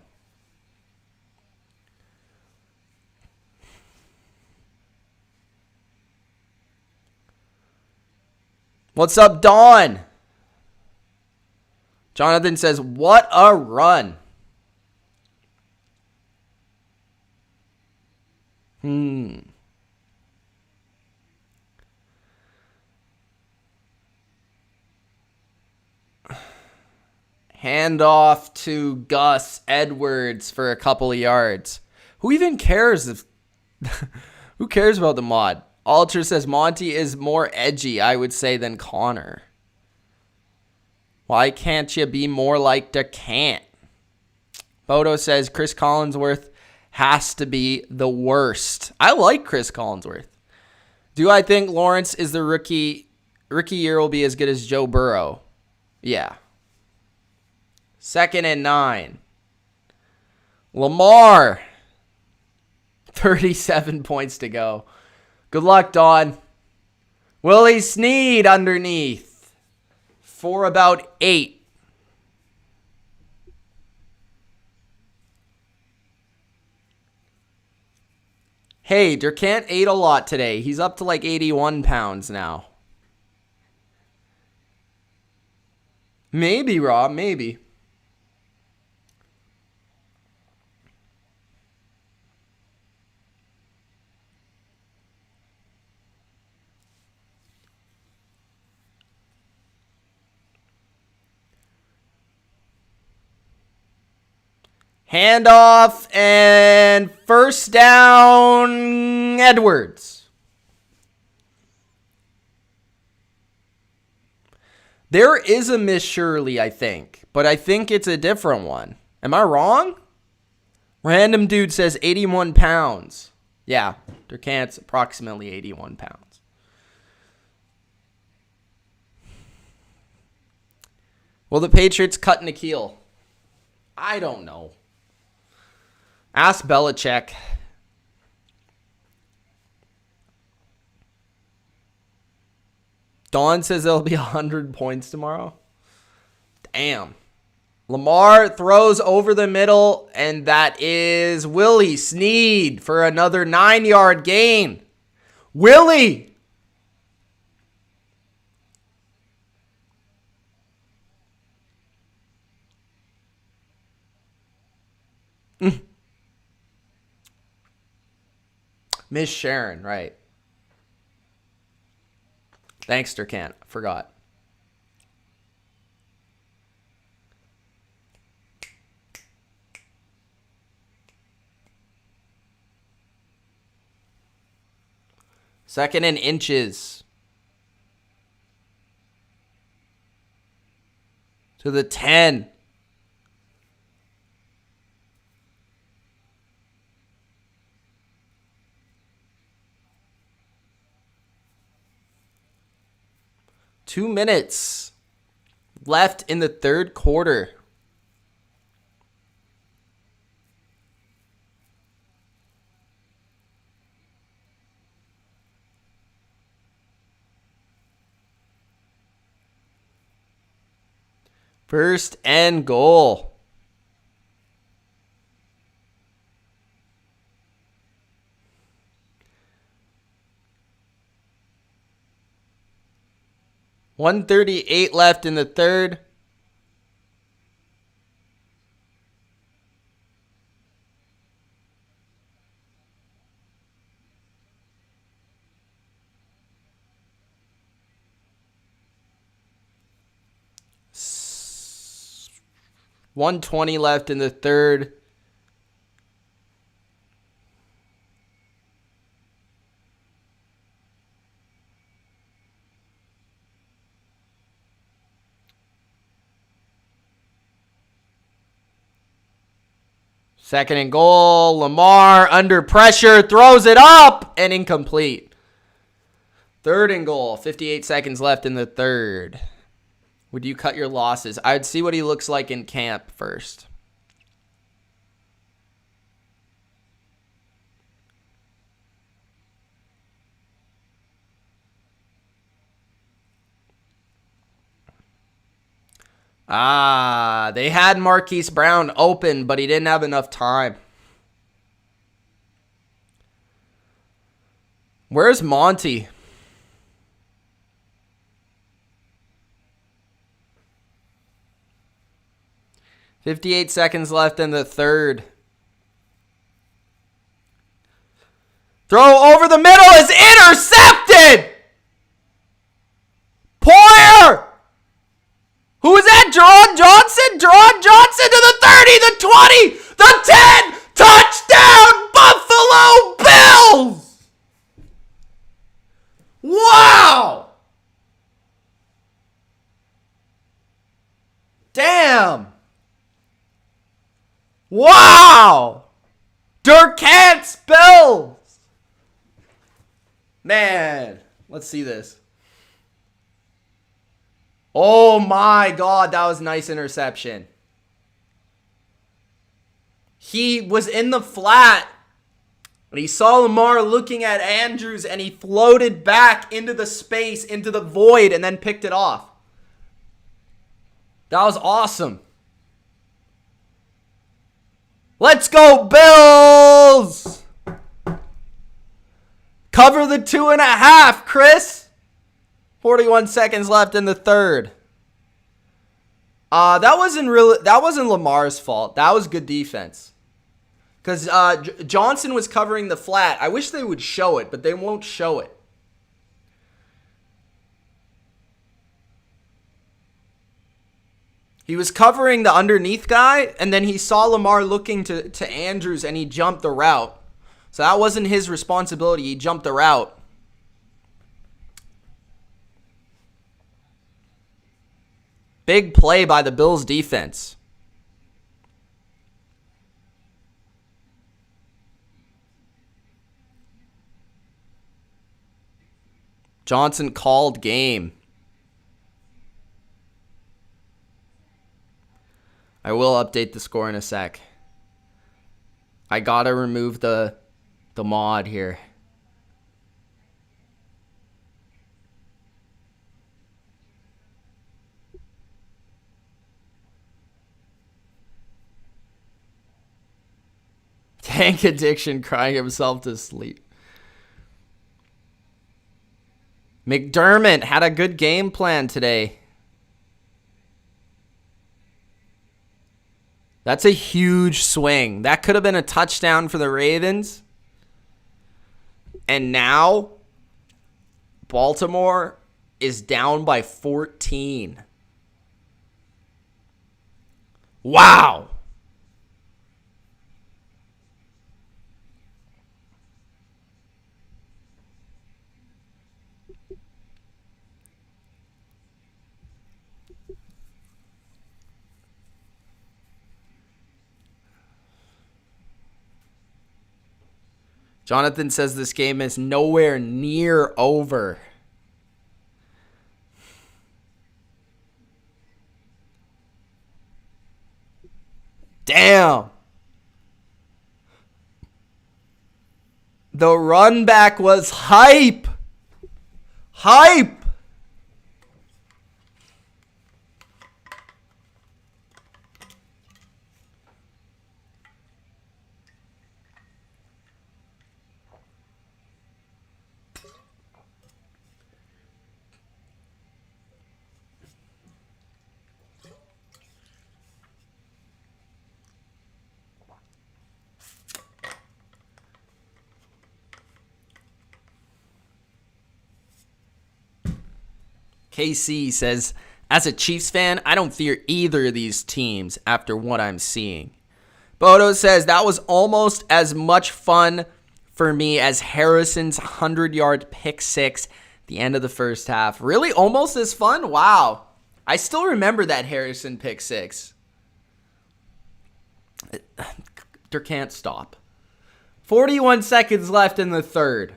Speaker 1: What's up, Dawn? Jonathan says, what a run. Hand off to Gus Edwards for a couple of yards. Who even cares if... Who cares about the mod? Ultra says Monty is more edgy, I would say, than Connor. Why can't you be more like the Can't? Bodo says Chris Collinsworth has to be the worst. I like Chris Collinsworth. Do I think Lawrence is the rookie year will be as good as Joe Burrow? Yeah. 2nd and 9. Lamar. 37 points to go. Good luck, Dawn. Willie Snead underneath. For about 8. Hey, Durkant ate a lot today. He's up to like 81 pounds now. Maybe, Rob. Maybe. Handoff and first down, Edwards. There is a Miss Shirley, I think, but I think it's a different one. Am I wrong? Random dude says 81 pounds. Yeah, Durkant's approximately 81 pounds. Will the Patriots cut N'Keal? I don't know. Ask Belichick. Dawn says there'll be 100 points tomorrow. Damn. Lamar throws over the middle, and that is Willie Snead for another 9-yard gain. Willie! Miss Sharon, right. Thanks, Durkant. Forgot. Second and inches. To the 10. Two minutes left in the third quarter. First and goal. .138 left in the third. 1:20 left in the third. Second and goal. Lamar under pressure. Throws it up and incomplete. Third and goal. 58 seconds left in the third. Would you cut your losses? I'd see what he looks like in camp first. They had Marquise Brown open, but he didn't have enough time. Where's Monty? .58 seconds left in the third. Throw over the middle is intercepted! Poyer! Who is that? Jerron Johnson? Jerron Johnson to the 30, the 20, the 10. Touchdown, Buffalo Bills! Wow! Damn! Wow! Durkant's Bills! Man, let's see this. Oh my God, that was a nice interception. He was in the flat, and he saw Lamar looking at Andrews, and he floated back into the space, into the void, and then picked it off. That was awesome. Let's go, Bills! Cover the 2.5, Chris. 41 seconds left in the third. That wasn't Lamar's fault. That was good defense. Because Johnson was covering the flat. I wish they would show it, but they won't show it. He was covering the underneath guy, and then he saw Lamar looking to Andrews, and he jumped the route. So that wasn't his responsibility. He jumped the route. Big play by the Bills defense. Johnson called game. I will update the score in a sec. I gotta remove the mod here. Tank addiction crying himself to sleep. McDermott had a good game plan today. That's a huge swing. That could have been a touchdown for the Ravens. And now, Baltimore is down by 14. Wow. Jonathan says this game is nowhere near over. Damn. The run back was hype. Hype. KC says, As a Chiefs fan, I don't fear either of these teams after what I'm seeing. Bodo says, that was almost as much fun for me as Harrison's 100-yard pick six at the end of the first half. Really? Almost as fun? Wow. I still remember that Harrison pick six. There can't stop. 41 seconds left in the third.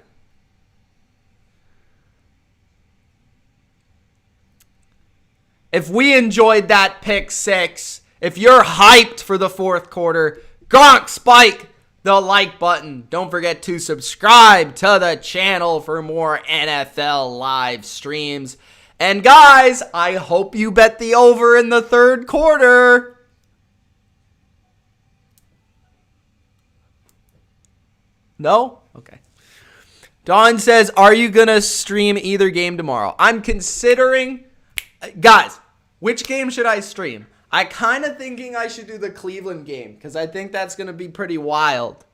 Speaker 1: If we enjoyed that pick six, if you're hyped for the fourth quarter, Gronk, spike the like button. Don't forget to subscribe to the channel for more NFL live streams. And guys, I hope you bet the over in the third quarter. No? Okay. Don says, are you going to stream either game tomorrow? I'm considering. Guys, which game should I stream? I kind of thinking I should do the Cleveland game because I think that's going to be pretty wild.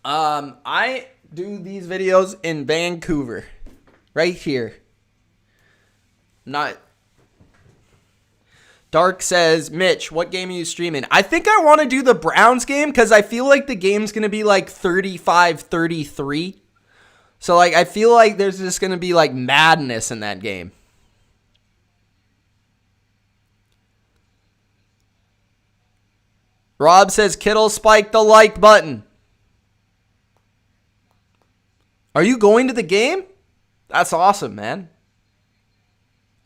Speaker 1: I do these videos in Vancouver, right here. Not. Dark says, Mitch, what game are you streaming? I think I want to do the Browns game because I feel like the game's going to be like 35-33. So, like, I feel like there's just going to be, like, madness in that game. Rob says, Kittle, spike the like button. Are you going to the game? That's awesome, man.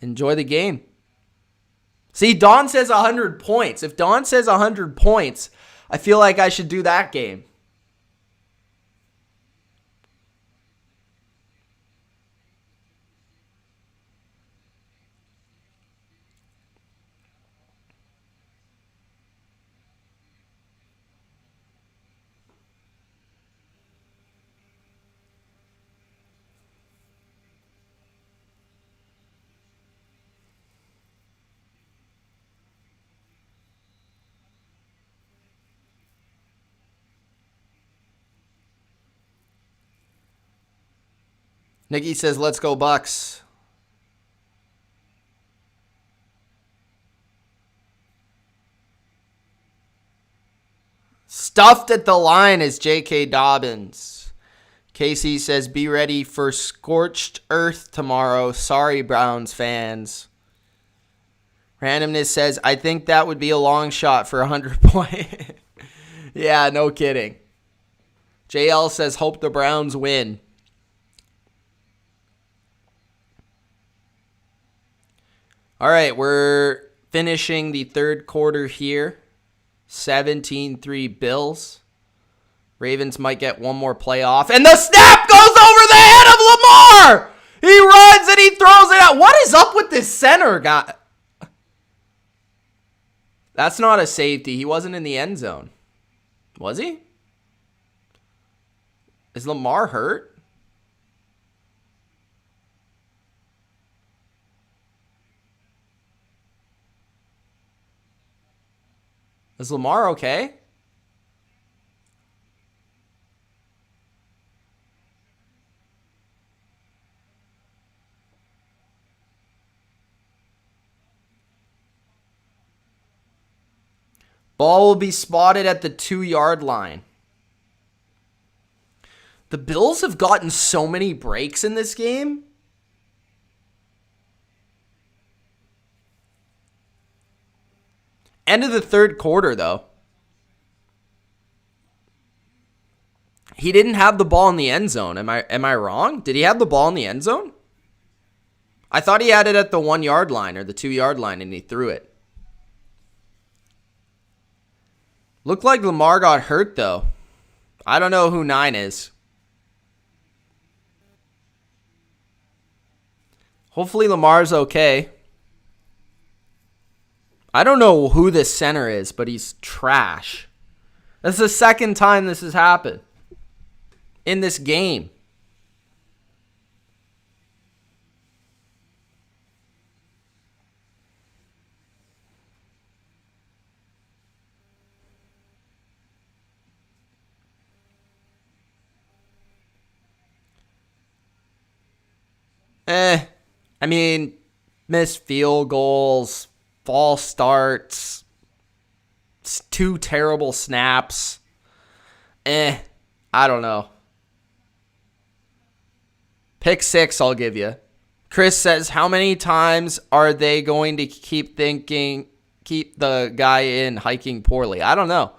Speaker 1: Enjoy the game. See, Don says 100 points. If Don says 100 points, I feel like I should do that game. Nikki says, let's go Bucks. Stuffed at the line is J.K. Dobbins. Casey says, be ready for scorched earth tomorrow. Sorry, Browns fans. Randomness says, I think that would be a long shot for 100 points. Yeah, no kidding. JL says, hope the Browns win. All right, we're finishing the third quarter here. 17-3 Bills. Ravens might get one more playoff. And the snap goes over the head of Lamar! He runs and he throws it out. What is up with this center guy? That's not a safety. He wasn't in the end zone. Was he? Is Lamar hurt? Is Lamar okay? Ball will be spotted at the 2-yard line. The Bills have gotten so many breaks in this game. End of the third quarter, though. He didn't have the ball in the end zone. Am I wrong? Did he have the ball in the end zone? I thought he had it at the 1-yard line or the 2-yard line and he threw it. Looked like Lamar got hurt, though. I don't know who 9 is. Hopefully Lamar's okay. I don't know who this center is, but he's trash. That's the second time this has happened in this game. I mean, missed field goals, false starts, 2 terrible snaps. I don't know. Pick 6, I'll give you. Chris says, how many times are they going to keep the guy in hiking poorly? I don't know.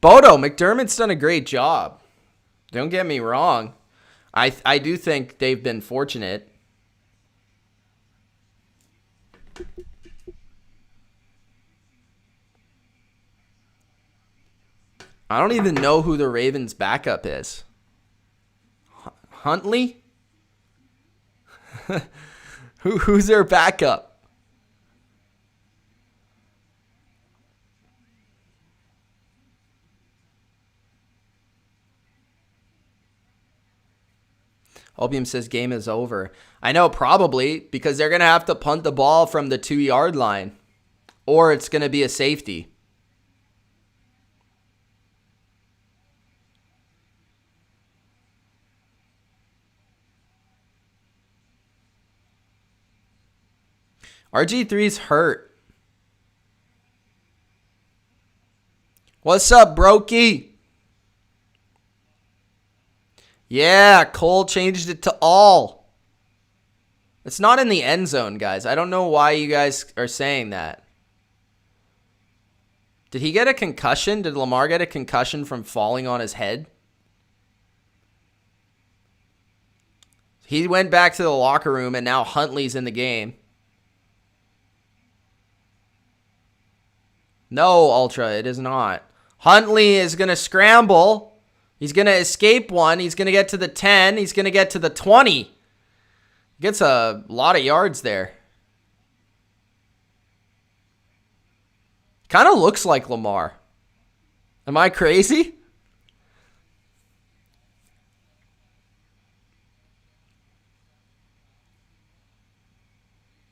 Speaker 1: Bodo, McDermott's done a great job. Don't get me wrong. I do think they've been fortunate. I don't even know who the Ravens' backup is. Huntley? Who's their backup? Opium says game is over. I know, probably, because they're going to have to punt the ball from the 2-yard line. Or it's going to be a safety. RG3's hurt. What's up, Brokey? Yeah, Cole changed it to all. It's not in the end zone, guys. I don't know why you guys are saying that. Did he get a concussion? Did Lamar get a concussion from falling on his head? He went back to the locker room, and now Huntley's in the game. No, Ultra, it is not. Huntley is going to scramble. He's going to escape one. He's going to get to the 10. He's going to get to the 20. Gets a lot of yards there. Kind of looks like Lamar. Am I crazy?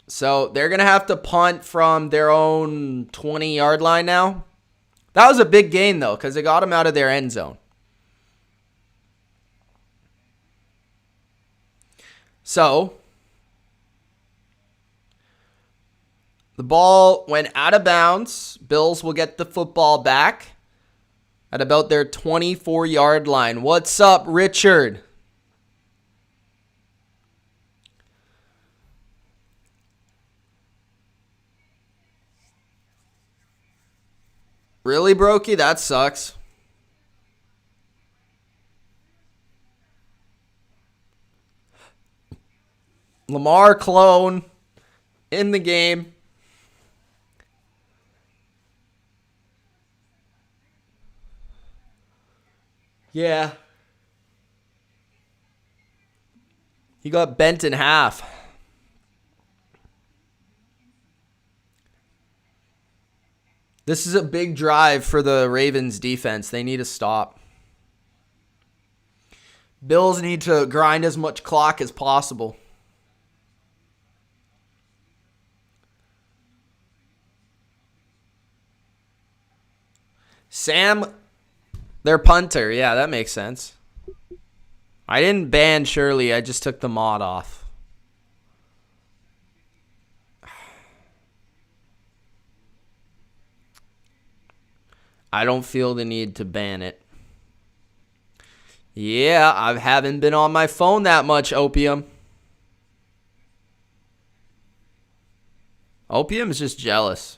Speaker 1: So they're going to have to punt from their own 20-yard line now. That was a big gain, though, because it got them out of their end zone. So the ball went out of bounds. Bills will get the football back at about their 24-yard line. What's up, Richard? Really, Brokey? That sucks. Lamar clone in the game. Yeah. He got bent in half. This is a big drive for the Ravens defense. They need to stop. Bills need to grind as much clock as possible. Sam, their punter. Yeah, that makes sense. I didn't ban Shirley. I just took the mod off. I don't feel the need to ban it. Yeah, I haven't been on my phone that much, Opium. Opium's just jealous.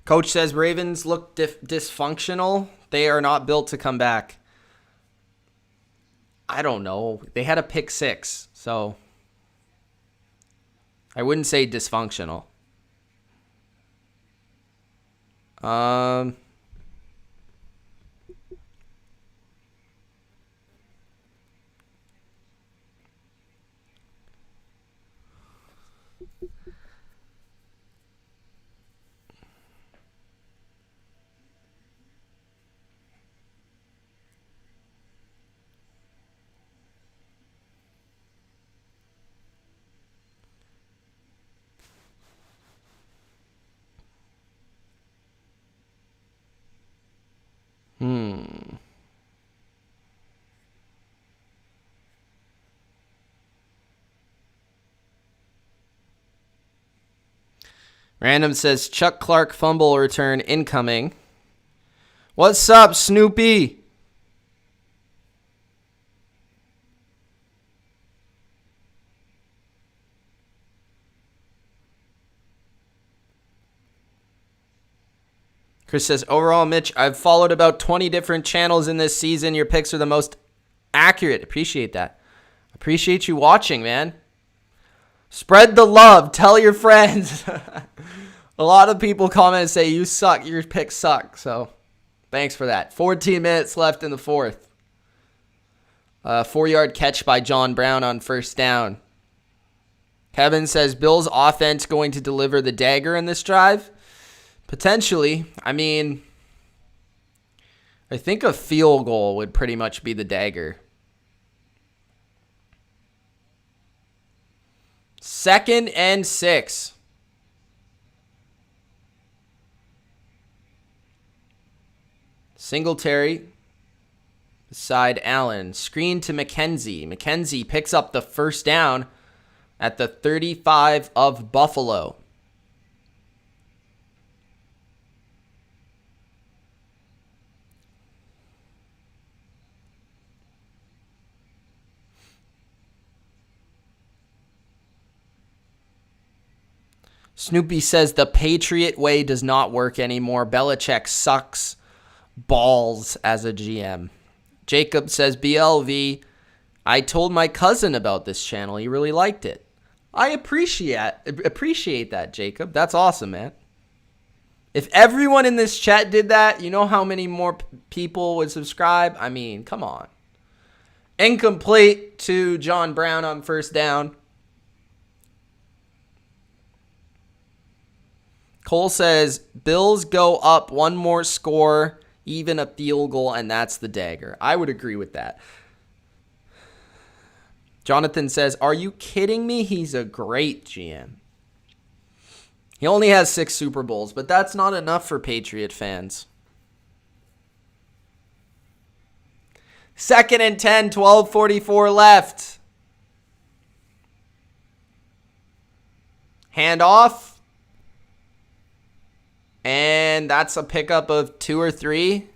Speaker 1: Coach says Ravens look dysfunctional. They are not built to come back. I don't know. They had a pick 6, so I wouldn't say dysfunctional. Random says Chuck Clark fumble return incoming. What's up, Snoopy? Chris says, overall, Mitch, I've followed about 20 different channels in this season. Your picks are the most accurate. Appreciate that. Appreciate you watching, man. Spread the love. Tell your friends. A lot of people comment and say, you suck. Your picks suck. So, thanks for that. 14 minutes left in the fourth. 4-yard catch by John Brown on first down. Kevin says, Bills offense going to deliver the dagger in this drive? Potentially. I mean, I think a field goal would pretty much be the dagger. 2nd and 6. Singletary beside Allen. Screen to McKenzie. McKenzie picks up the first down at the 35 of Buffalo. Snoopy says the Patriot way does not work anymore. Belichick sucks balls as a GM. Jacob says, BLV, I told my cousin about this channel. He really liked it. I appreciate that, Jacob. That's awesome, man. If everyone in this chat did that, you know how many more people would subscribe? I mean, come on. Incomplete to John Brown on first down. Cole says, Bills go up one more score, even a field goal, and that's the dagger. I would agree with that. Jonathan says, are you kidding me? He's a great GM. He only has 6 Super Bowls, but that's not enough for Patriot fans. 2nd and 10, 12:44 left. Hand off. And that's a pickup of 2 or 3.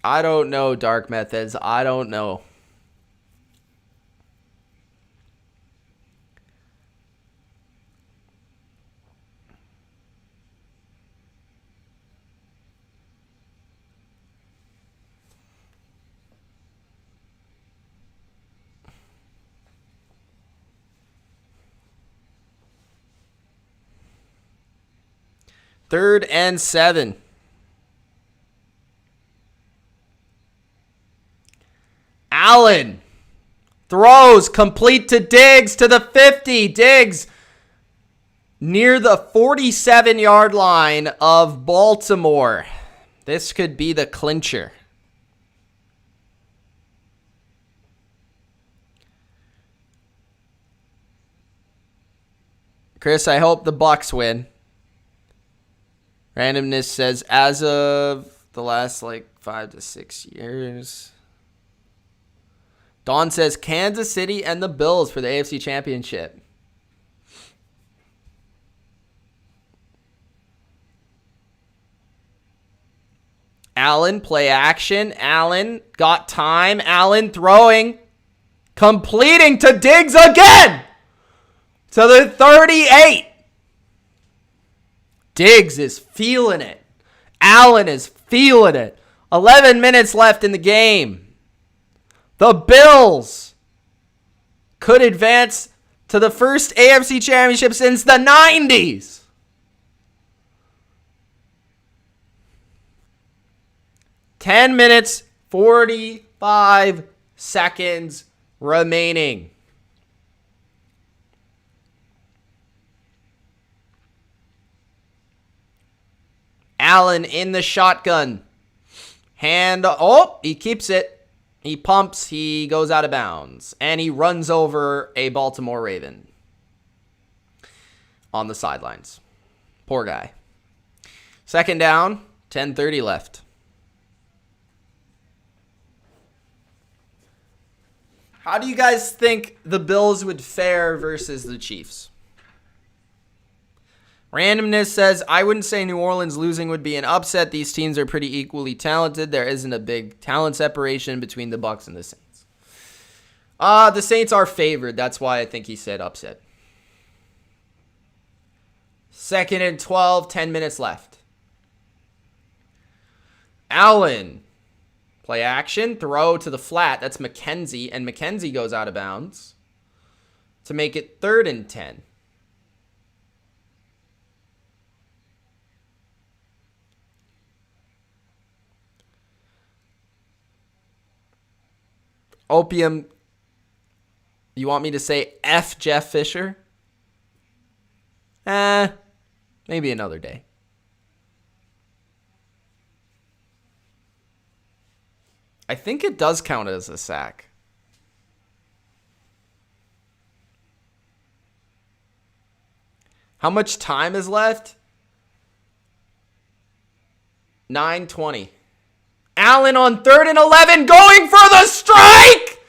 Speaker 1: I don't know, Dark Methods. I don't know. Third and 7. Allen throws complete to Diggs to the 50. Diggs near the 47-yard line of Baltimore. This could be the clincher. Chris, I hope the Bucs win. Randomness says, as of the last 5 to 6 years. Dawn says, Kansas City and the Bills for the AFC Championship. Allen, play action. Allen got time. Allen throwing. Completing to Diggs again. To the 38. Diggs is feeling it. Allen is feeling it. 11 minutes left in the game. The Bills could advance to the first AFC Championship since the 90s. Ten minutes, 45 seconds remaining. Allen in the shotgun. He keeps it. He pumps. He goes out of bounds. And he runs over a Baltimore Raven on the sidelines. Poor guy. Second down, 10:30 left. How do you guys think the Bills would fare versus the Chiefs? Randomness says, I wouldn't say New Orleans losing would be an upset. These teams are pretty equally talented. There isn't a big talent separation between the Bucs and the Saints. The Saints are favored. That's why I think he said upset. 2nd and 12, 10 minutes left. Allen. Play action, throw to the flat. That's McKenzie, and McKenzie goes out of bounds to make it 3rd and 10. Opium, you want me to say F Jeff Fisher? Maybe another day. I think it does count as a sack. How much time is left? 9:20. Allen on 3rd and 11, going for the strike!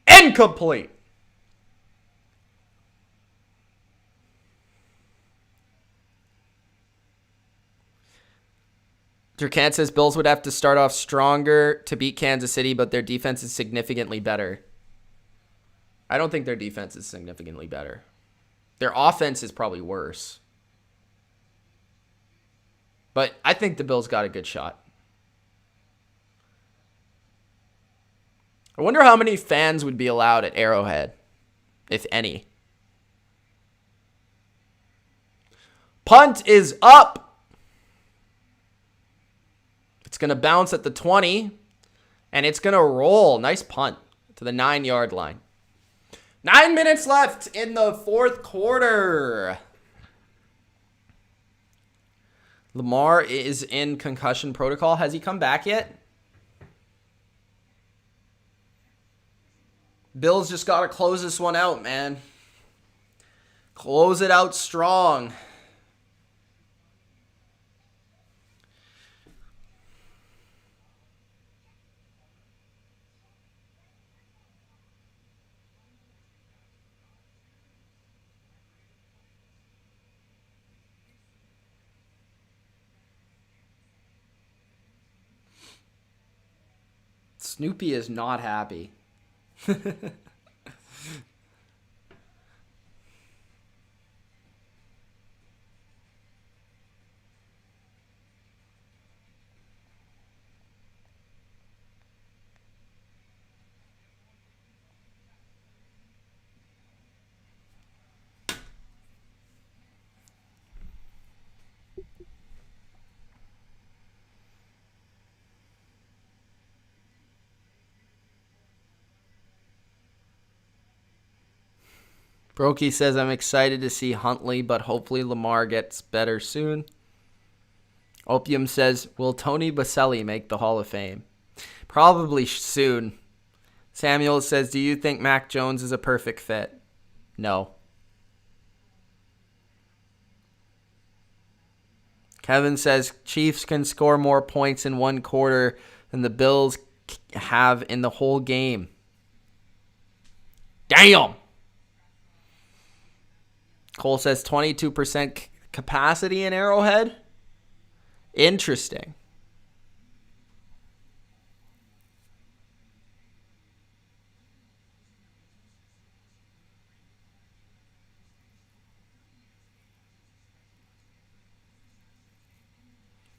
Speaker 1: Incomplete. Durkant says Bills would have to start off stronger to beat Kansas City, but their defense is significantly better. I don't think their defense is significantly better. Their offense is probably worse. But I think the Bills got a good shot. I wonder how many fans would be allowed at Arrowhead, if any. Punt is up. It's going to bounce at the 20, and it's going to roll. Nice punt to the 9-yard line. 9 minutes left in the 4th quarter. Lamar is in concussion protocol. Has he come back yet? Bills just got to close this one out, man. Close it out strong. Snoopy is not happy. Brokey says, I'm excited to see Huntley, but hopefully Lamar gets better soon. Opium says, will Tony Baselli make the Hall of Fame? Probably soon. Samuel says, do you think Mac Jones is a perfect fit? No. Kevin says, Chiefs can score more points in one quarter than the Bills have in the whole game. Damn! Cole says 22% capacity in Arrowhead. Interesting.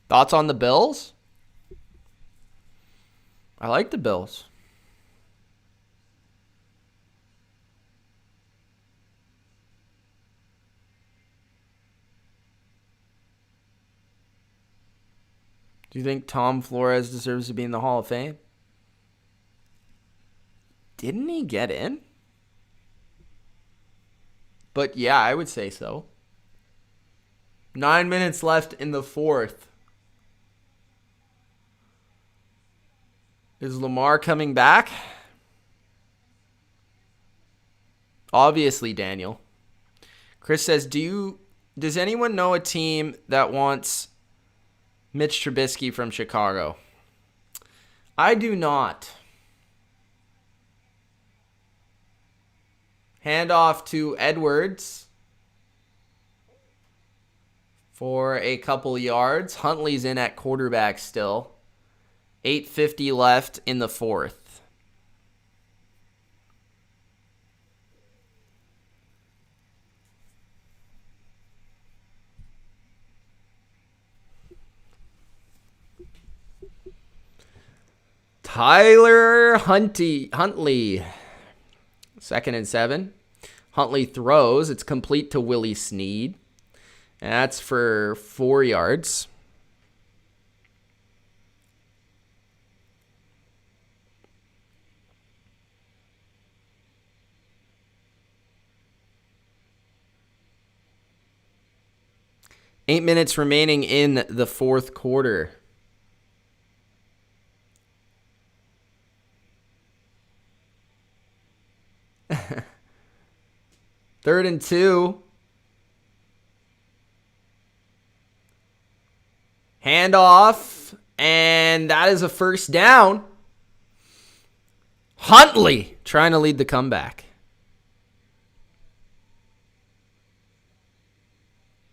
Speaker 1: Thoughts on the Bills? I like the Bills. Do you think Tom Flores deserves to be in the Hall of Fame? Didn't he get in? But yeah, I would say so. 9 minutes left in the 4th. Is Lamar coming back? Obviously, Daniel. Chris says, does anyone know a team that wants Mitch Trubisky from Chicago? I do not. Hand off to Edwards. for a couple yards. Huntley's in at quarterback still. 8:50 left in the fourth. Tyler Huntley. 2nd and 7. Huntley throws. It's complete to Willie Snead. And that's for 4 yards. Eight minutes remaining in the fourth quarter. Third and 2. Handoff, and that is a first down. Huntley trying to lead the comeback.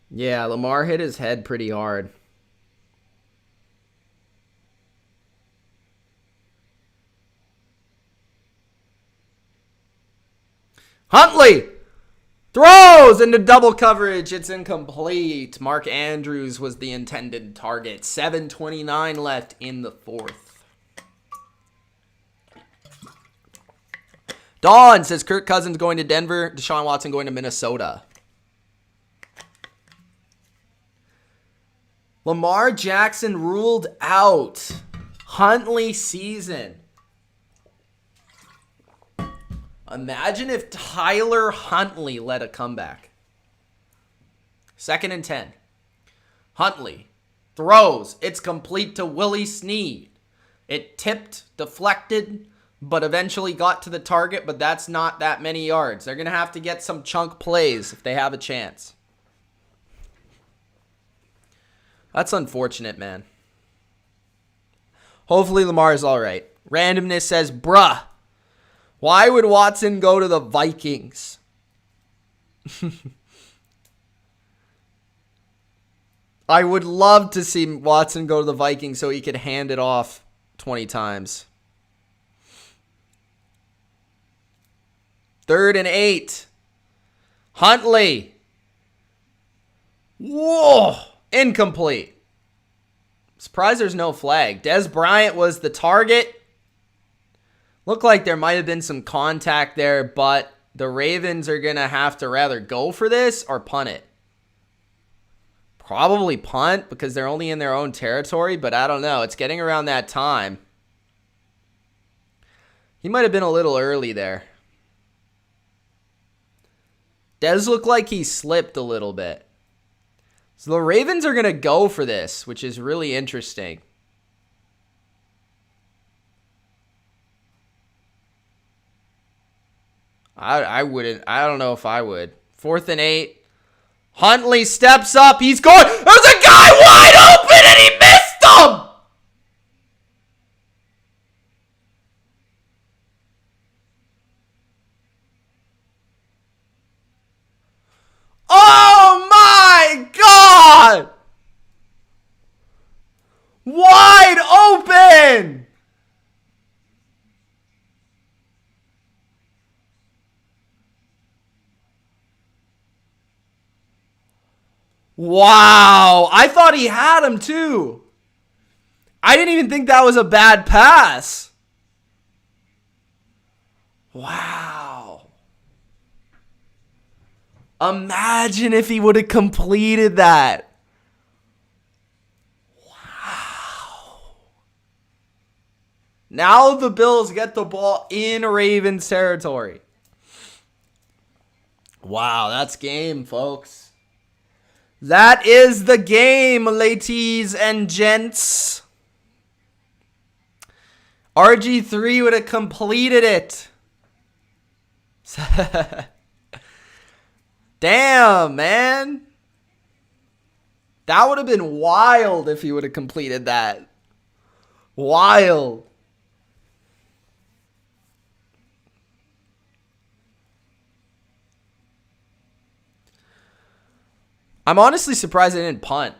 Speaker 1: Yeah, Lamar hit his head pretty hard. Huntley throws into double coverage. It's incomplete. Mark Andrews was the intended target. 7:29 left in the fourth. Dawn says Kirk Cousins going to Denver, Deshaun Watson going to Minnesota. Lamar Jackson ruled out. Huntley season. Imagine if Tyler Huntley led a comeback. 2nd and 10. Huntley throws. It's complete to Willie Snead. It tipped, deflected, but eventually got to the target, but that's not that many yards. They're going to have to get some chunk plays if they have a chance. That's unfortunate, man. Hopefully Lamar's all right. Randomness says, bruh. Why would Watson go to the Vikings? I would love to see Watson go to the Vikings so he could hand it off 20 times. 3rd and 8. Huntley. Whoa. Incomplete. Surprised there's no flag. Des Bryant was the target. Looked like there might have been some contact there, but the Ravens are going to have to rather go for this or punt it. Probably punt because they're only in their own territory, but I don't know. It's getting around that time. He might have been a little early there. Does look like he slipped a little bit. So the Ravens are going to go for this, which is really interesting. I wouldn't. I don't know if I would. 4th and 8. Huntley steps up. He's going. There's a guy wide open and he missed him. Oh my God. Wide open. Wow. I thought he had him too. I didn't even think that was a bad pass. Wow. Imagine if he would have completed that. Wow. Now the Bills get the ball in Ravens territory. Wow, that's game, folks. That is the game, ladies and gents. RG3 would have completed it. Damn, man. That would have been wild if he would have completed that. Wild. I'm honestly surprised they didn't punt.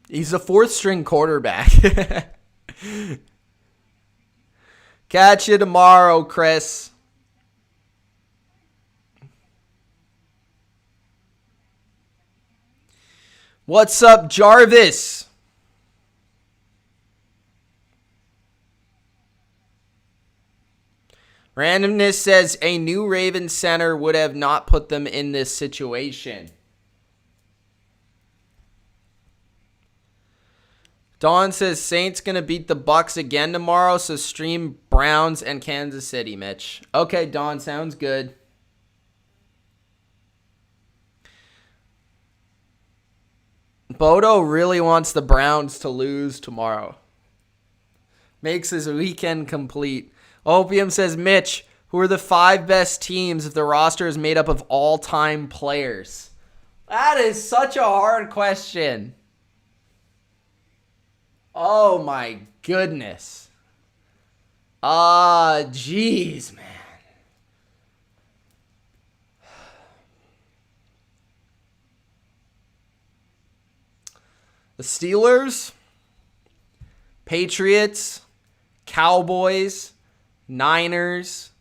Speaker 1: He's a fourth-string quarterback. Catch you tomorrow, Chris. What's up, Jarvis? Randomness says a new Ravens center would have not put them in this situation. Dawn says Saints going to beat the Bucks again tomorrow, so stream Browns and Kansas City, Mitch. Okay, Dawn, sounds good. Bodo really wants the Browns to lose tomorrow. Makes his weekend complete. Opium says, Mitch, who are the 5 best teams if the roster is made up of all-time players? That is such a hard question. Oh, my goodness. Jeez, man. The Steelers, Patriots, Cowboys, Niners,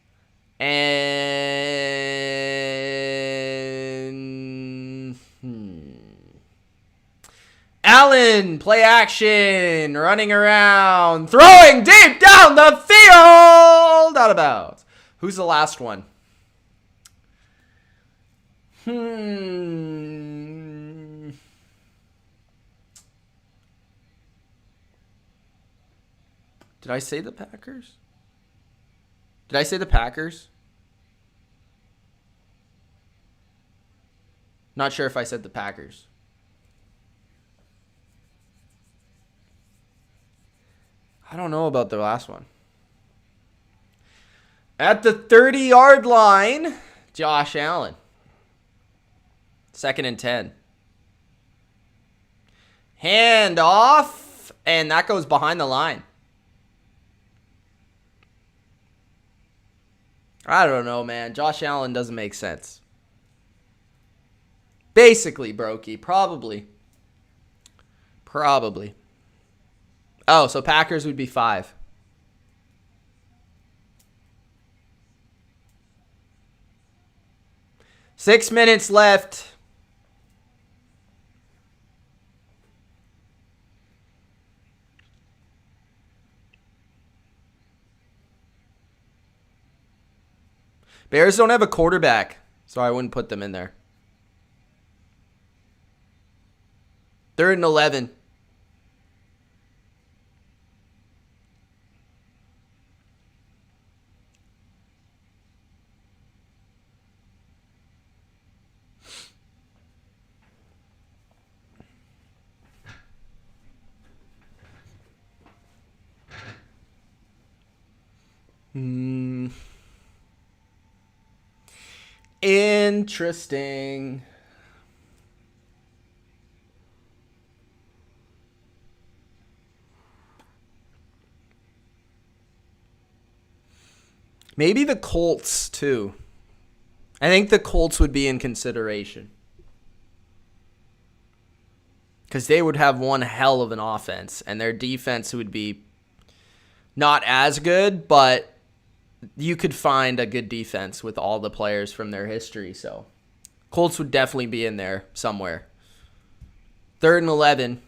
Speaker 1: and Allen, play action, running around, throwing deep down the field, out of bounds. Who's the last one? Did I say the Packers? Did I say the Packers? Not sure if I said the Packers. I don't know about the last one. At the 30-yard line, Josh Allen. 2nd and 10. Hand off, and that goes behind the line. I don't know, man. Josh Allen doesn't make sense. Basically, Brokey. Probably. Oh, so Packers would be 5. Six minutes left. Bears don't have a quarterback, so I wouldn't put them in there. 3rd and 11. Interesting. Maybe the Colts, too. I think the Colts would be in consideration. Because they would have one hell of an offense, and their defense would be not as good, but you could find a good defense with all the players from their history. So Colts would definitely be in there somewhere. 3rd and 11.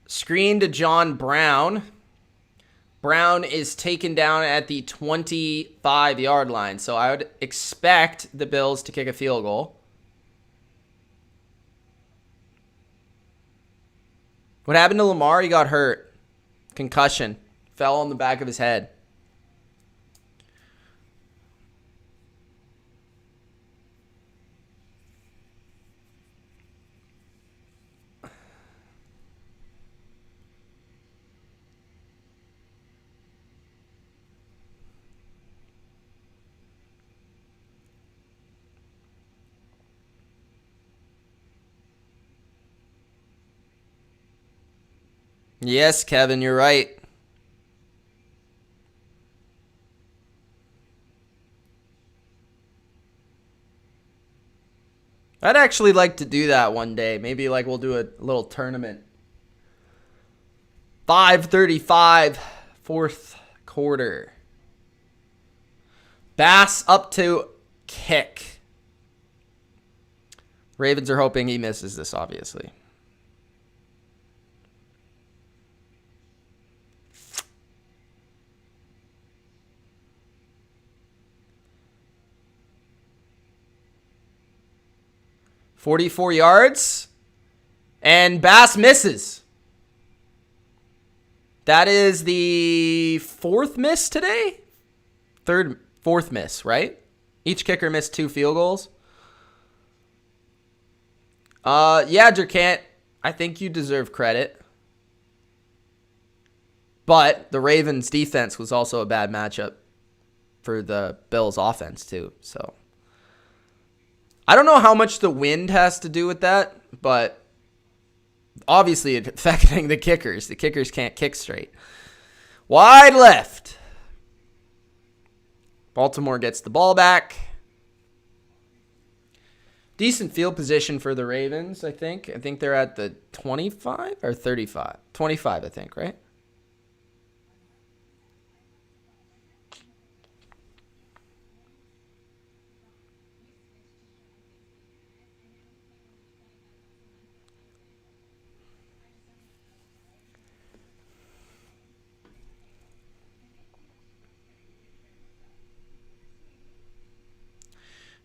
Speaker 1: Screen to John Brown. Brown is taken down at the 25-yard line. So I would expect the Bills to kick a field goal. What happened to Lamar? He got hurt. Concussion. Fell on the back of his head. Yes, Kevin, you're right. I'd actually like to do that one day. Maybe like we'll do a little tournament. 5:35, fourth quarter. Bass up to kick. Ravens are hoping he misses this, obviously. .44 yards. And Bass misses. That is the fourth miss today? Fourth miss, right? Each kicker missed 2 field goals. Yeah, Jerkant, I think you deserve credit. But the Ravens' defense was also a bad matchup for the Bills' offense, too. So I don't know how much the wind has to do with that, but obviously it's affecting the kickers. The kickers can't kick straight. Wide left. Baltimore gets the ball back. Decent field position for the Ravens, I think. I think they're at the 25 or 35. 25, I think, right?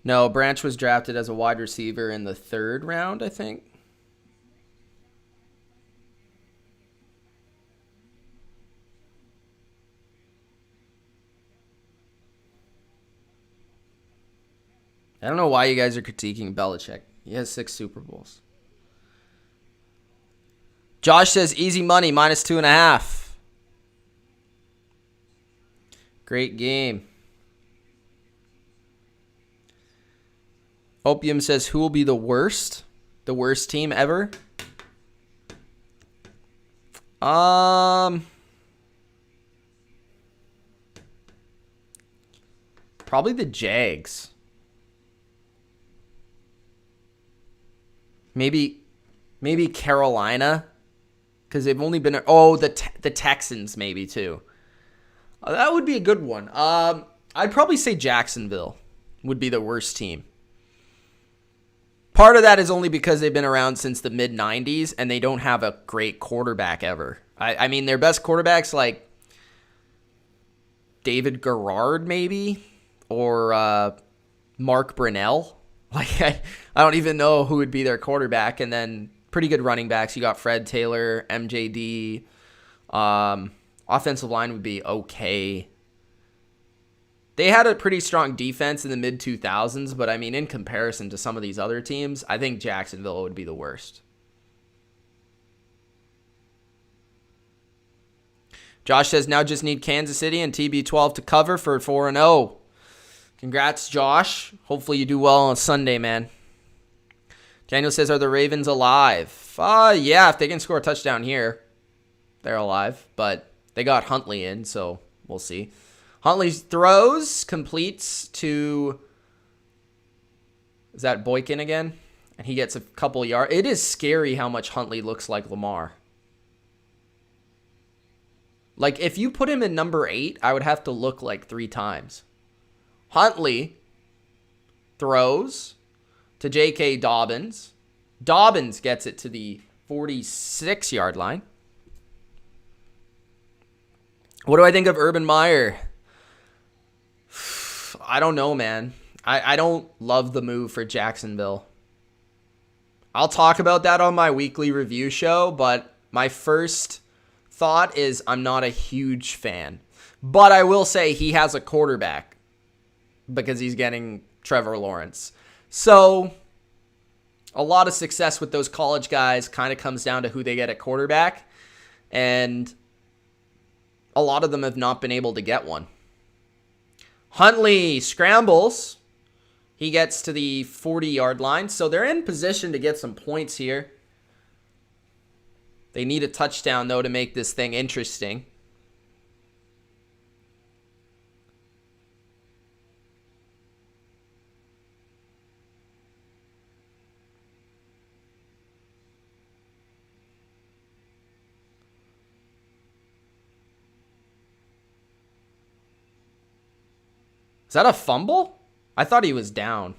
Speaker 1: No, Branch was drafted as a wide receiver in the 3rd round, I think. I don't know why you guys are critiquing Belichick. He has 6 Super Bowls. Josh says easy money, -2.5. Great game. Opium says, who will be the worst? The worst team ever? Probably the Jags. Maybe Carolina, because they've only been. Oh, the Texans maybe too. That would be a good one. I'd probably say Jacksonville would be the worst team. Part of that is only because they've been around since the mid-'90s and they don't have a great quarterback ever. I mean, their best quarterback's like David Garrard maybe, or Mark Brunell. Like, I don't even know who would be their quarterback. And then pretty good running backs. You got Fred Taylor, MJD. Offensive line would be okay. They had a pretty strong defense in the mid-2000s, but I mean, in comparison to some of these other teams, I think Jacksonville would be the worst. Josh says, now just need Kansas City and TB12 to cover for 4-0. Congrats, Josh. Hopefully you do well on Sunday, man. Daniel says, are the Ravens alive? Yeah, if they can score a touchdown here, they're alive. But they got Huntley in, so we'll see. Huntley throws, completes to, is that Boykin again? And he gets a couple yards. It is scary how much Huntley looks like Lamar. Like, if you put him in number 8, I would have to look like 3 times. Huntley throws to J.K. Dobbins. Dobbins gets it to the 46-yard line. What do I think of Urban Meyer? I don't know, man. I don't love the move for Jacksonville. I'll talk about that on my weekly review show, but my first thought is I'm not a huge fan. But I will say he has a quarterback because he's getting Trevor Lawrence. So a lot of success with those college guys kind of comes down to who they get at quarterback. And a lot of them have not been able to get one. Huntley scrambles. He gets to the 40-yard line. So they're in position to get some points here. They need a touchdown, though, to make this thing interesting. Is that a fumble? I thought he was down.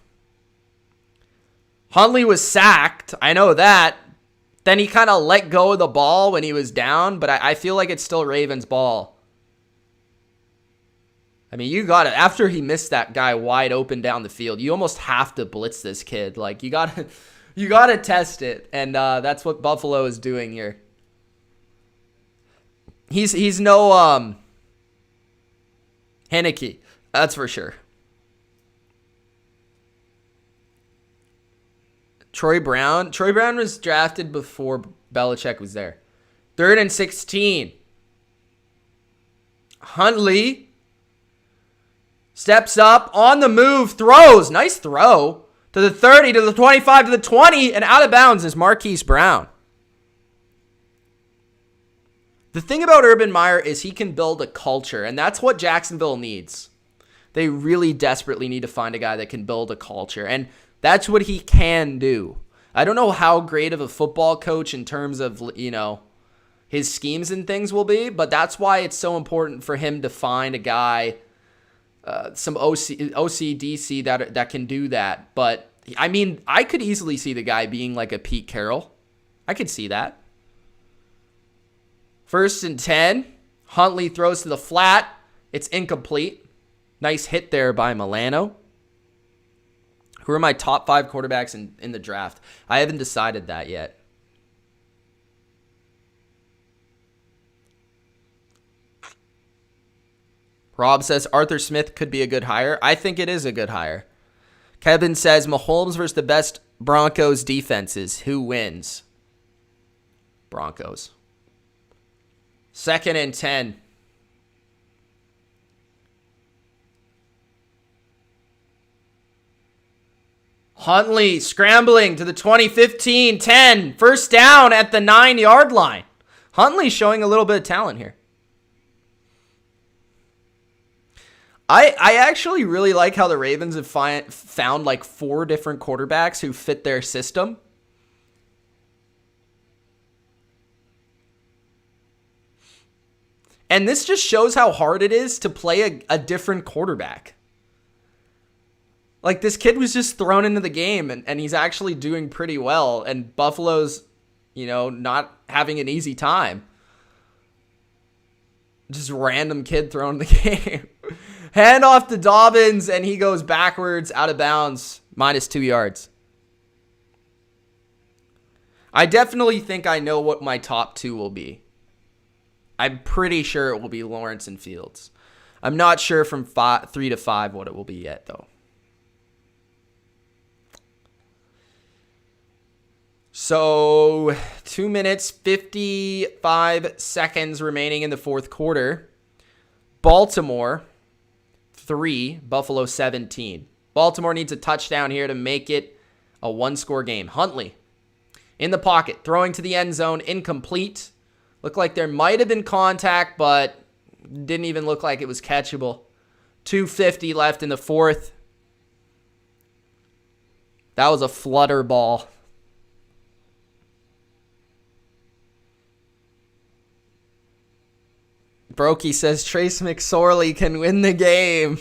Speaker 1: Huntley was sacked. I know that. Then he kind of let go of the ball when he was down, but I feel like it's still Ravens' ball. I mean, you got it. After he missed that guy wide open down the field, you almost have to blitz this kid. Like, you got to test it, and that's what Buffalo is doing here. He's no Heineke. That's for sure. Troy Brown. Troy Brown was drafted before Belichick was there. 3rd and 16. Huntley steps up, on the move, throws. Nice throw. To the 30, to the 25, to the 20, and out of bounds is Marquise Brown. The thing about Urban Meyer is he can build a culture, and that's what Jacksonville needs. They really desperately need to find a guy that can build a culture, and that's what he can do. I don't know how great of a football coach in terms of, his schemes and things will be, but that's why it's so important for him to find a guy, some OCDC that can do that. But, I mean, I could easily see the guy being like a Pete Carroll. I could see that. 1st and 10. Huntley throws to the flat. It's incomplete. Nice hit there by Milano. Who are my top 5 quarterbacks in the draft? I haven't decided that yet. Rob says Arthur Smith could be a good hire. I think it is a good hire. Kevin says Mahomes versus the best Broncos defenses. Who wins? Broncos. 2nd and 10. Huntley scrambling to the 20-15, 10. 1st down at the 9-yard line. Huntley showing a little bit of talent here. I actually really like how the Ravens have found like 4 different quarterbacks who fit their system. And this just shows how hard it is to play a different quarterback. Like, this kid was just thrown into the game, and he's actually doing pretty well. And Buffalo's, not having an easy time. Just random kid thrown in the game. Hand off to Dobbins, and he goes backwards, out of bounds, -2 yards. I definitely think I know what my top 2 will be. I'm pretty sure it will be Lawrence and Fields. I'm not sure from 3 to 5 what it will be yet, though. So, 2 minutes, 55 seconds remaining in the 4th quarter. Baltimore, 3, Buffalo 17. Baltimore needs a touchdown here to make it a 1-score game. Huntley in the pocket, throwing to the end zone, incomplete. Looked like there might have been contact, but didn't even look like it was catchable. 2:50 left in the 4th. That was a flutter ball. Brokey says Trace McSorley can win the game.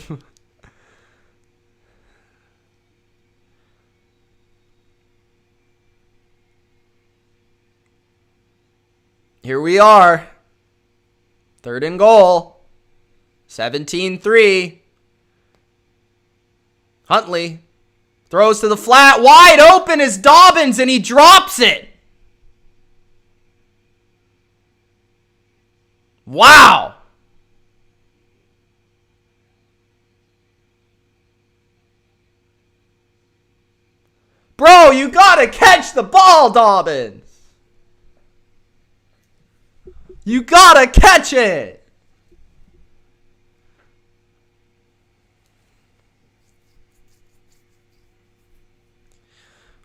Speaker 1: Here we are. 3rd and goal. 17-3. Huntley throws to the flat. Wide open is Dobbins, and he drops it. Wow. Bro, you gotta catch the ball, Dobbins. You gotta catch it.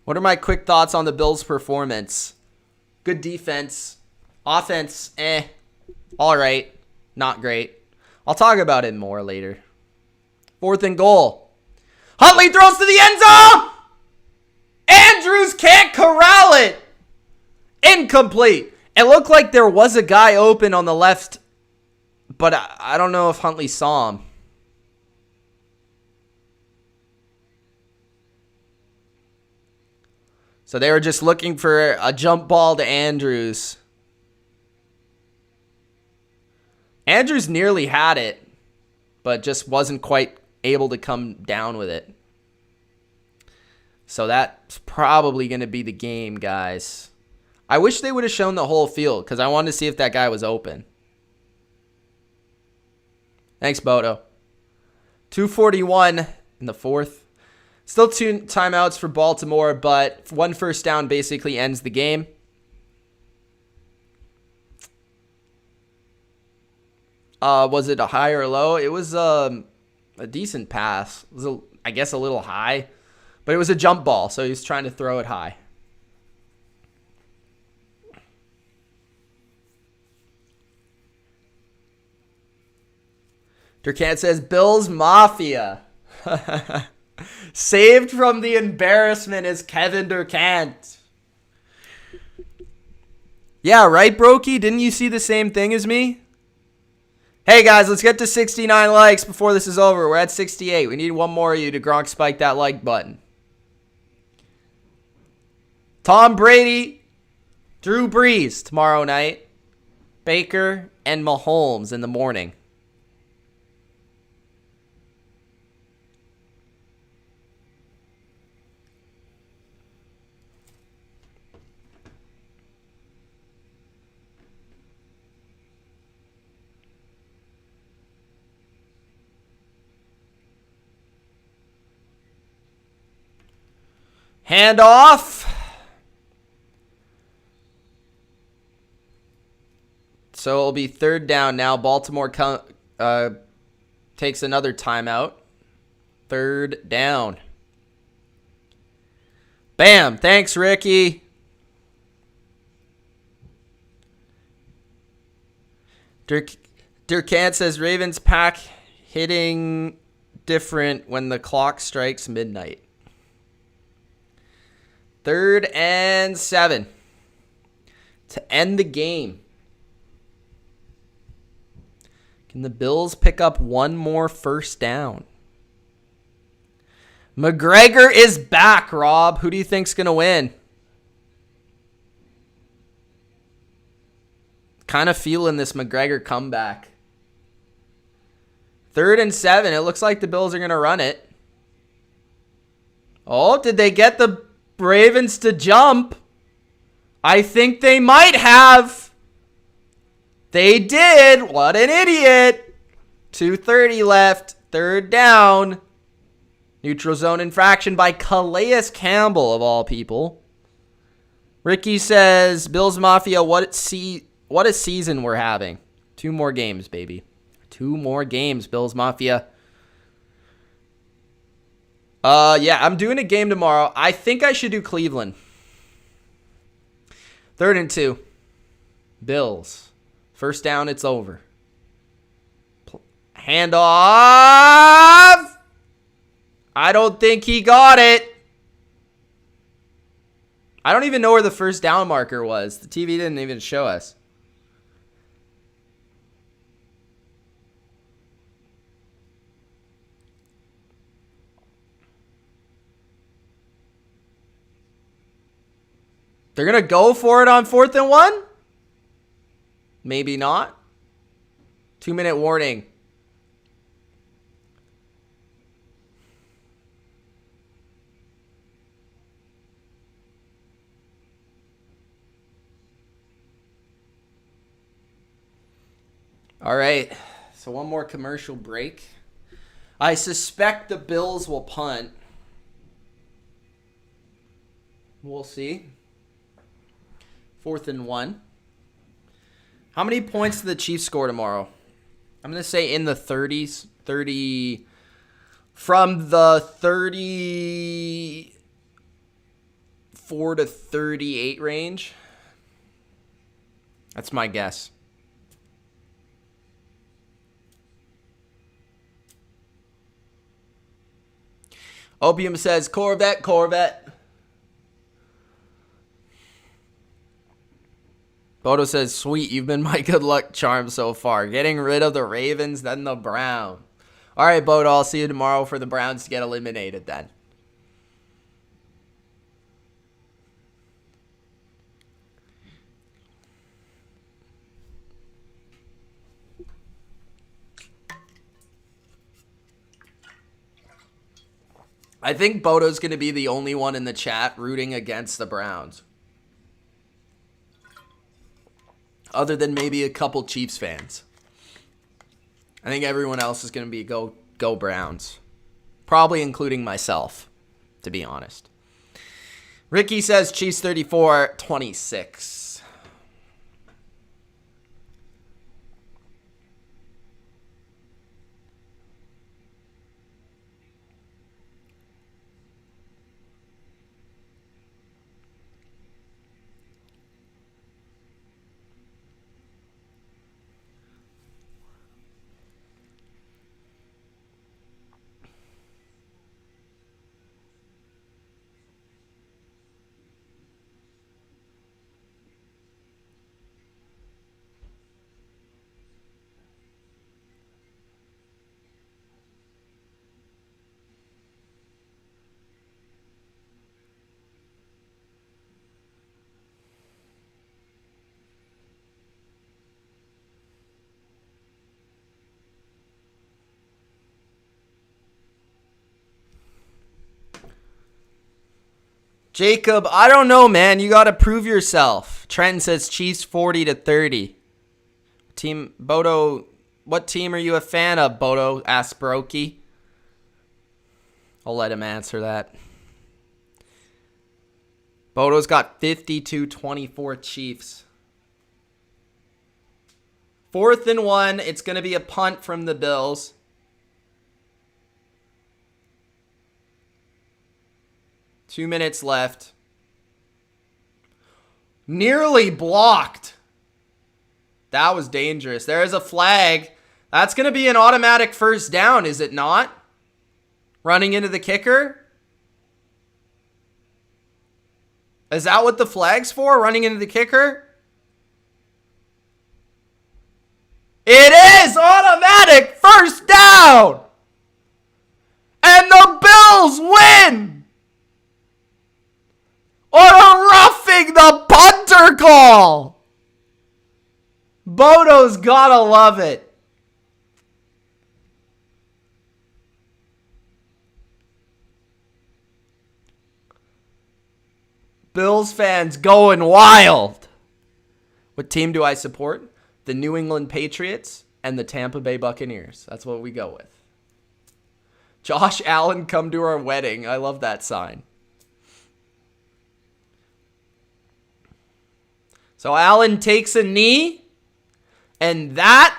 Speaker 1: What are my quick thoughts on the Bills' performance? Good defense. Offense, all right. Not great. I'll talk about it more later. 4th and goal. Huntley throws to the end zone. Andrews can't corral it. Incomplete. It looked like there was a guy open on the left, but I don't know if Huntley saw him. So they were just looking for a jump ball to Andrews. Andrews nearly had it, but just wasn't quite able to come down with it. So that's probably going to be the game, guys. I wish they would have shown the whole field because I wanted to see if that guy was open. Thanks, Bodo. 2:41 in the 4th. Still 2 timeouts for Baltimore, but 1 first down basically ends the game. Was it a high or a low? It was a decent pass. It was, I guess, a little high, but it was a jump ball, so he was trying to throw it high. Durkant says, Bills Mafia. Saved from the embarrassment is Kevin Durkant. Yeah, right, Brokey? Didn't you see the same thing as me? Hey, guys, let's get to 69 likes before this is over. We're at 68. We need one more of you to Gronk spike that like button. Tom Brady, Drew Brees tomorrow night. Baker and Mahomes in the morning. Handoff. So it'll be 3rd down now. Baltimore takes another timeout. 3rd down. Bam. Thanks, Ricky. Durkant says Ravens pack hitting different when the clock strikes midnight. 3rd and 7 to end the game. Can the Bills pick up one more first down? McGregor is back, Rob. Who do you think's going to win? Kind of feeling this McGregor comeback. 3rd and 7. It looks like the Bills are going to run it. Oh, did they get the Ravens to jump? I think they might have. They did. What an idiot. 2:30 left. 3rd down. Neutral zone infraction by Calais Campbell, of all people. Ricky says, Bills Mafia, what a season we're having. 2 more games, baby. 2 more games, Bills Mafia. Yeah, I'm doing a game tomorrow. I think I should do Cleveland. 3rd and 2. Bills. First down, it's over. Handoff. I don't think he got it. I don't even know where the first down marker was. The TV didn't even show us. They're going to go for it on 4th and 1? Maybe not. 2-minute warning. All right. So one more commercial break. I suspect the Bills will punt. We'll see. 4th and 1. How many points do the Chiefs score tomorrow? I'm going to say in the 30s. 30. From the 34 to 38 range. That's my guess. Opium says, Corvette, Corvette. Bodo says, sweet, you've been my good luck charm so far. Getting rid of the Ravens, then the Browns. All right, Bodo, I'll see you tomorrow for the Browns to get eliminated then. I think Bodo's going to be the only one in the chat rooting against the Browns. Other than maybe a couple Chiefs fans. I think everyone else is going to be go Browns. Probably including myself, to be honest. Ricky says Chiefs 34-26. Jacob, I don't know, man. You got to prove yourself. Trenton says Chiefs 40-30. Team Bodo, what team are you a fan of, Bodo? Asked Brokey. I'll let him answer that. Bodo's got 52-24 Chiefs. 4th and 1. It's going to be a punt from the Bills. Two minutes left. Nearly blocked. That was dangerous. There is a flag. That's going to be an automatic first down, is it not? Running into the kicker? Is that what the flag's for? Running into the kicker? It is automatic first down! And the Bills win! Or a roughing the punter call. Bodo's gotta love it. Bills fans going wild. What team do I support? The New England Patriots and the Tampa Bay Buccaneers. That's what we go with. Josh Allen, come to our wedding. I love that sign. So Allen takes a knee, and that,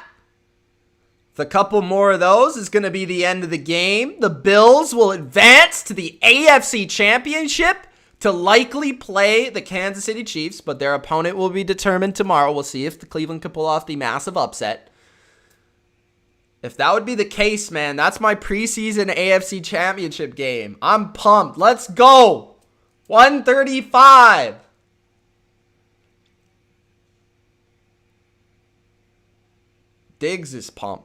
Speaker 1: the couple more of those, is going to be the end of the game. The Bills will advance to the AFC Championship to likely play the Kansas City Chiefs, but their opponent will be determined tomorrow. We'll see if the Cleveland can pull off the massive upset. If that would be the case, man, that's my preseason AFC Championship game. I'm pumped. Let's go. 135. Diggs is pumped.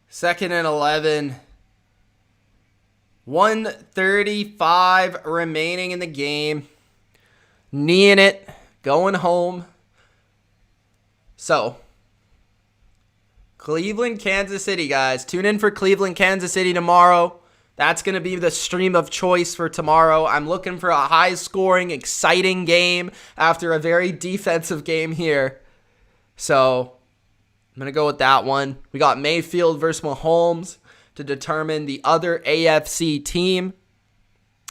Speaker 1: Second and 11. 1:35 remaining in the game. Kneeing it. Going home. So, Cleveland, Kansas City, guys. Tune in for Cleveland, Kansas City tomorrow. That's going to be the stream of choice for tomorrow. I'm looking for a high-scoring, exciting game after a very defensive game here. So, I'm going to go with that one. We got Mayfield versus Mahomes to determine the other AFC team.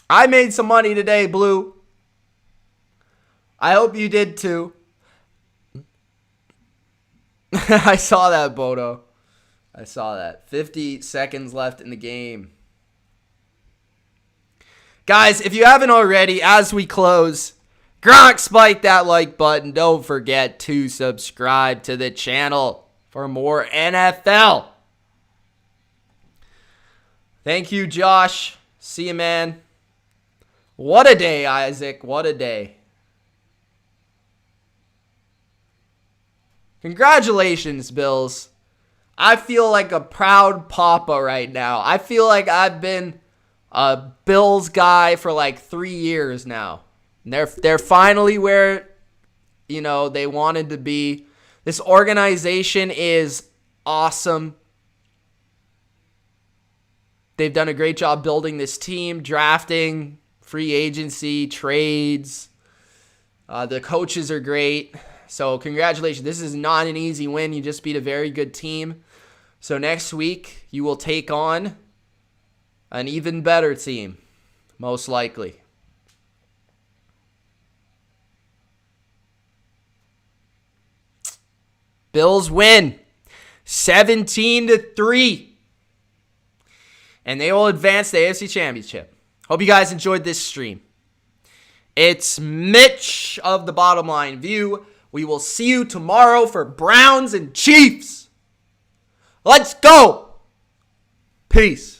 Speaker 1: I made some money today, Blue. I hope you did too. I saw that, Bodo. I saw that. 50 seconds left in the game. Guys, if you haven't already, as we close, Gronk, spike that like button. Don't forget to subscribe to the channel for more NFL. Thank you, Josh. See you, man. What a day, Isaac. What a day. Congratulations, Bills. I feel like a proud papa right now. I feel like I've been a Bills guy for like 3 years now. And they're finally where, they wanted to be. This organization is awesome. They've done a great job building this team, drafting, free agency, trades. The coaches are great. So congratulations. This is not an easy win. You just beat a very good team. So next week, you will take on an even better team, most likely. Bills win 17-3. And they will advance the AFC Championship. Hope you guys enjoyed this stream. It's Mitch of TheBottomLineView. We will see you tomorrow for Browns and Chiefs. Let's go. Peace.